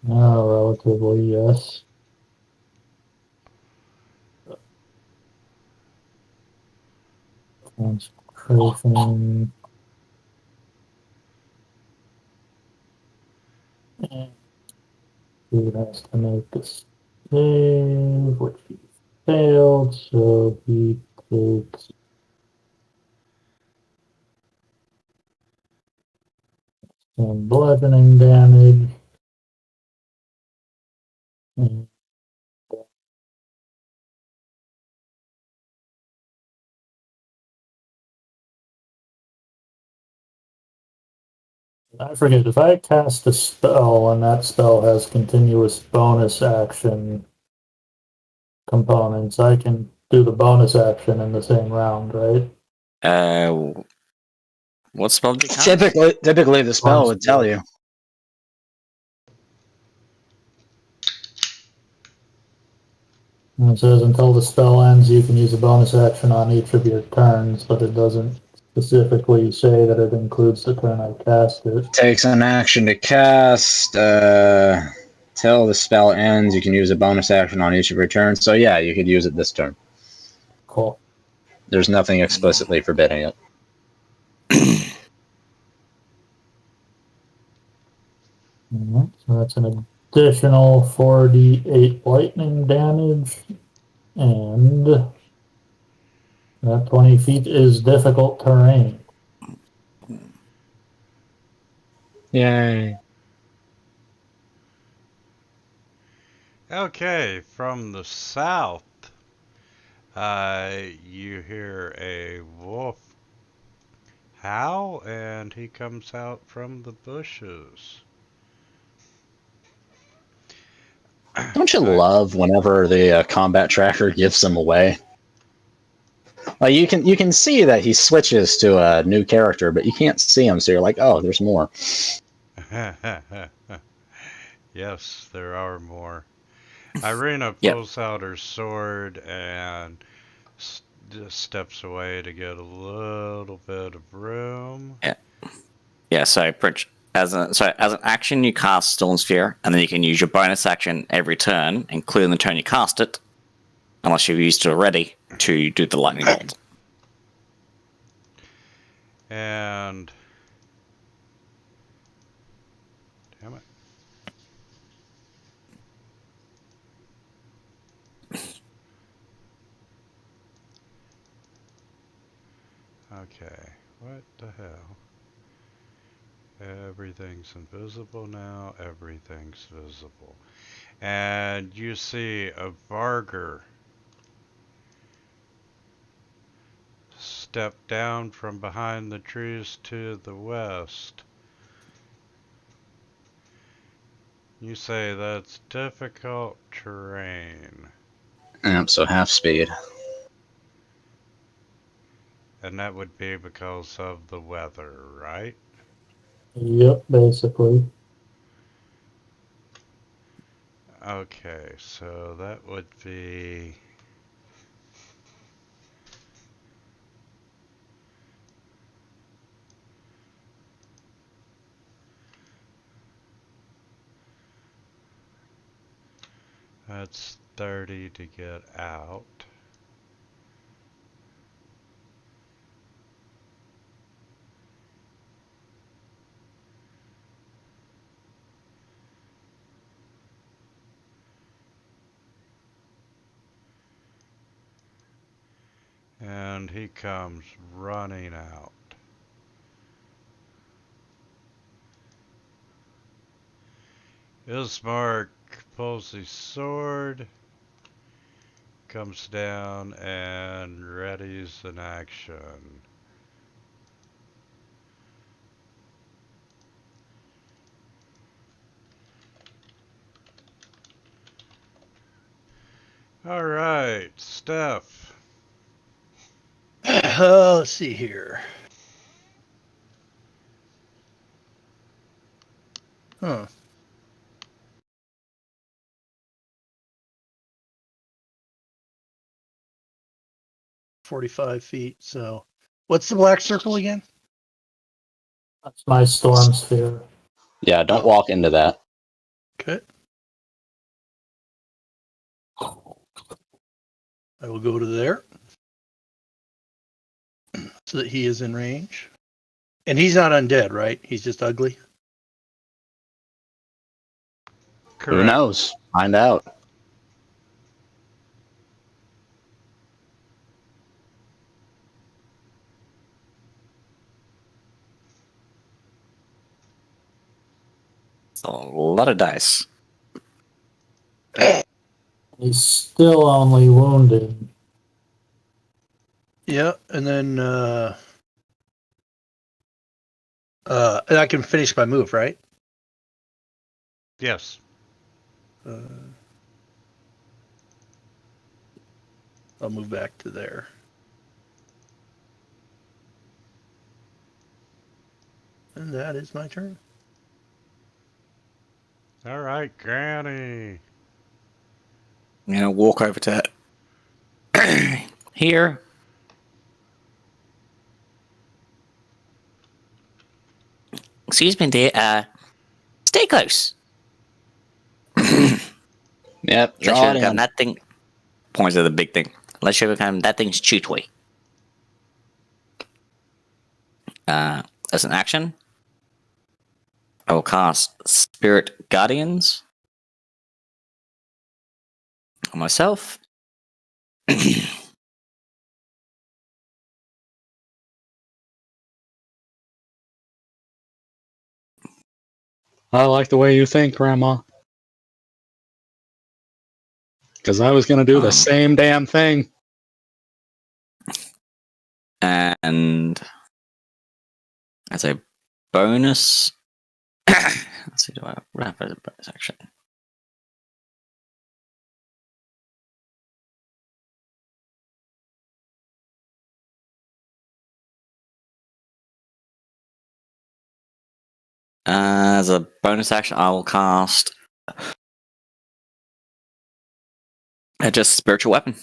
Relatively, yes. Concentration. And he has to make a save, which he failed, so he takes some bludgeoning damage. And I forget, if I cast a spell and that spell has continuous bonus action components, I can do the bonus action in the same round, right? What spell did you cast? Typically, the spell would tell you. And it says until the spell ends, you can use a bonus action on each of your turns, but it doesn't specifically say that it includes the turn I cast it. Takes an action to cast. Till the spell ends, you can use a bonus action on each of your turns. So yeah, you could use it this turn. Cool. There's nothing explicitly forbidding it. Alright, so that's an additional 4d8 lightning damage, and that 20 feet is difficult terrain. Yay. Okay, from the south, you hear a wolf howl, and he comes out from the bushes. Don't you love whenever the combat tracker gives them away? Like you can see that he switches to a new character, but you can't see him, so you're like, oh, there's more. Yes, there are more. Ireena pulls out her sword and just steps away to get a little bit of room. Yeah. So as an action, you cast Storm Sphere, and then you can use your bonus action every turn, including the turn you cast it, unless you've used it already, to do the lightning bolt. And damn it. Okay, what the hell? Everything's invisible now, everything's visible. And you see a Vargr step down from behind the trees to the west. You say that's difficult terrain. Yep, so half speed. And that would be because of the weather, right? Yep, basically. Okay, so that would be... That's 30 to get out. And he comes running out. Ismark pulls his sword, comes down and readies an action. Alright, Steph. Let's see here. Huh. "45 feet, so what's the black circle again?" That's my storm sphere. Yeah, don't walk into that. Okay. I will go to there so that he is in range. And he's not undead, right? He's just ugly. Who Correct. knows? Find out. It's a lot of dice. He's still only wounded. Yeah, and then I can finish my move, right? Yes. I'll move back to there. And that is my turn. All right, Granny. I'm gonna walk over to here. Excuse me, dear. Stay close. Yep, Let's draw it show in. that thing. Points at the big thing. Let's show him that thing's chew toy. As an action, I will cast Spirit Guardians on myself. I like the way you think, Grandma. Because I was going to do the same damn thing. And as a bonus, let's see, what happens as a bonus action? As a bonus action, I will cast just spiritual weapon.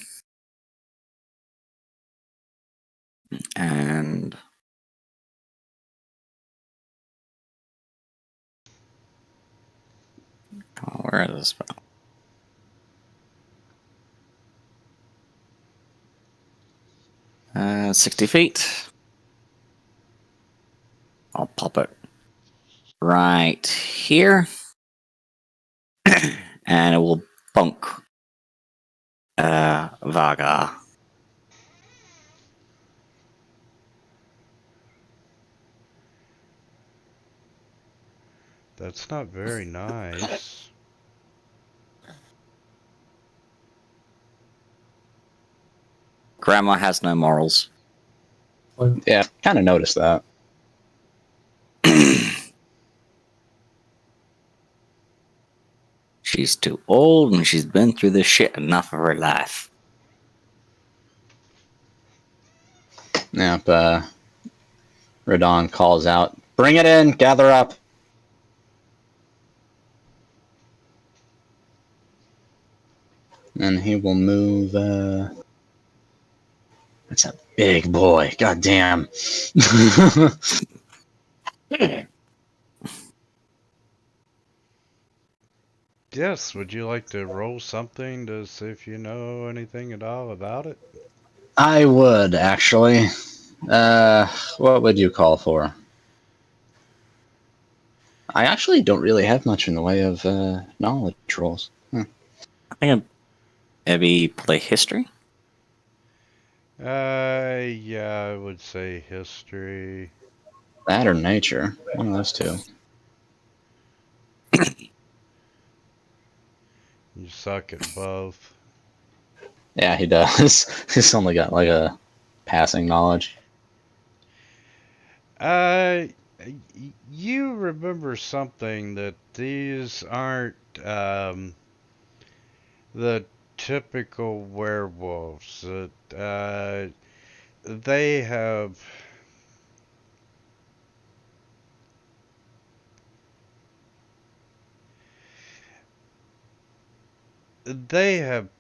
And where is this spell? 60 feet. I'll pop it right here. And it will bunk Vaga. That's not very nice. Grandma has no morals. Yeah, kind of noticed that. She's too old and she's been through this shit enough of her life. Yep, Radon calls out, "Bring it in, gather up." And he will move, that's a big boy, god damn. Yes, would you like to roll something to see if you know anything at all about it? I would, actually. What would you call for? I actually don't really have much in the way of, knowledge rolls. I think maybe play history. Yeah, I would say history. That or nature. One of those two. You suck at both. Yeah, he does. He's only got like a passing knowledge. You remember something that these aren't, the typical werewolves. That, they have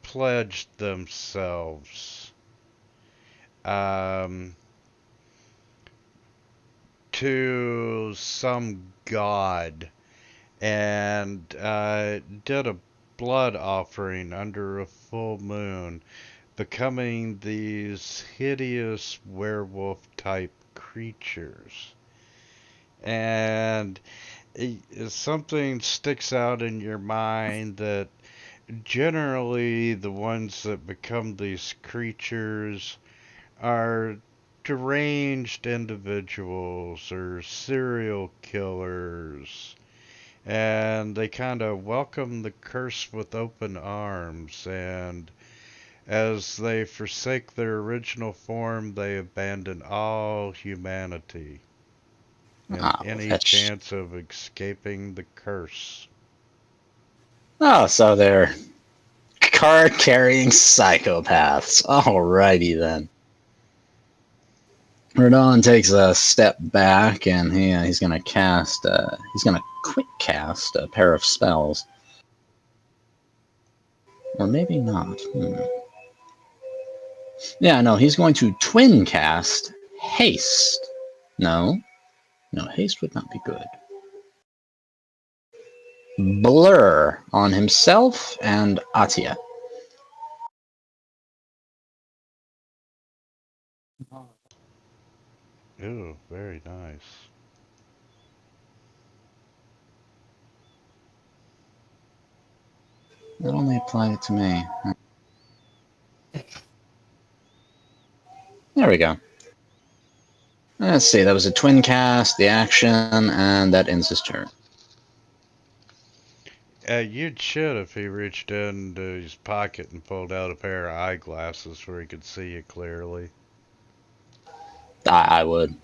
pledged themselves to some god and did a blood offering under a full moon, becoming these hideous werewolf-type creatures. And something sticks out in your mind that generally the ones that become these creatures are deranged individuals or serial killers, and they kind of welcome the curse with open arms, and as they forsake their original form, they abandon all humanity and any that's... chance of escaping the curse. Oh, so they're card-carrying psychopaths. Alrighty then. Radon takes a step back, and he's gonna cast. He's gonna quick cast a pair of spells, or maybe not. Yeah, no, he's going to twin cast haste. No, haste would not be good. Blur on himself and Atia. Ooh, very nice. That only applied to me. There we go. Let's see, that was a twin cast, the action, and that ends his turn. You'd should if he reached into his pocket and pulled out a pair of eyeglasses where he could see you clearly. I would.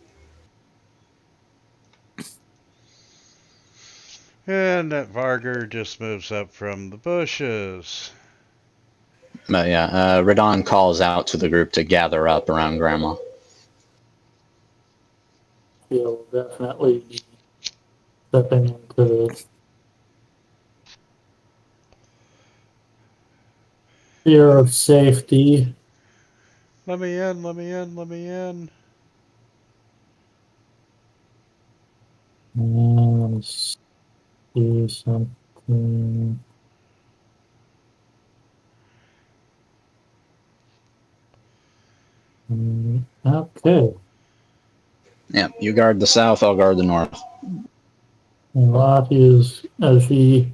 And that Varger just moves up from the bushes. But yeah, Radon calls out to the group to gather up around Grandma. He'll definitely be stepping into fear of safety. Let me in, let me in, let me in. Let's see something. Okay. Yeah, you guard the south, I'll guard the north. Lottie is, as he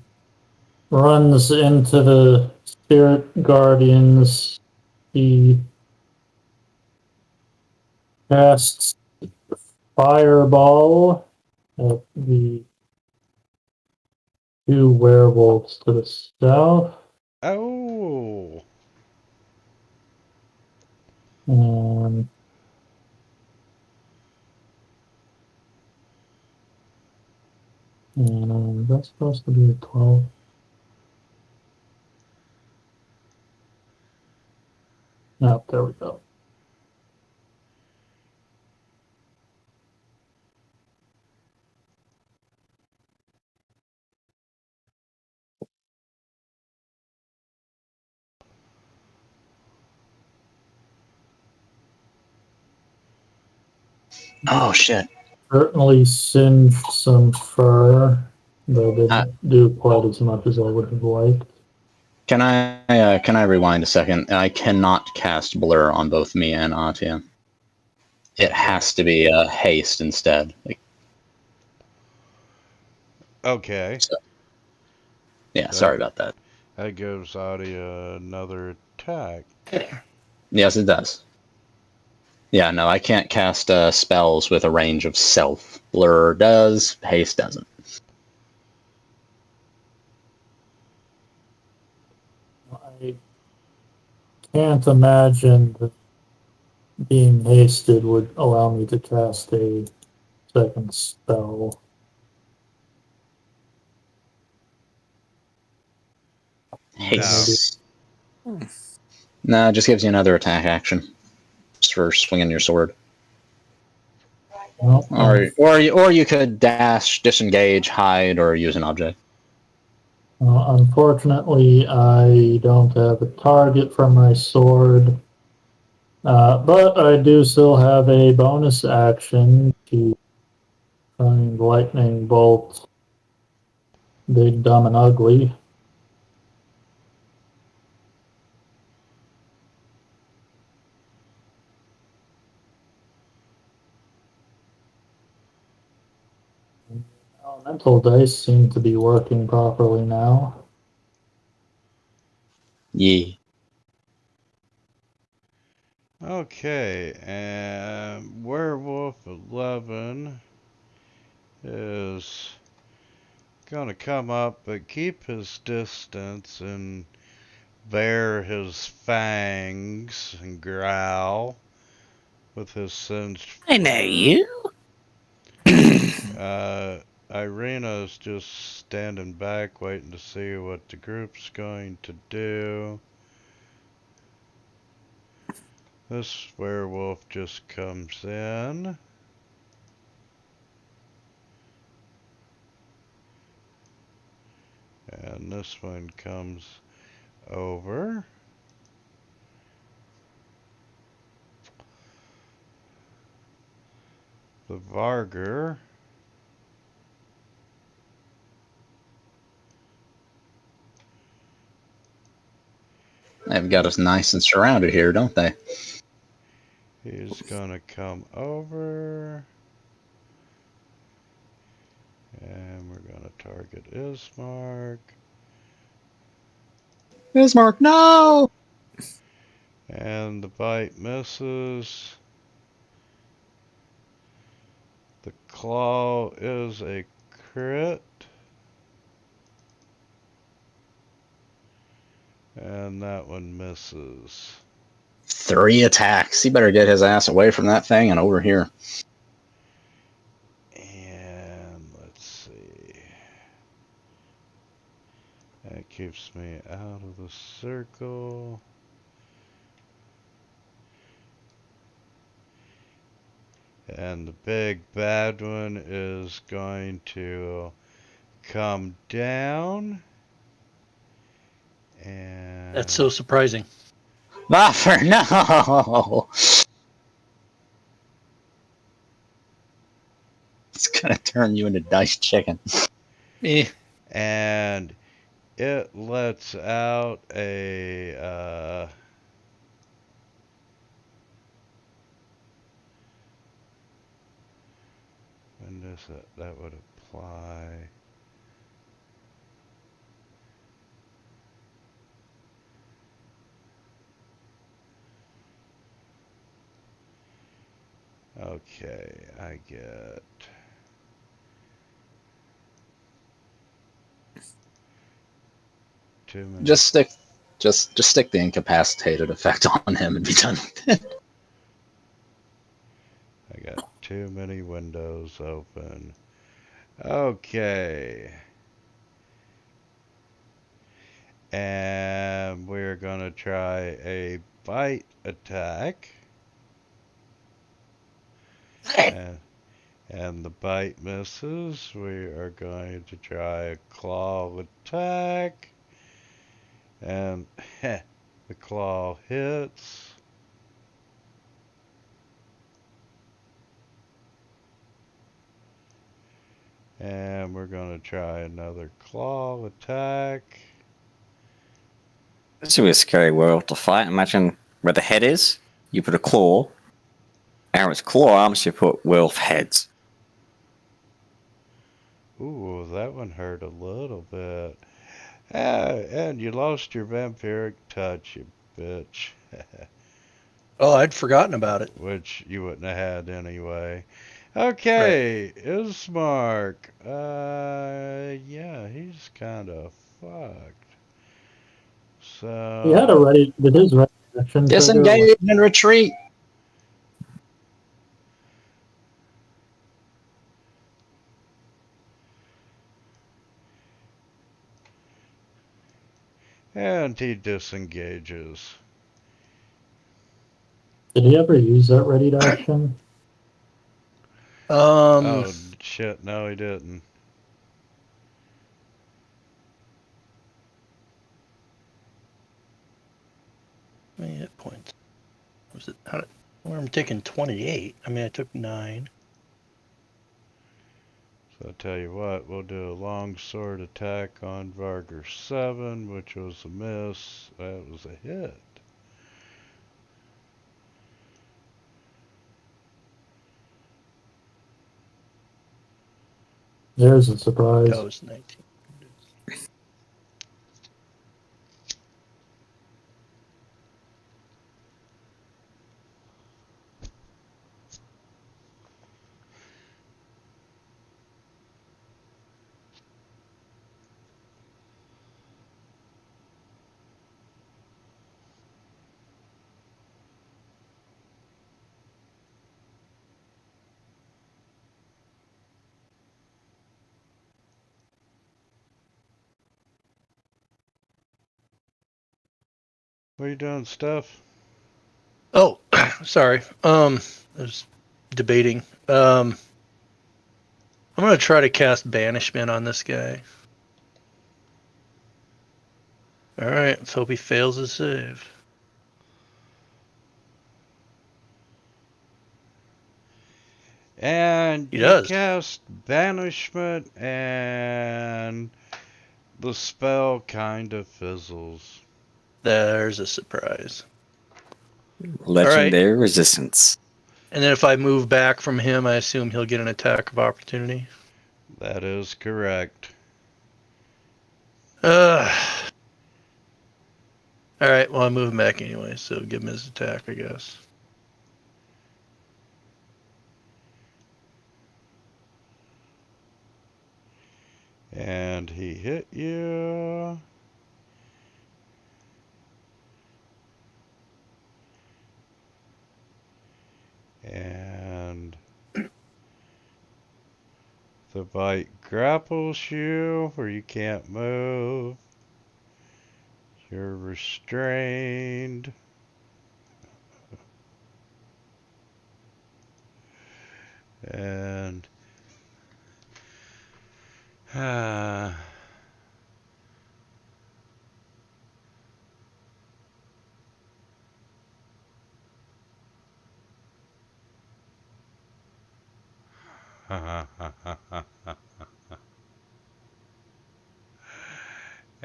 runs into the spirit guardians, he casts fireball at the two werewolves to the south. Oh! And that's supposed to be a 12. Oh, there we go. Oh shit. Certainly singed some fur, but didn't do quite as much as I would have liked. Can I rewind a second? I cannot cast Blur on both me and Atia. It has to be haste instead. Okay. So, yeah, sorry about that. That gives Adia another attack. Yes, it does. Yeah, no, I can't cast spells with a range of self. Blur does, haste doesn't. I can't imagine that being hasted would allow me to cast a second spell. Haste. No, it just gives you another attack action. Just for swinging your sword. Well, Or you could dash, disengage, hide, or use an object. unfortunately, I don't have a target for my sword, but I do still have a bonus action to find lightning bolt Big Dumb and Ugly. Elemental dice seem to be working properly now. Yeah. Okay, and Werewolf 11 is gonna come up but keep his distance and bare his fangs and growl with his singed. I know you. Irena's just standing back waiting to see what the group's going to do. This werewolf just comes in. And this one comes over. The Varger. They've got us nice and surrounded here, don't they? He's gonna come over. And we're gonna target Ismark. Ismark, no! And the bite misses. The claw is a crit. And that one misses. 3 attacks. He better get his ass away from that thing and over here. And let's see. That keeps me out of the circle. And the big bad one is going to come down. And That's so surprising. Buffer, no! It's gonna turn you into diced chicken. and it lets out a when does that would apply? Okay, I get too many. Just stick the incapacitated effect on him and be done with it. I got too many windows open. Okay. And we're gonna try a bite attack. And the bite misses. We are going to try a claw attack. And the claw hits. And we're going to try another claw attack. This would be a scary world to fight. Imagine where the head is, you put a claw, and with claw arms, you put wolf heads. Ooh, that one hurt a little bit. And you lost your vampiric touch, you bitch. Oh, I'd forgotten about it. Which you wouldn't have had anyway. Okay, Ismark. Yeah, he's kind of fucked. So He had a ready, with his ready action trigger, Disengage and retreat. and he disengages. Did he ever use that ready action? Oh shit, no he didn't. How many hit points? Was it? Well, I'm taking 28. I mean, I took 9. So I'll tell you what, we'll do a long sword attack on Varger 7, which was a miss. That was a hit. There's a surprise. That was 19. What are you doing, Steph? Oh, sorry. I was debating. I'm gonna try to cast banishment on this guy. All right. Let's hope he fails his save. And He you does. cast banishment, and the spell kind of fizzles. There's a surprise. Legendary resistance. And then if I move back from him, I assume he'll get an attack of opportunity. That is correct. All right. Well, I'm moving back anyway, so give him his attack, I guess. And he hit you. And the bite grapples you where you can't move. You're restrained. And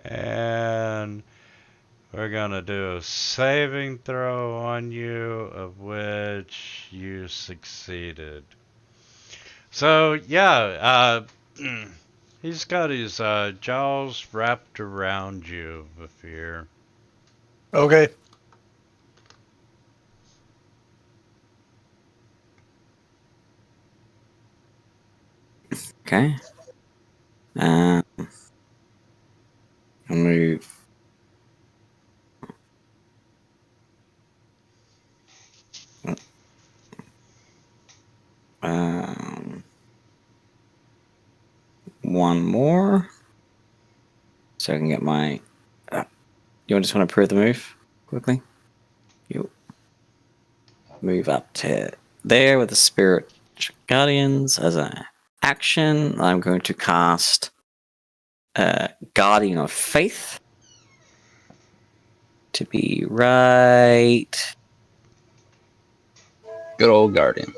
and we're gonna do a saving throw on you, of which you succeeded. So yeah, he's got his jaws wrapped around you, Vafir. Okay. Okay. I'll move. One more. So I can get my. You just want to prove the move quickly? You move up to there with the Spirit Guardians as an action. I'm going to cast Guardian of Faith to be right. Good old Guardians.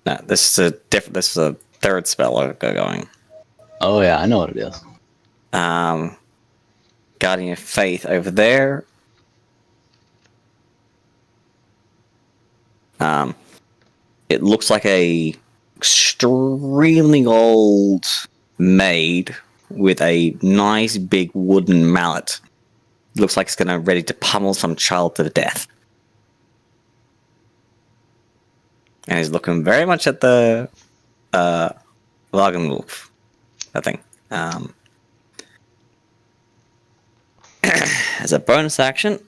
No, this is a different. This is a third spell I got going. Oh yeah, I know what it is. Guardian of Faith over there. It looks like a extremely old maid with a nice big wooden mallet. Looks like it's gonna ready to pummel some child to death. And he's looking very much at the Wagenwolf, I think. As a bonus action,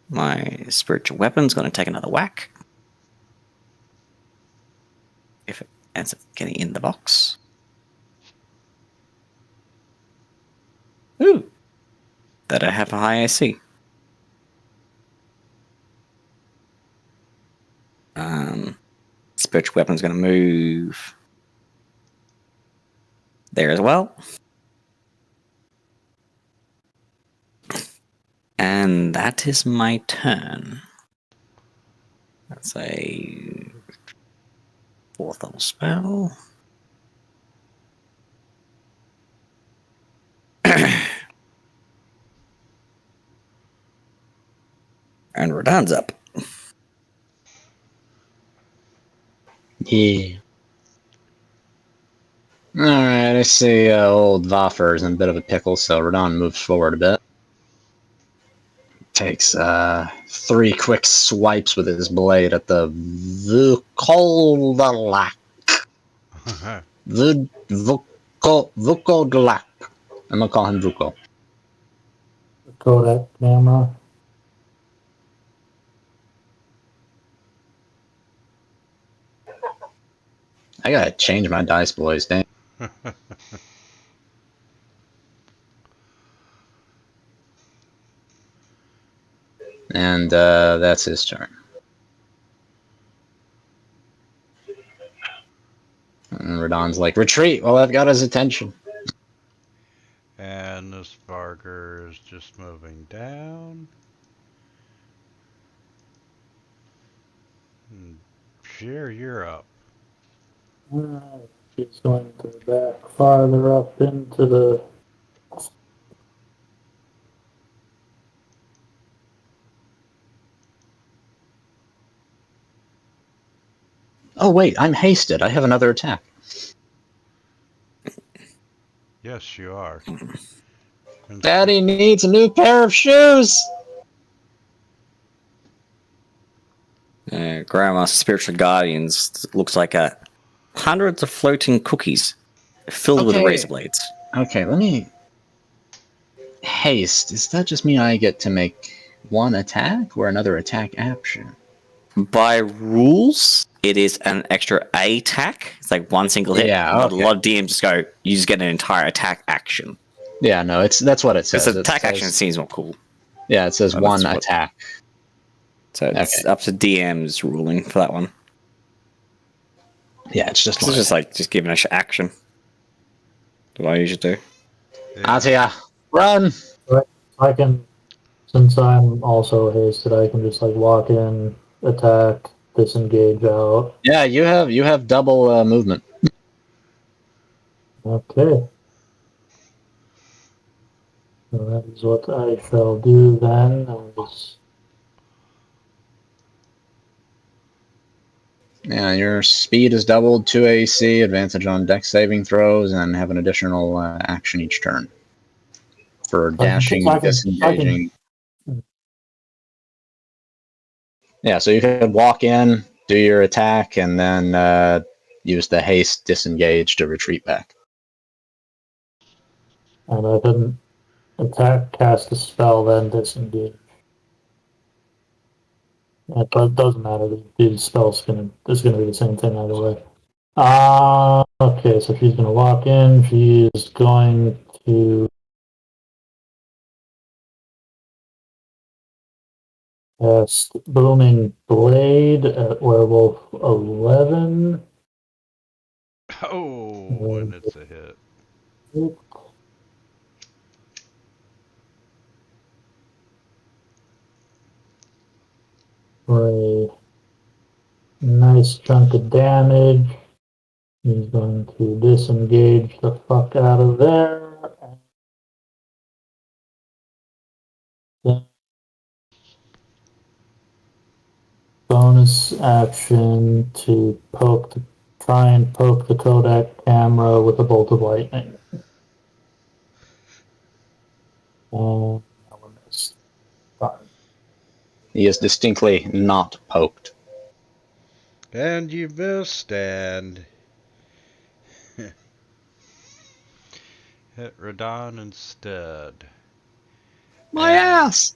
my spiritual weapon's going to take another whack. If it ends up getting in the box. Ooh. That I have a high AC. Spiritual weapon's going to move there as well. And that is my turn. That's a 4th level spell. And Radon's up. Yeah. Alright, I see old Vaffer is in a bit of a pickle, so Radon moves forward a bit. Takes 3 quick swipes with his blade at the Vukoldalak. The Vukodalak. I'm gonna call him Vuko. Kodak camera. I gotta change my dice, boys. Dang. And that's his turn. And Radon's like, retreat! Well, I've got his attention. And this Varger is just moving down. And Sheer, you're up. She's going to back farther up into the. Oh, wait, I'm hasted. I have another attack. Yes, you are. And Daddy needs a new pair of shoes! Grandma's spiritual guardians looks like hundreds of floating cookies filled with Okay. razor blades. Okay, let me... Haste, does that just mean I get to make one attack or another attack action? By rules, it is an extra attack. It's like one single hit. Yeah, But okay. a lot of DMs just go, you just get an entire attack action. Yeah, no, that's what it says. Because It attack says- action seems more cool. Yeah, it says Oh, one that's what- attack. So it's Okay. up to DM's ruling for that one. Yeah, it's just 'Cause one it's just attack. like, just giving us action. What I usually do. yeah, Atia, run! I can, since I'm also hasted, I can just like walk in, attack, disengage out. Yeah, you have double movement. Okay. So that is what I shall do then. Yeah, your speed is doubled, 2 AC, advantage on dex saving throws, and have an additional action each turn. For dashing, I can- disengaging. Yeah, so you could walk in, do your attack, and then use the haste disengage to retreat back. And I can attack, cast a spell, then disengage. It doesn't matter. The spell's is gonna be the same thing either way. Okay, so she's gonna walk in. She is going to cast Booming Blade at Werewolf 11. Oh, and it's a hit. For a nice chunk of damage. He's going to disengage the fuck out of there. Then bonus action to try and poke the Kodak camera with a bolt of lightning. And that one missed. Darn. He is distinctly not poked. And you missed, and hit Radon instead. My And ass!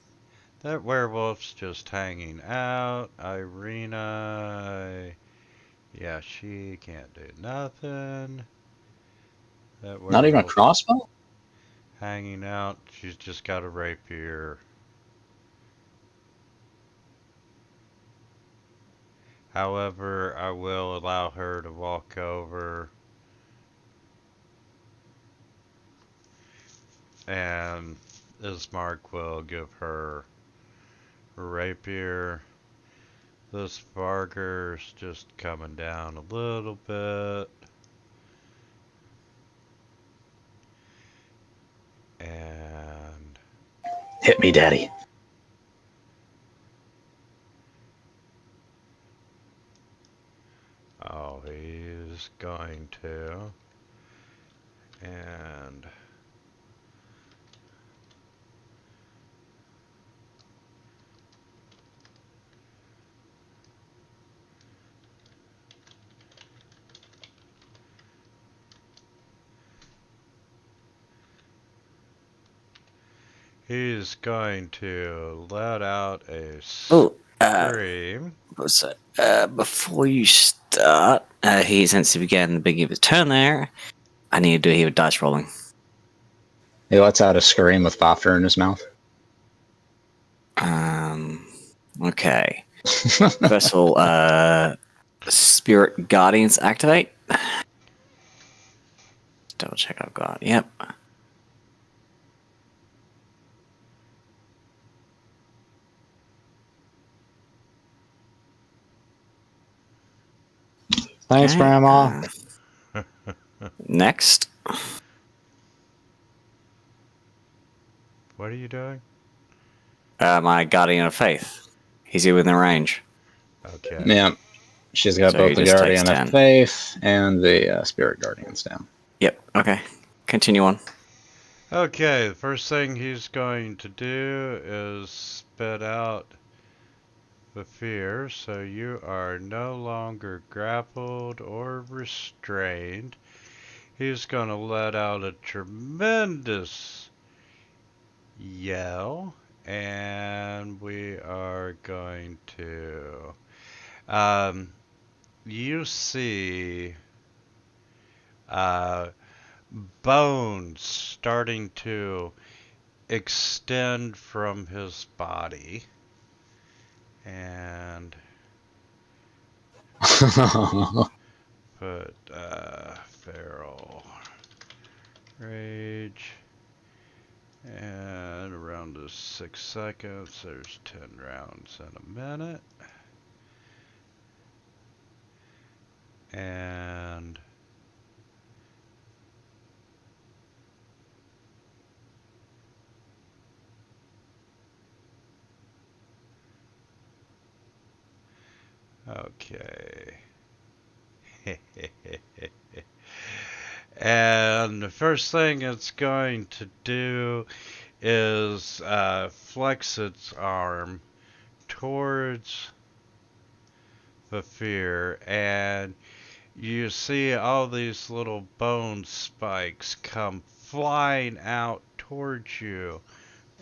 That werewolf's just hanging out. Ireena, yeah, she can't do nothing. That Not even a werewolf crossbow? hanging out. She's just got a rapier. However, I will allow her to walk over and Ismark will give her a rapier. This Varger's just coming down a little bit. And Hit me, daddy. oh, he going to, and he's going to let out a Oh, scream. so, before you start, since he began the beginning of his turn there, I need to do here with dice rolling. He lets out a scream with laughter in his mouth. Okay. First of all, Spirit Guardians activate. Double check I've got. Yep. Thanks, Okay, Grandma. Next. What are you doing? My Guardian of Faith. He's here within range. Okay. Yeah. She's got So both he the just Guardian takes of 10. Faith and the Spirit Guardians down. Yep, okay. Continue on. Okay, the first thing he's going to do is spit out the fear, so you are no longer grappled or restrained. He's going to let out a tremendous yell, and we are going to... you see bones starting to extend from his body, and put feral rage, and around the 6 seconds, there's 10 rounds in a minute, and okay. And the first thing it's going to do is flex its arm towards the fear, and you see all these little bone spikes come flying out towards you,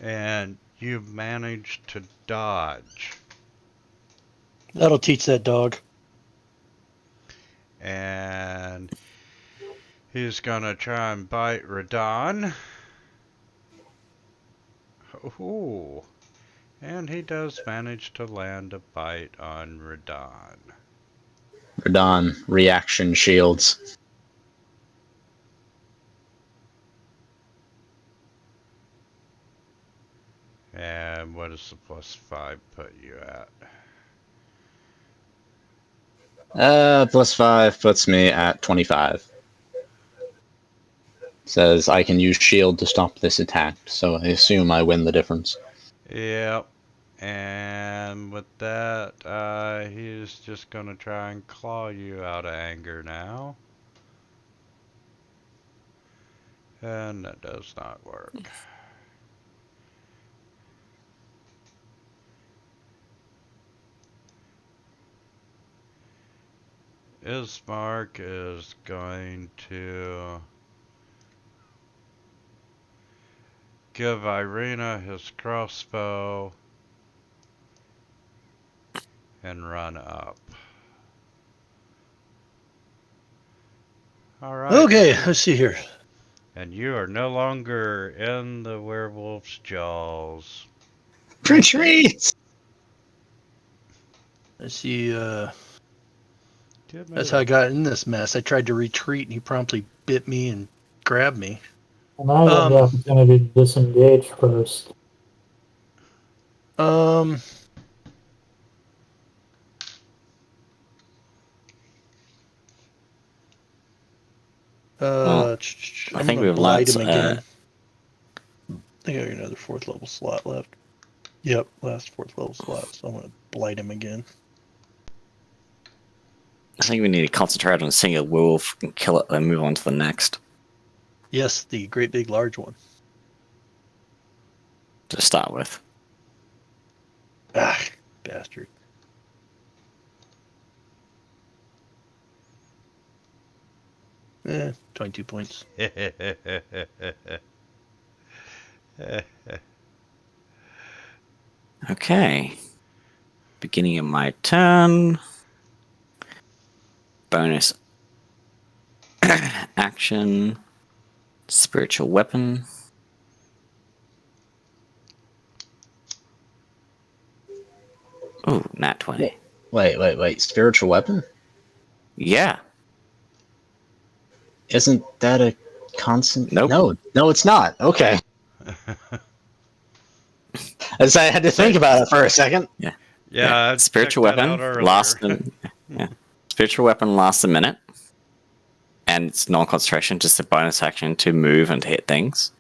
and you manage to dodge. That'll teach that dog. And he's gonna try and bite Radon. Ooh. And he does manage to land a bite on Radon. Radon, reaction shields. And what does the +5 put you at? +5 puts me at 25. Says I can use shield to stop this attack, so I assume I win the difference. Yep. And with that, he's just gonna try and claw you out of anger now. And that does not work. Ismark is going to give Ireena his crossbow and run up. Alright. Okay, let's see here. And you are no longer in the werewolf's jaws. Retreat! Let's see. Good That's move. how I got in this mess. I tried to retreat, and he promptly bit me and grabbed me. And I got the opportunity to disengage first. I I'm think gonna we've blight learnt, him again. I think I got another 4th level slot left. Yep, last 4th level slot. So I'm gonna blight him again. I think we need to concentrate on seeing a wolf and kill it, then move on to the next. Yes, the great big large one. To start with. Ah, bastard. Eh, 22 points. Okay. Beginning of my turn. Bonus action. Spiritual weapon. Ooh, nat 20. Wait. Spiritual weapon? Yeah. Isn't that a constant? Nope. No, it's not. Okay. As I had to think about it for a second. Yeah, I Spiritual checked that weapon out earlier. lasts Spiritual weapon lasts a minute. And it's non-concentration, just a bonus action to move and hit things.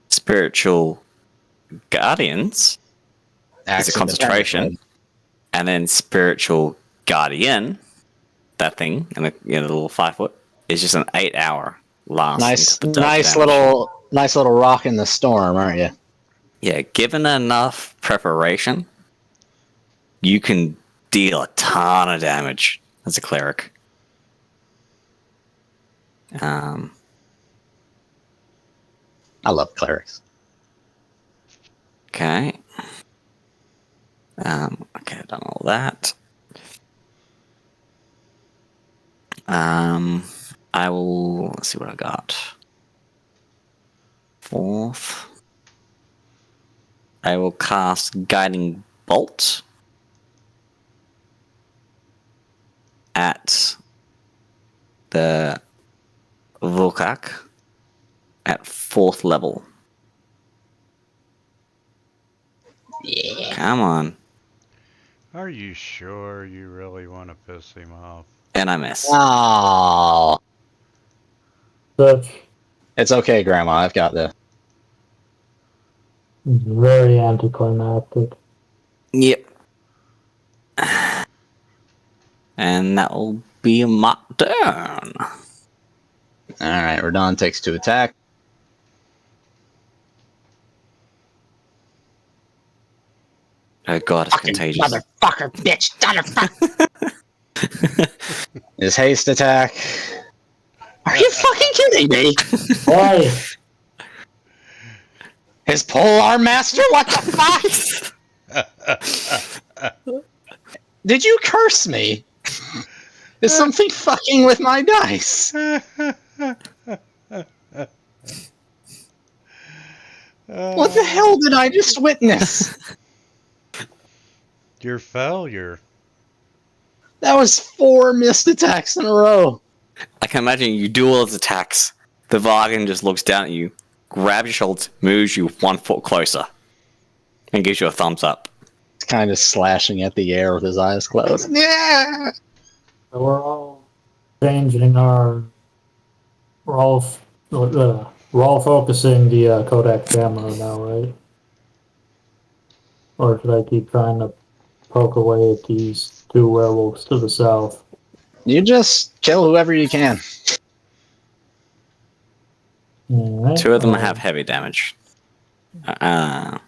Spiritual guardians is a concentration. And then spiritual guardian, that thing, and the little 5 foot, is just an 8 hour last. Nice little rock in the storm, aren't you? Yeah, given enough preparation, you can deal a ton of damage as a cleric. I love clerics. Okay. Okay, I've done all that. I will. Let's see what I got. 4th. I will cast Guiding Bolt at the Vokak at 4th level. Yeah. Come on. Are you sure you really want to piss him off? And I miss. Oh, That's it's okay, Grandma. I've got this. very anticlimactic. Yep. And that will be my turn. All right, Radon takes 2 attack. Oh god, it's contagious. Motherfucker, bitch, His haste attack. Are you fucking kidding me? Why? His polearm master? What the fuck? Did you curse me? Is something fucking with my dice? What the hell did I just witness? Your failure. That was 4 missed attacks in a row. I can imagine you do all those attacks. The Vargan just looks down at you, grabs your shoulders, moves you 1 foot closer, and gives you a thumbs up. He's kind of slashing at the air with his eyes closed. Yeah. So we're all changing our. We're all focusing the Kodak camera now, right? Or should I keep trying to poke away at these 2 werewolves to the south? You just kill whoever you can. Right. 2 of them have heavy damage. No,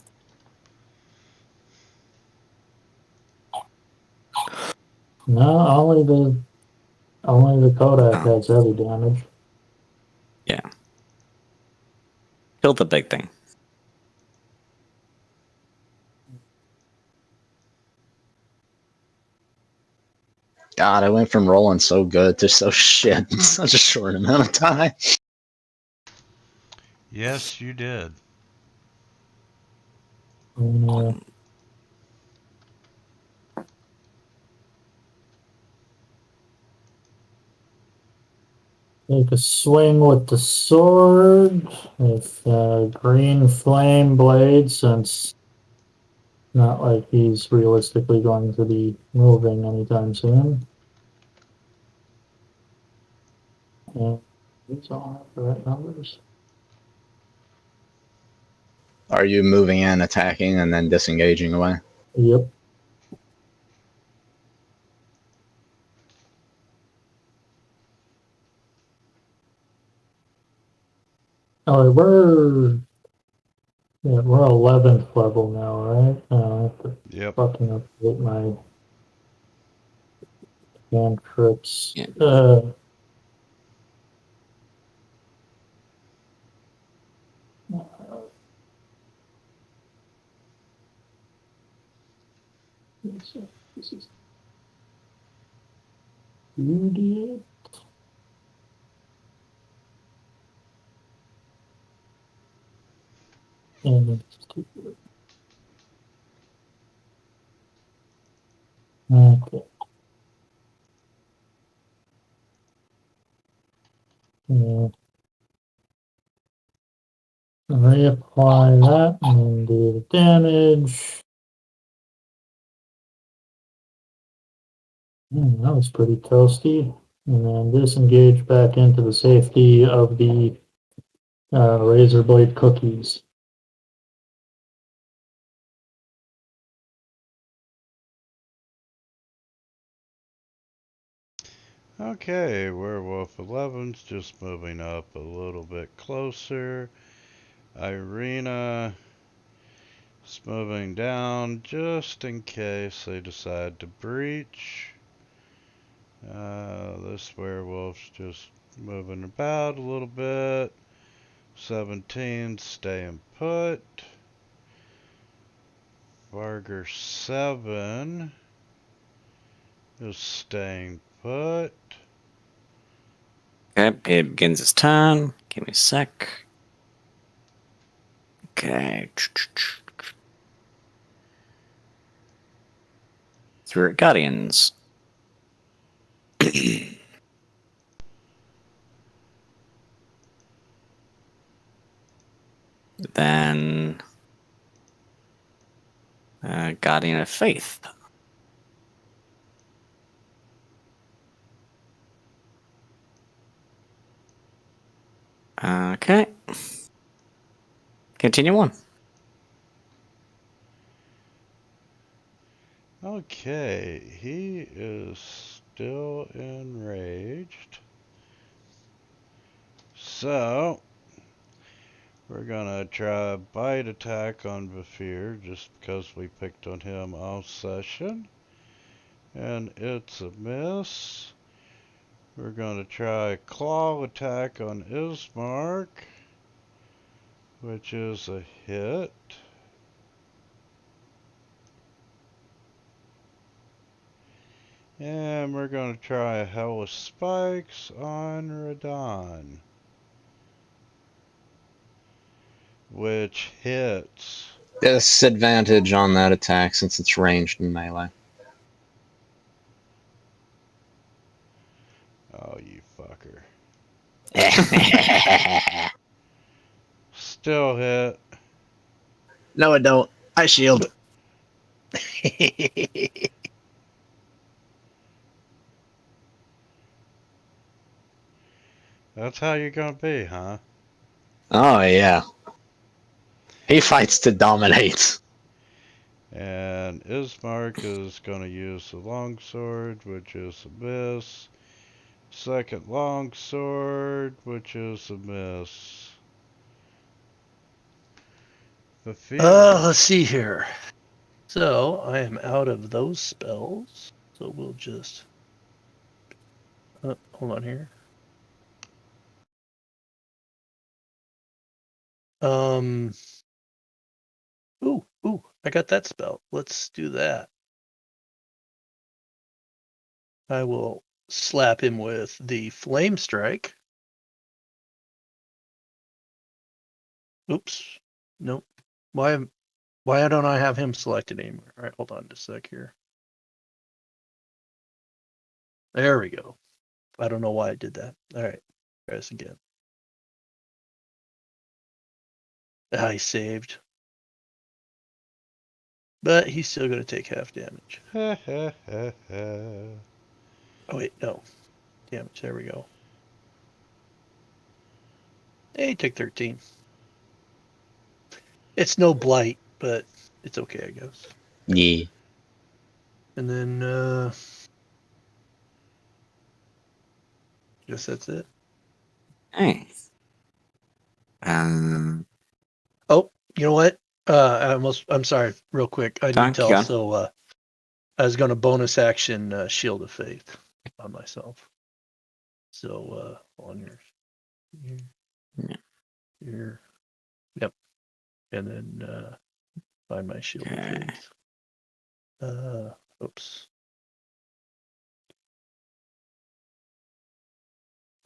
only the Kodak has heavy damage. Yeah. Kill the big thing. God, I went from rolling so good to so shit in such a short amount of time. Yes, you did. Take a swing with the sword with green flame blade, since not like he's realistically going to be moving anytime soon. And these all have the right numbers. Are you moving in, attacking, and then disengaging away? Yep. Oh, we're 11th level now, right? I have to Yep. fucking update my cantrips. Yeah. This is beauty. And okay. Yeah. Reapply that and then do the damage. That was pretty toasty. And then disengage back into the safety of the razor blade cookies. Okay, Werewolf 11's just moving up a little bit closer. Ireena is moving down just in case they decide to breach. This werewolf's just moving about a little bit. 17 staying put. Varger 7 is staying put. Okay, it begins its turn. Give me a sec. Okay. Spirit Guardians. Then Guardian of Faith. Okay. Continue on. Okay, he is still enraged. So, we're gonna try a bite attack on Vafir just because we picked on him all session. And it's a miss. We're gonna try a claw attack on Ismark, which is a hit. And we're gonna try a Hellish Spikes on Radon, which hits. Disadvantage on that attack since it's ranged in melee. Oh, you fucker. Okay. Still hit. No, I don't. I shield. That's how you're gonna be, huh? Oh, yeah. He fights to dominate. And Ismark is gonna use the longsword, which is a miss. Second longsword, which is a miss. The Let's see here. So I am out of those spells. So we'll just hold on here. Ooh, I got that spell. Let's do that. I will slap him with the Flame Strike. Oops. Nope. Why don't I have him selected anymore? All right, hold on just a sec here. There we go. I don't know why I did that. All right, try this again. I saved. But he's still going to take half damage. Oh, wait, no. Damage, there we go. Hey, he took 13. It's no blight, but it's okay, I guess. Yeah. And then, guess that's it. Hey. Oh, you know what? I'm sorry, real quick. I need to Thank you. also, I was going to bonus action Shield of Faith on myself. So, on your, yep. And then, find my Shield of Okay. Faith. Oops.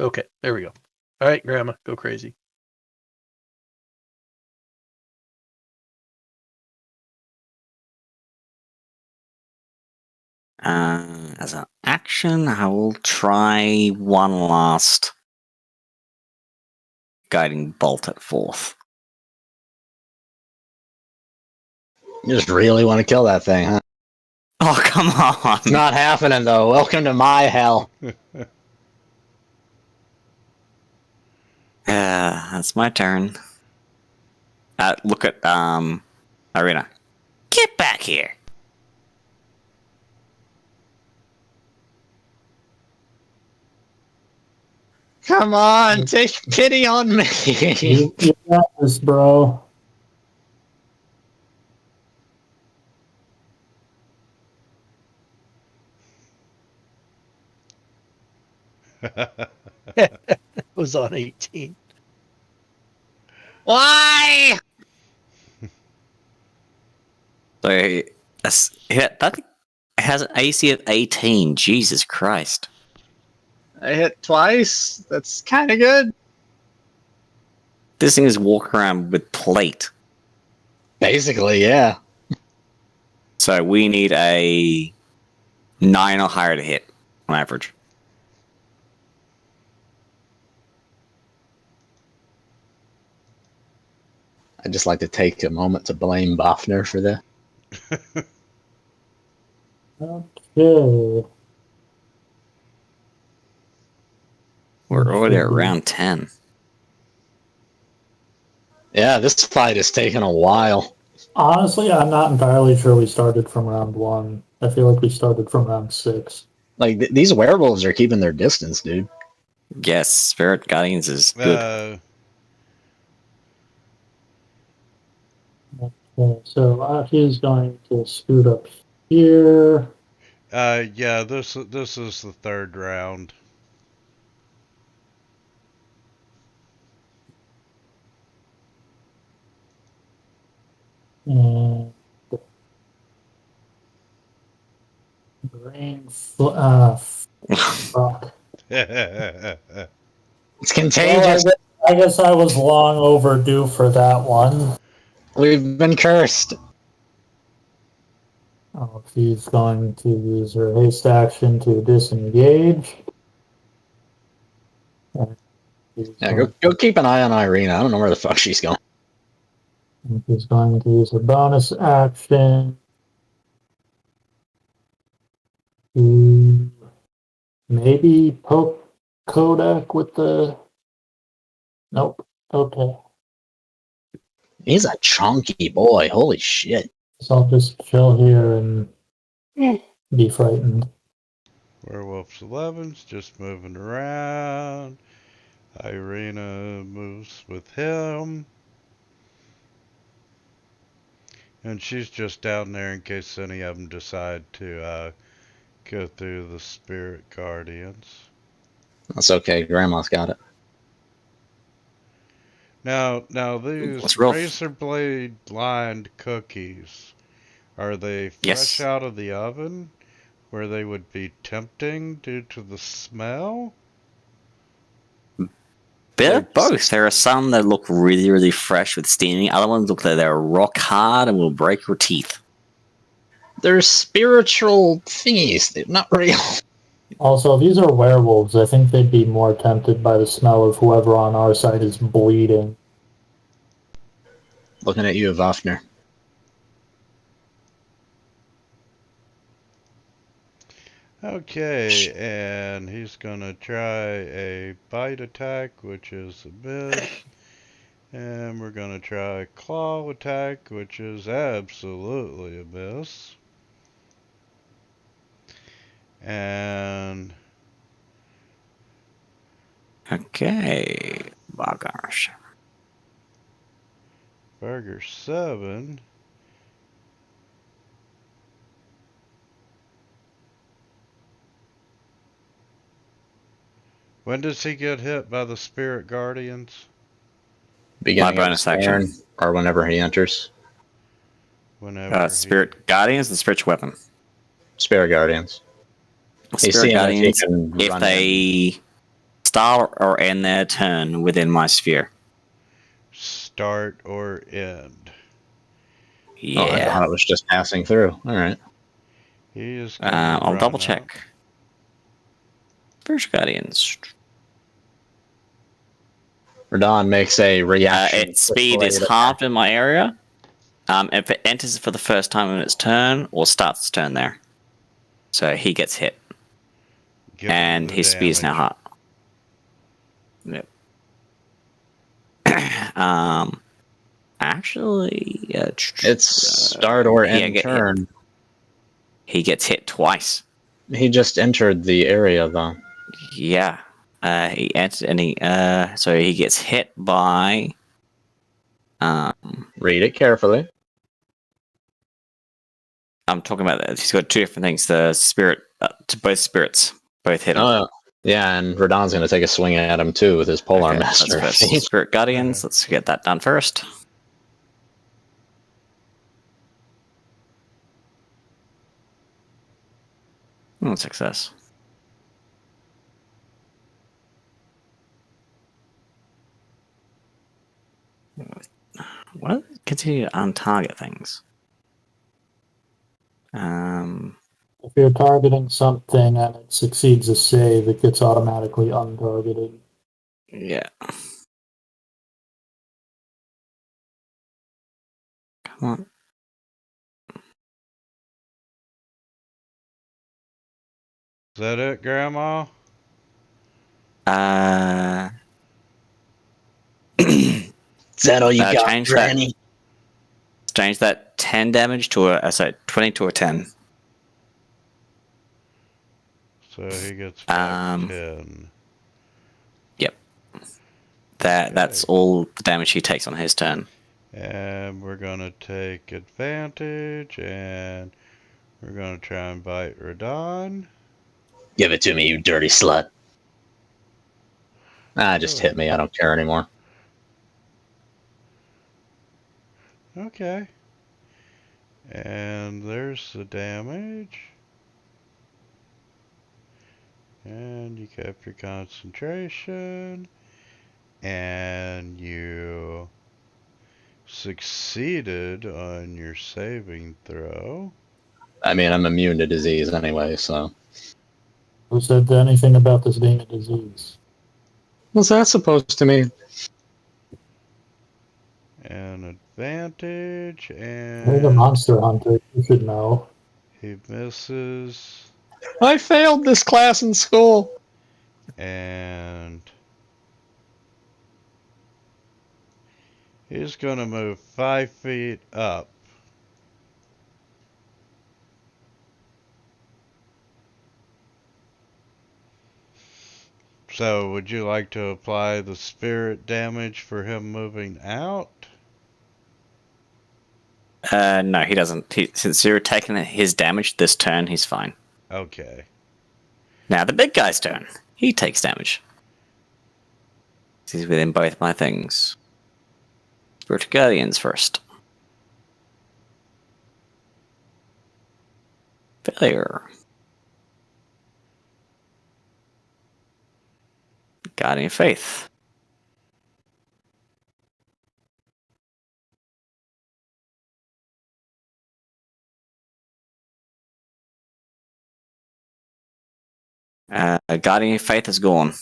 Okay, there we go. All right, Grandma, go crazy. As an action, I will try one last guiding bolt at fourth. You just really want to kill that thing, huh? Oh, come on! It's not happening, though. Welcome to my hell. That's my turn. Look at Ireena. Get back here. Come on, take pity on me. You got this, bro. It was on 18. Why? So that has an AC of 18. Jesus Christ. I hit twice. That's kind of good. This thing is walking around with plate. Basically, yeah. So we need a 9 or higher to hit on average. I'd just like to take a moment to blame Boffner for this. Okay. We're already at round 10. Yeah, this fight is taking a while. Honestly, I'm not entirely sure we started from round 1. I feel like we started from round 6. Like, these werewolves are keeping their distance, dude. Yes, Spirit Guardians is good. Okay, so he's going to scoot up here. Yeah, this is the third round. And green. Fuck. It's contagious. Well, I guess I was long overdue for that one. We've been cursed. Oh, she's going to use her haste action to disengage. Yeah, go keep an eye on Ireena. I don't know where the fuck she's going. And she's going to use her bonus action to maybe poke Kodak with the. Nope. Okay. He's a chunky boy. Holy shit. So I'll just chill here and be frightened. Werewolf's 11's just moving around. Ireena moves with him. And she's just down there in case any of them decide to go through the Spirit Guardians. That's okay. Grandma's got it. Now these razor blade lined cookies, are they fresh out of the oven where they would be tempting due to the smell? Bit of both. There are some that look really, really fresh with steaming. Other ones look like they're rock hard and will break your teeth. They're spiritual thingies. They're not real. Also, if these are werewolves, I think they'd be more tempted by the smell of whoever on our side is bleeding. Looking at you, Vafner. Okay, and he's gonna try a bite attack, which is a miss. And we're gonna try a claw attack, which is absolutely a miss. And Okay, Bagosh. Burger 7. When does he get hit by the spirit guardians? Beginning of bonus his turn, or whenever he enters. Whenever Spirit Guardians and Spiritual Weapon. Spirit guardians. He's Spirit seeing if he Guardians, can if run they start or end their turn within my sphere. start or end. Yeah. Oh, I thought it was just passing through. All right. He is gonna I'll run double up. check. Spiritual Guardians. Radon makes a reaction. Its speed is halved in my area. If it enters for the first time in its turn or starts its turn there. So he gets hit. Give him And the his speed is now damage. halved. Yep. Actually, It's start or end turn. He gets hit twice. He just entered the area, though. Yeah. He entered and so he gets hit by Read it carefully. I'm talking about that. He's got two different things. The spirit, both spirits, both hit him. Oh, yeah, and Radon's going to take a swing at him, too, with his Polar Master. Let's first Spirit Guardians. Let's get that done first. Success. What? Continue to untarget things. If you're targeting something and it succeeds a save, it gets automatically untargeted. Yeah. Come on. Is that it, Grandma? Is that all you got, change Granny? Change that 10 damage to a 20 to a 10. So he gets back 10. Yep. That's all the damage he takes on his turn. And we're gonna take advantage, and we're gonna try and bite Radon. Give it to me, you dirty slut. Just hit me. I don't care anymore. Okay. And there's the damage. And you kept your concentration. And you succeeded on your saving throw. I mean, I'm immune to disease anyway, so. Who said anything about this being a disease? What's that supposed to mean? And advantage, and You're the monster hunter. You should know. he misses, I failed this class in school. and he's gonna move 5 feet up. So, would you like to apply the spirit damage for him moving out? No, he doesn't. Since you're taking his damage this turn, he's fine. Okay. Now the big guy's turn. He takes damage. He's within both my things. Spiritual Guardians first. Failure. Guardian of Faith. Guardian of Faith is gone.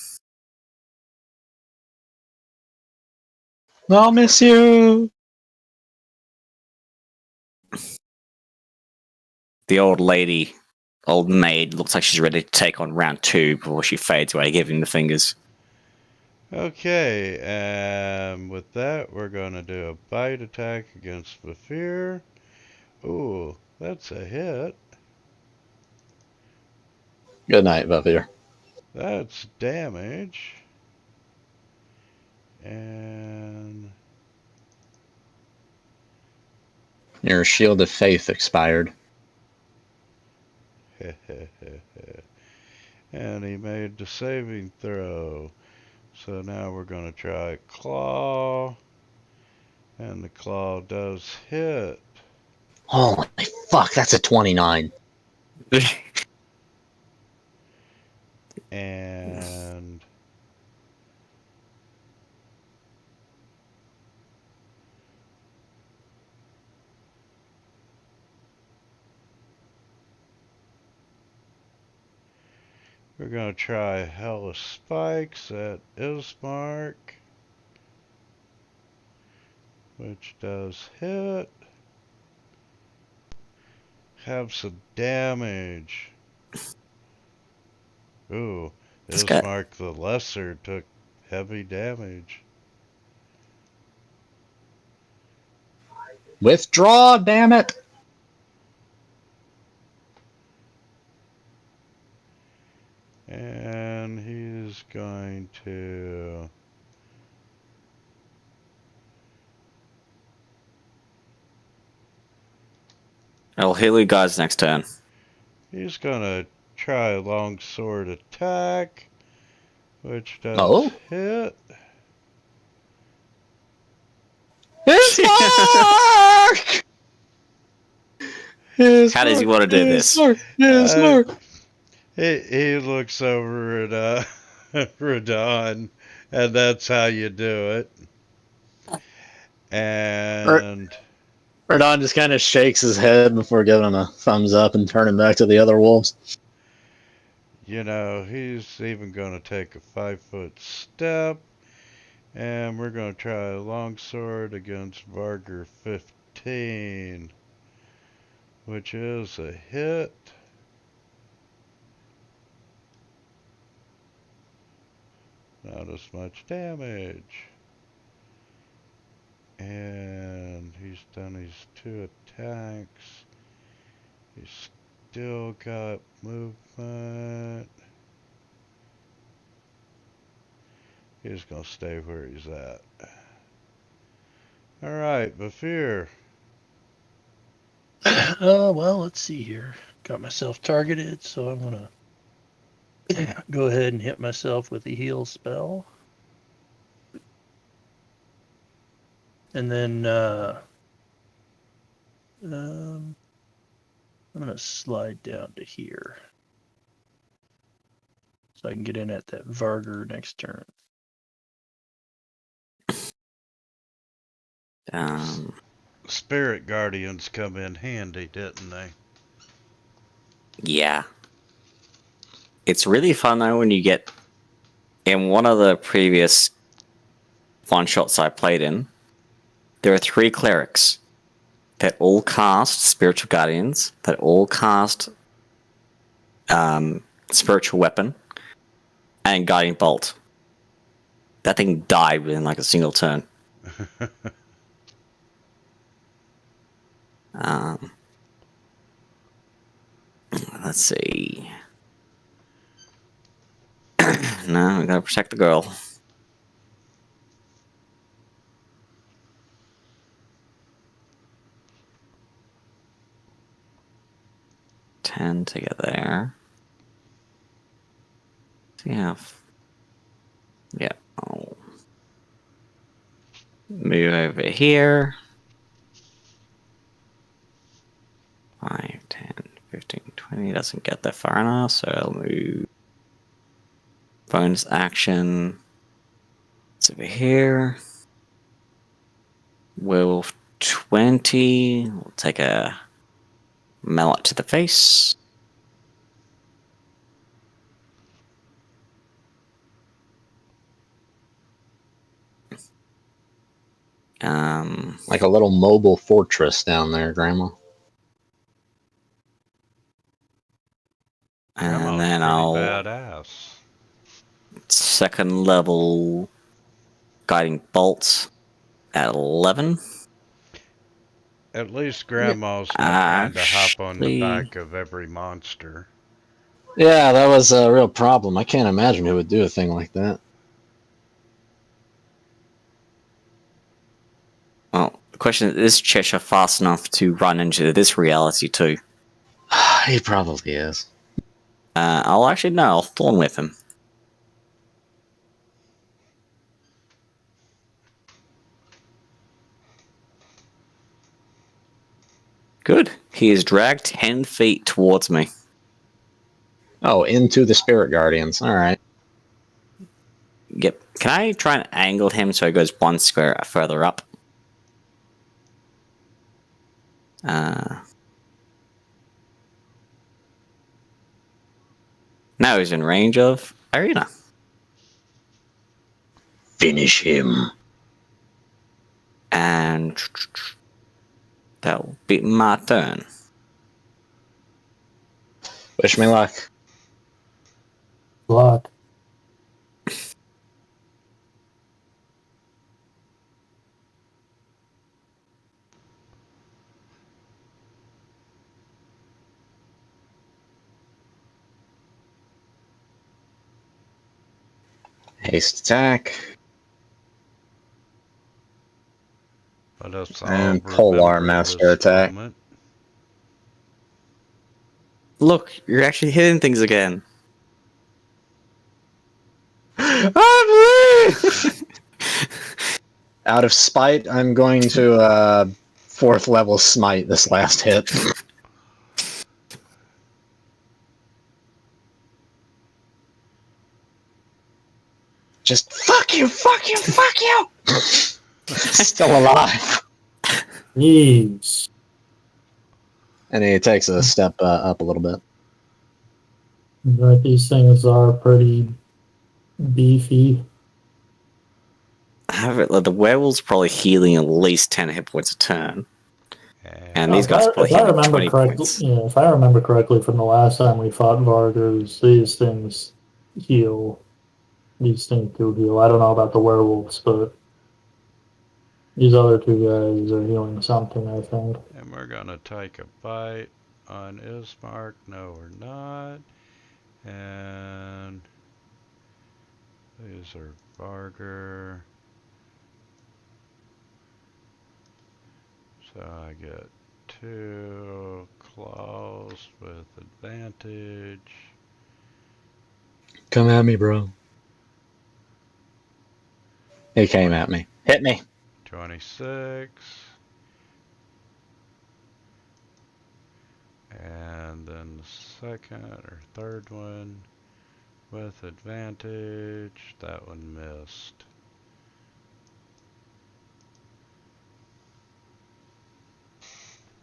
I'll miss you. The old maid, looks like she's ready to take on round 2 before she fades away, giving the fingers. Okay, and with that, we're gonna do a bite attack against Vafir. Ooh, that's a hit. Good night, Buffy. That's damage. And Your shield of faith expired. And he made the saving throw. So now we're going to try claw. And the claw does hit. Holy fuck, that's a 29. And we're going to try Hell of Spikes at Ismark, which does hit. Have some damage. Ooh, Ismark the Lesser took heavy damage. Withdraw, damn it! And he's going to... I'll heal you guys next turn. He's going to try a longsword attack, which does hit. Ismark! How does he want to do this? Ismark! He looks over at Radon, and that's how you do it. And Radon just kind of shakes his head before giving him a thumbs up and turning back to the other wolves. you know, he's even going to take a 5-foot step. And we're going to try a longsword against Varger 15, which is a hit. Not as much damage. And he's done his 2 attacks. He's still got movement. He's going to stay where he's at. Alright, Bafir. Well, let's see here. Got myself targeted, so I'm gonna go ahead and hit myself with the heal spell. And then I'm gonna slide down to here. So I can get in at that Varger next turn. Spirit Guardians come in handy, didn't they? Yeah. It's really fun though when you get in one of the previous one-shots I played in, there are 3 clerics that all cast spiritual guardians, that all cast spiritual weapon and guiding bolt. That thing died within like a single turn. Let's see. No, we gotta protect the girl. Ten to get there. Yeah. Yeah. I'll move over here. 5, 10, 15, 20. Doesn't get there far enough, so I'll move. Bonus action. It's over here. Werewolf 20. We'll take a mallet to the face. Like a little mobile fortress down there, Grandma. And then I'll badass. second level guiding bolt at 11. At least Grandma's not trying to hop on the back of every monster. Yeah, that was a real problem. I can't imagine who would do a thing like that. Well, question: is Cheshire fast enough to run into this reality too? He probably is. I'll actually no. I'll thorn with him. Good. He is dragged 10 feet towards me. Oh, into the Spirit Guardians. All right. Yep. Can I try and angle him so he goes one square further up? Now he's in range of Ireena. Finish him. And that will be my turn. Wish me luck. Block. Haste attack. Let us all And Polar remember Master this attack. moment. Look, you're actually hitting things again. I believe! Out of spite, I'm going to 4th level smite this last hit. Just fuck you, fuck you, fuck you! Still alive. Jeez. And he takes a step up a little bit. Right, these things are pretty beefy. The werewolf's probably healing at least 10 hit points a turn. And these If guys I- are probably if I healing remember 20 correctly, points. yeah, if I remember correctly from the last time we fought Vargers, these things heal. These things do heal. I don't know about the werewolves, but these other two guys are healing something, I think. And we're gonna take a bite on Ismark. No, we're not. And these are Varger. So I get 2 claws with advantage. Come at me, bro. He came at me. Hit me. 26. And then the second or third one with advantage. That one missed.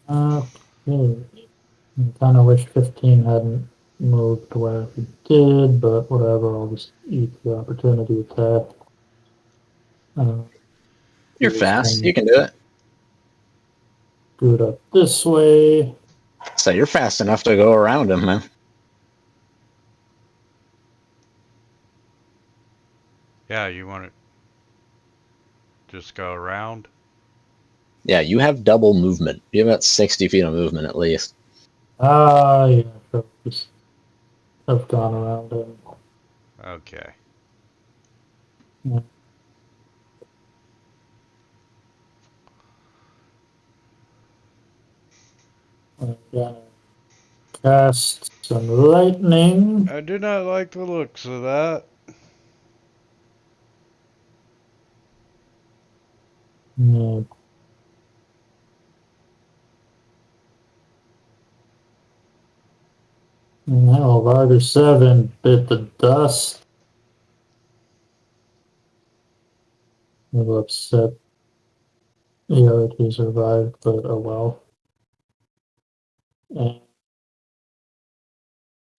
I kind of wish 15 hadn't moved to where it did, but whatever, I'll just eat the opportunity attack. You're Just fast. You can do it. do it up this way. So you're fast enough to go around him, man. Yeah, you want to just go around? Yeah, you have double movement. You have about 60 feet of movement at least. Yeah, so just have gone around him. Okay. Yeah. I'm gonna cast some lightning. I do not like the looks of that. Yeah. Hell, Varder 7 bit the dust. A little upset the other two survived, but oh well. And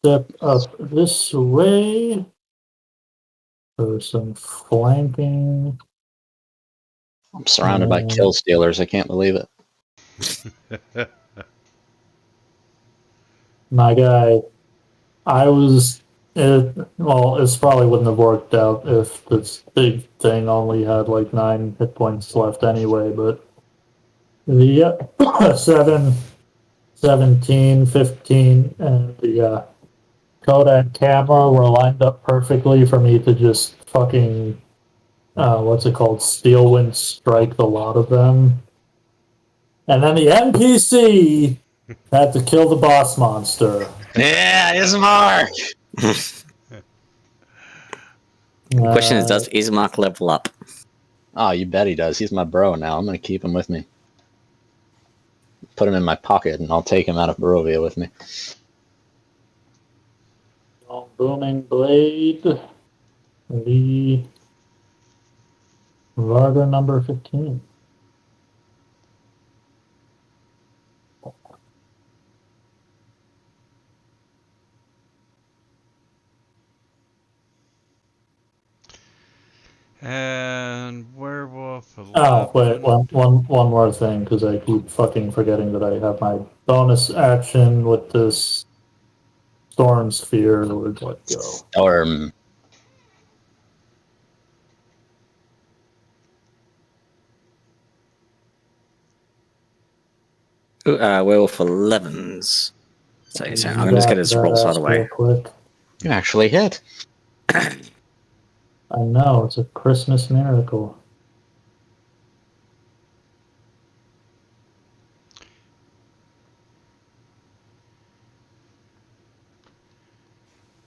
step up this way for some flanking. I'm surrounded by kill stealers. I can't believe it. My guy, well, this probably wouldn't have worked out if this big thing only had like 9 hit points left anyway, but the 7, 17, 15, and the Kodak camera were lined up perfectly for me to just fucking, what's it called, steel wind strike the lot of them. And then the NPC had to kill the boss monster. Yeah, Ismark! The question is, does Ismark level up? Oh, you bet he does. He's my bro now. I'm going to keep him with me. Put him in my pocket, and I'll take him out of Barovia with me. Booming Blade. The Varga number 15. And werewolf 11. Oh, wait, one more thing, because I keep fucking forgetting that I have my bonus action with this Storm Sphere. Where'd that go? Storm. Werewolf 11s. So I'm going to just get his rolls out of the way. Real quick. You actually hit. I know, it's a Christmas miracle.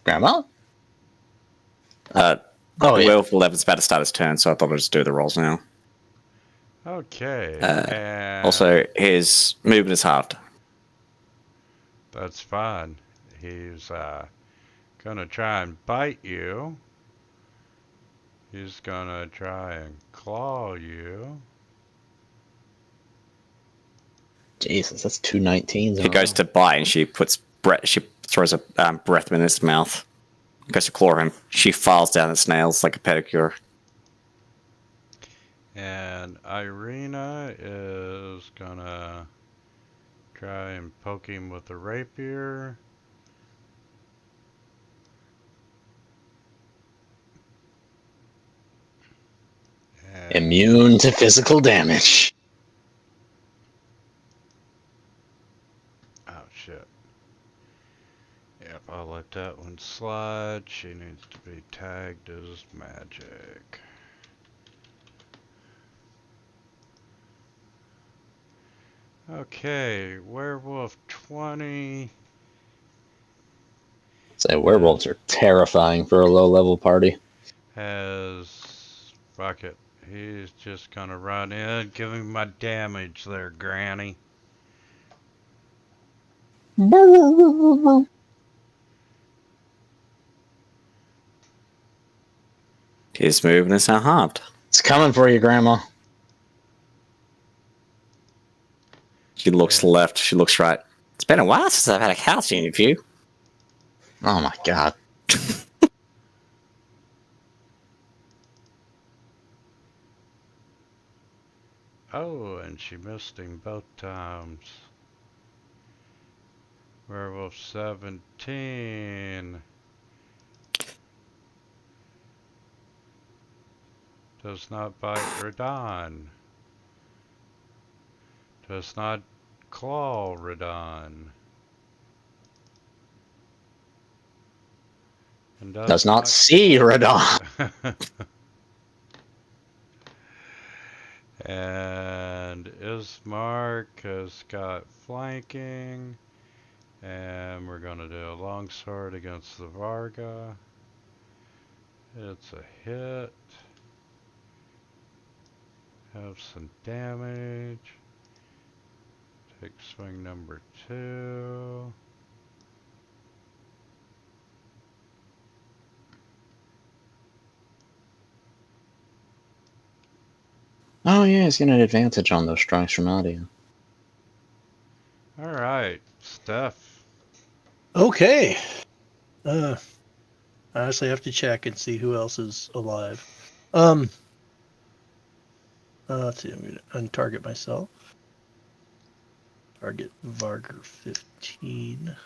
Grandma? Oh, Oh, yeah. Werewolf 11's about to start his turn, so I thought I'd just do the rolls now. Okay. And Also, his movement is halved. that's fine. He's gonna try and bite you. He's gonna try and claw you. Jesus, that's 2 19s. He goes to bite, and she throws a breath in his mouth. Goes to claw him. She files down his nails like a pedicure. And Ireena is gonna try and poke him with a rapier. And Immune to physical damage. oh shit. Yep, I'll let that one slide. She needs to be tagged as magic. Okay, werewolf 20. Say, werewolves are terrifying for a low-level party. Has fuck it. He's just gonna run in, give him my damage there, Granny. His movement is now halved. It's coming for you, Grandma. She looks left, she looks right. It's been a while since I've had a couch interview. Oh my god. Oh, and she missed him both times. Werewolf 17. Does not bite Radon. Does not claw Radon. And Does not see Radon. And Ismark has got flanking. And we're going to do a longsword against the Varga. It's a hit. Have some damage. Take swing number 2. Oh yeah, he's getting an advantage on those strikes from audio. Alright, Steph. Okay. I honestly have to check and see who else is alive. Let's see, I'm gonna untarget myself. Target Varger 15.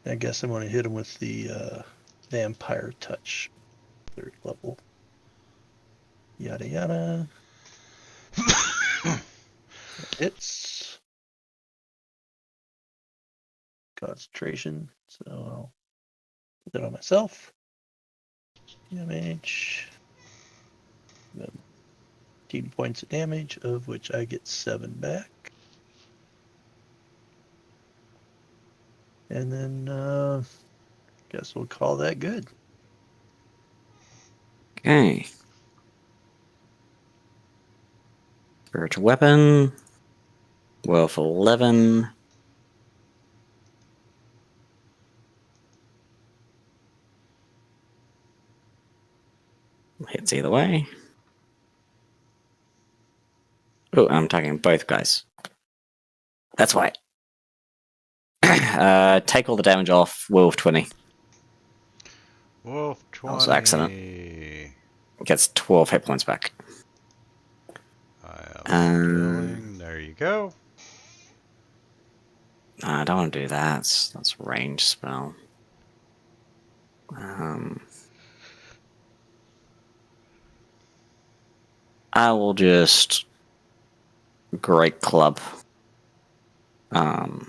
I guess I'm gonna hit him with the vampire touch. 3rd level. Yada yada. It's concentration, so I'll put that on myself. Damage. 15 points of damage, of which I get 7 back. And then, guess we'll call that good. Okay. Spiritual weapon. Wolf 11. Hits either way. Oh, I'm talking both guys. That's why. Take all the damage off. Wolf 20. Wolf 20. That was an accident. Gets 12 hit points back. I am healing. There you go. I don't want to do that. That's a range spell. I will just Great Club. No,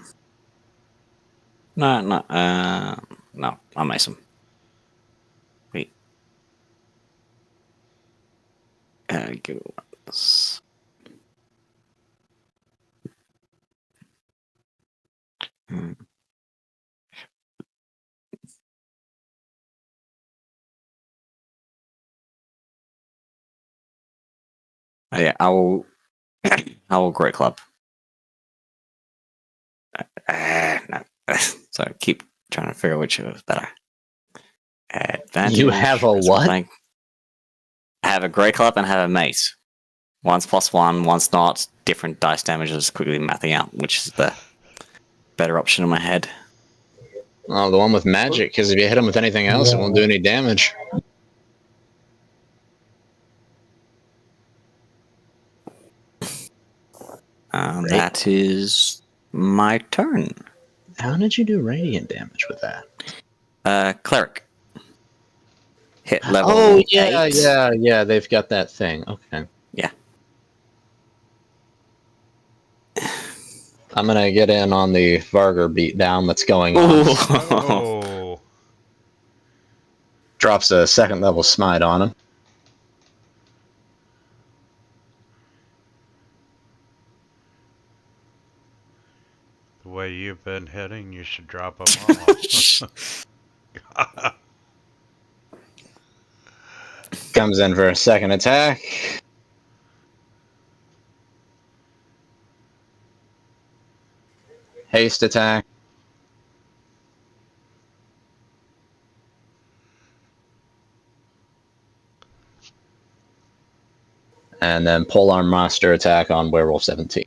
I'll mace him. Wait. Go. Oh, yeah, I will Great Club. No. So keep trying to figure which was better. Advantage. You have a what? I have a Great Club and have a mace. One's +1, one's not. Different dice damages, quickly mapping out which is the better option in my head. Oh, the one with magic, because if you hit him with anything else, it won't do any damage. That is my turn. How did you do radiant damage with that? Cleric. Hit level Oh, yeah, 8. yeah, they've got that thing. Okay. Yeah. I'm gonna get in on the Varger beatdown that's going on. Oh. Drops a 2nd level smite on him. The way you've been hitting, you should drop them off. Comes in for a 2nd attack. Haste attack. And then polearm master attack on werewolf 17.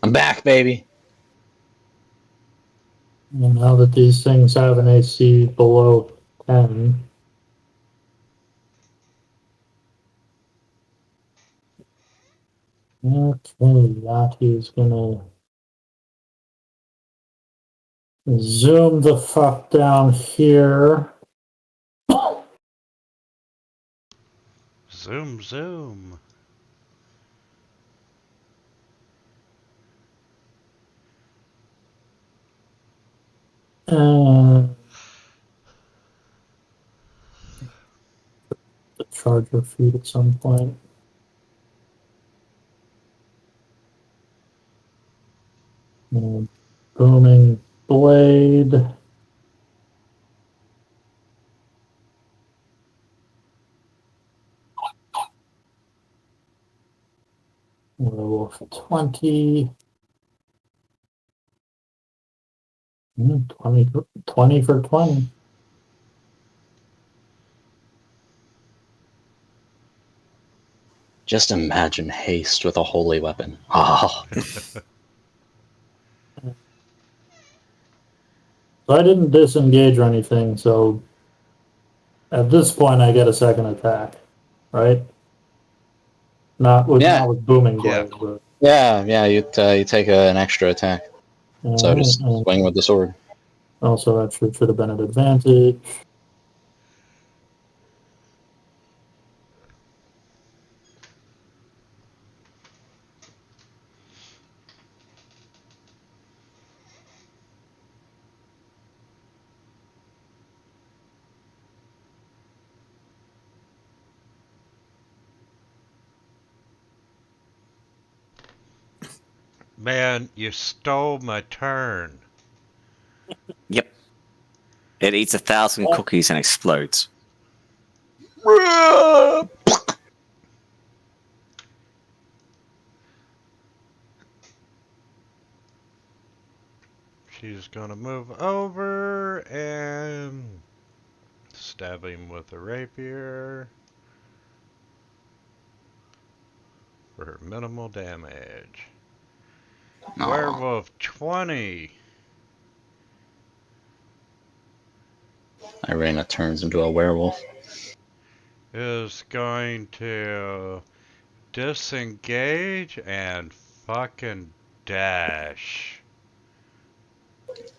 I'm back, baby. And now that these things have an AC below 10, okay, Yati is gonna zoom the fuck down here. Zoom, zoom. And the charger feed at some point. And booming blade. Werewolf 20. 20 for 20. Just imagine haste with a holy weapon. Oh. So I didn't disengage or anything, so at this point I get a 2nd attack, right? Not with booming blade, but Yeah, you take an extra attack. So just swing with the sword. also that should have been an advantage. Man, you stole my turn. Yep. It eats 1,000 cookies and explodes. She's gonna move over and stab him with a rapier for minimal damage. Aw. Werewolf 20. Ireena turns into a werewolf. Is going to disengage and fucking dash.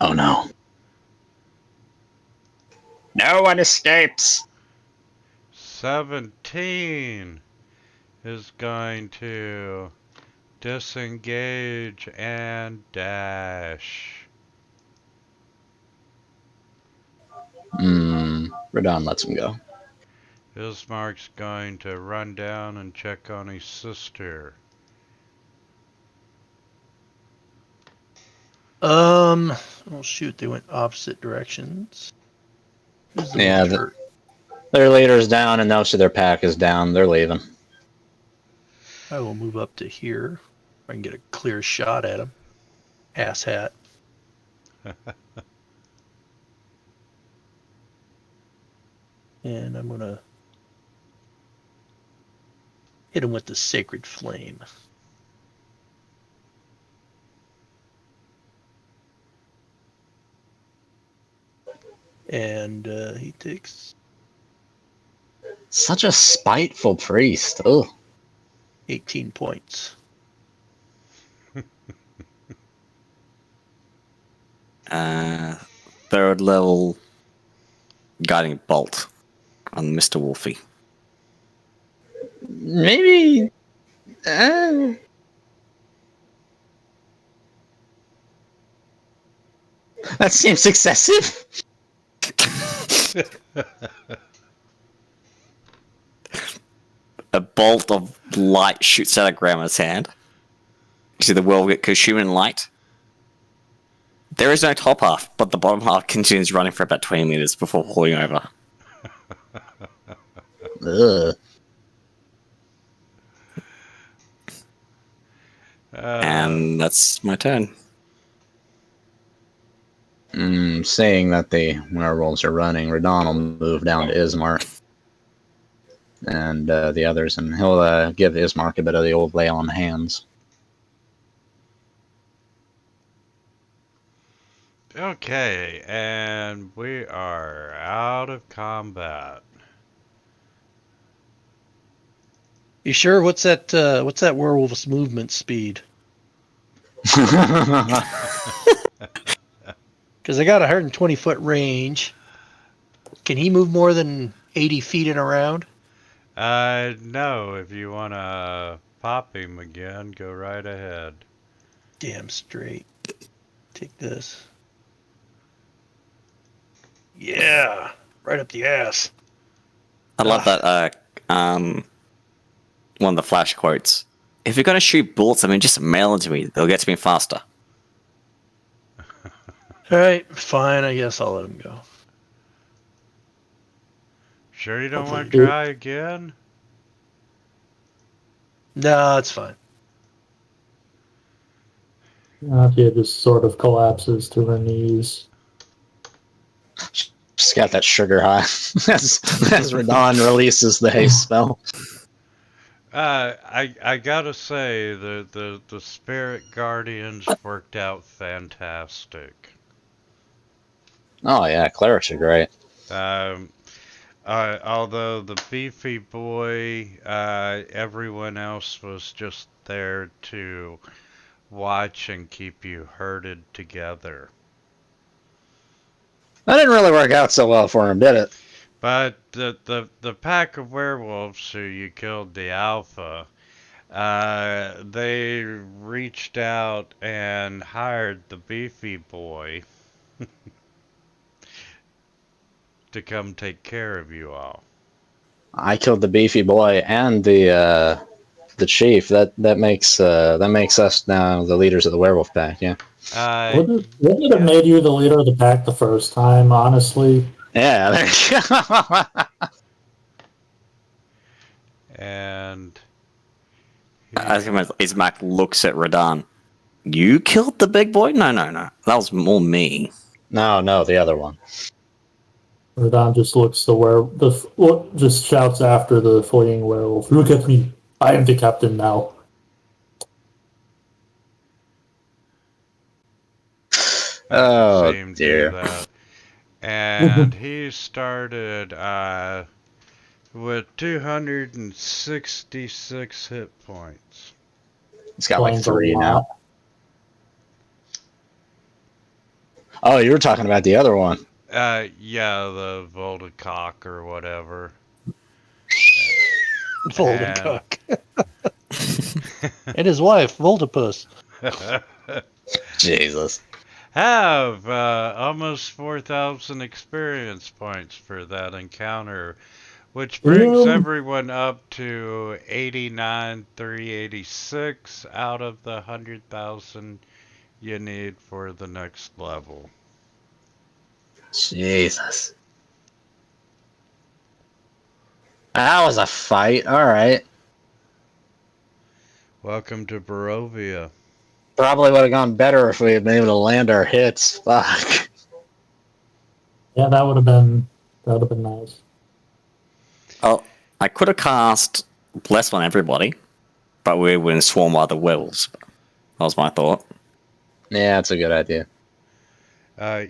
Oh no. No one escapes. 17 is going to disengage and dash. Radon lets him go. Ismark's going to run down and check on his sister. Oh shoot, they went opposite directions. Who's the Yeah, most hurt? Their leader's down, and most of their pack is down. They're leaving. I will move up to here. I can get a clear shot at him. Ass hat. And I'm gonna hit him with the sacred flame. And he takes Such a spiteful priest. Ugh. 18 points. Third level guiding bolt on Mr. Wolfie. Maybe. That seems excessive. A bolt of light shoots out of Grandma's hand. You see the world get consumed in light. There is no top half, but the bottom half continues running for about 20 meters before falling over. Ugh. And that's my turn. Saying that the werewolves are running, Radon will move down to Ismark and the others, and he'll give Ismark a bit of the old lay on hands. Okay, and we are out of combat. You sure? What's that werewolf's movement speed? Because I got 120-foot range. Can he move more than 80 feet in a round? No, if you want to pop him again, go right ahead. Damn straight. Take this. Yeah, right up the ass. I love that one of the flash quotes. If you're going to shoot bullets, I mean, just mail them to me. They'll get to me faster. All right, fine. I guess I'll let him go. Sure you don't Hopefully want to you- try again? No, it's fine. Nadia just sort of collapses to her knees. She's got that sugar high as Radon releases the haste spell. I gotta say, the spirit guardians worked out fantastic. Oh yeah, clerics are great. Although the beefy boy, everyone else was just there to watch and keep you herded together. That didn't really work out so well for him, did it? But the pack of werewolves who you killed the alpha, they reached out and hired the beefy boy to come take care of you all. I killed the beefy boy and the the chief. That makes us now the leaders of the werewolf pack. Yeah. Wouldn't it have made you the leader of the pack the first time? Honestly. Yeah. There you go. And Ismark looks at Radahn. You killed the big boy? No. That was more me. No, the other one. Radahn just looks to just shouts after the fleeing werewolf. Look at me. I am the captain now. Oh seemed to dear. that. And he started with 266 hit points. He's got like Explains a 3 lot. now. Oh, you were talking about the other one. Yeah, the Voldecock or whatever. Voldecock. And his wife, Voltipus. Jesus. Have almost 4,000 experience points for that encounter, which brings everyone up to 89,386 out of the 100,000 you need for the next level. Jesus. That was a fight. All right. Welcome to Barovia. Probably would have gone better if we had been able to land our hits. Fuck. Yeah, that would have been nice. Oh, I could have cast Bless on everybody, but we wouldn't swarm by the werewolves. That was my thought. Yeah, that's a good idea.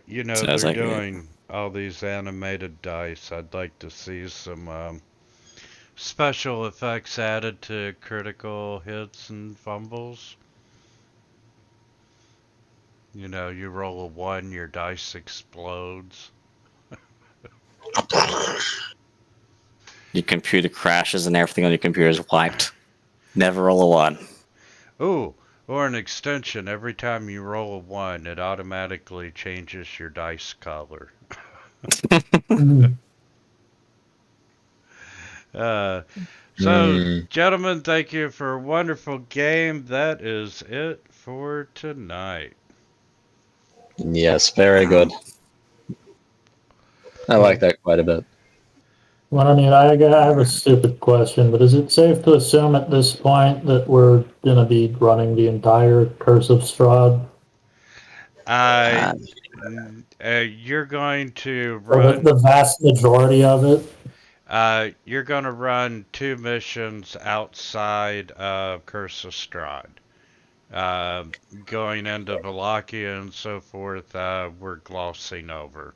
You know, Sounds they're like it. doing all these animated dice. I'd like to see some special effects added to critical hits and fumbles. You know, you roll a 1, your dice explodes. Your computer crashes and everything on your computer is wiped. Never roll a 1. Ooh, or an extension. Every time you roll a 1, it automatically changes your dice color. Gentlemen, thank you for a wonderful game. That is it for tonight. Yes, very good. I like that quite a bit. Well, I mean, I have a stupid question, but is it safe to assume at this point that we're going to be running the entire Curse of Strahd? You're going to Or run. the vast majority of it? You're going to run 2 missions outside of Curse of Strahd. Going into Wallachia and so forth, we're glossing over.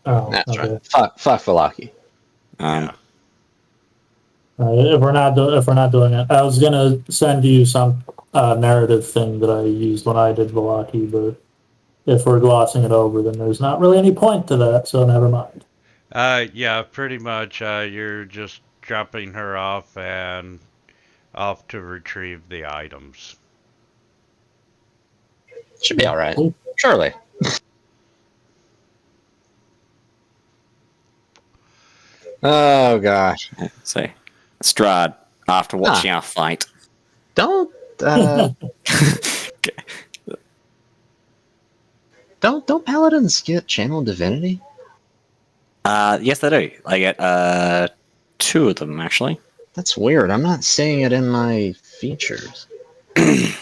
Oh, That's okay. right. Fuck Valaki. Yeah. If we're not doing it, I was gonna send you some narrative thing that I used when I did Valaki, but if we're glossing it over, then there's not really any point to that, so never mind. Yeah, pretty much. You're just dropping her off and off to retrieve the items. Should be all right. Surely. Oh gosh. So, Strahd, after watching our fight. Don't paladins get channel divinity? Yes, they do. I get 2 of them, actually. That's weird. I'm not seeing it in my features. And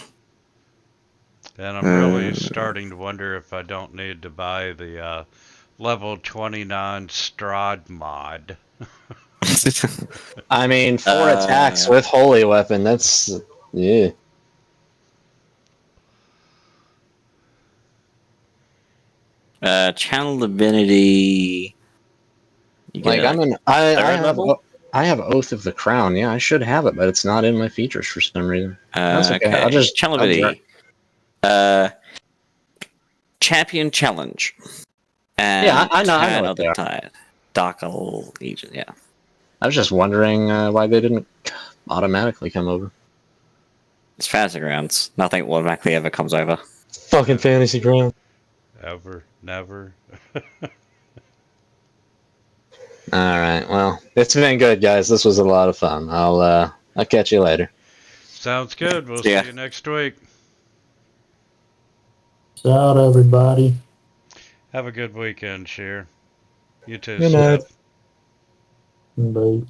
I'm really starting to wonder if I don't need to buy the level 29 Strahd mod. I mean, 4 attacks with holy weapon. That's yeah. Channel divinity. Like I have Oath of the Crown. Yeah, I should have it, but it's not in my features for some reason. That's okay. I'll just channel divinity. Champion challenge. And yeah, I know what they are. Tide. Dark Legion. Yeah. I was just wondering why they didn't automatically come over. It's fantasy grounds. Nothing automatically ever comes over. Fucking fantasy ground. Ever, never. All right. Well, it's been good, guys. This was a lot of fun. I'll I'll catch you later. Sounds good. We'll Yeah. see you next week. Peace out, everybody. Have a good weekend, Sheer. You too, Good night. Steph. Bye.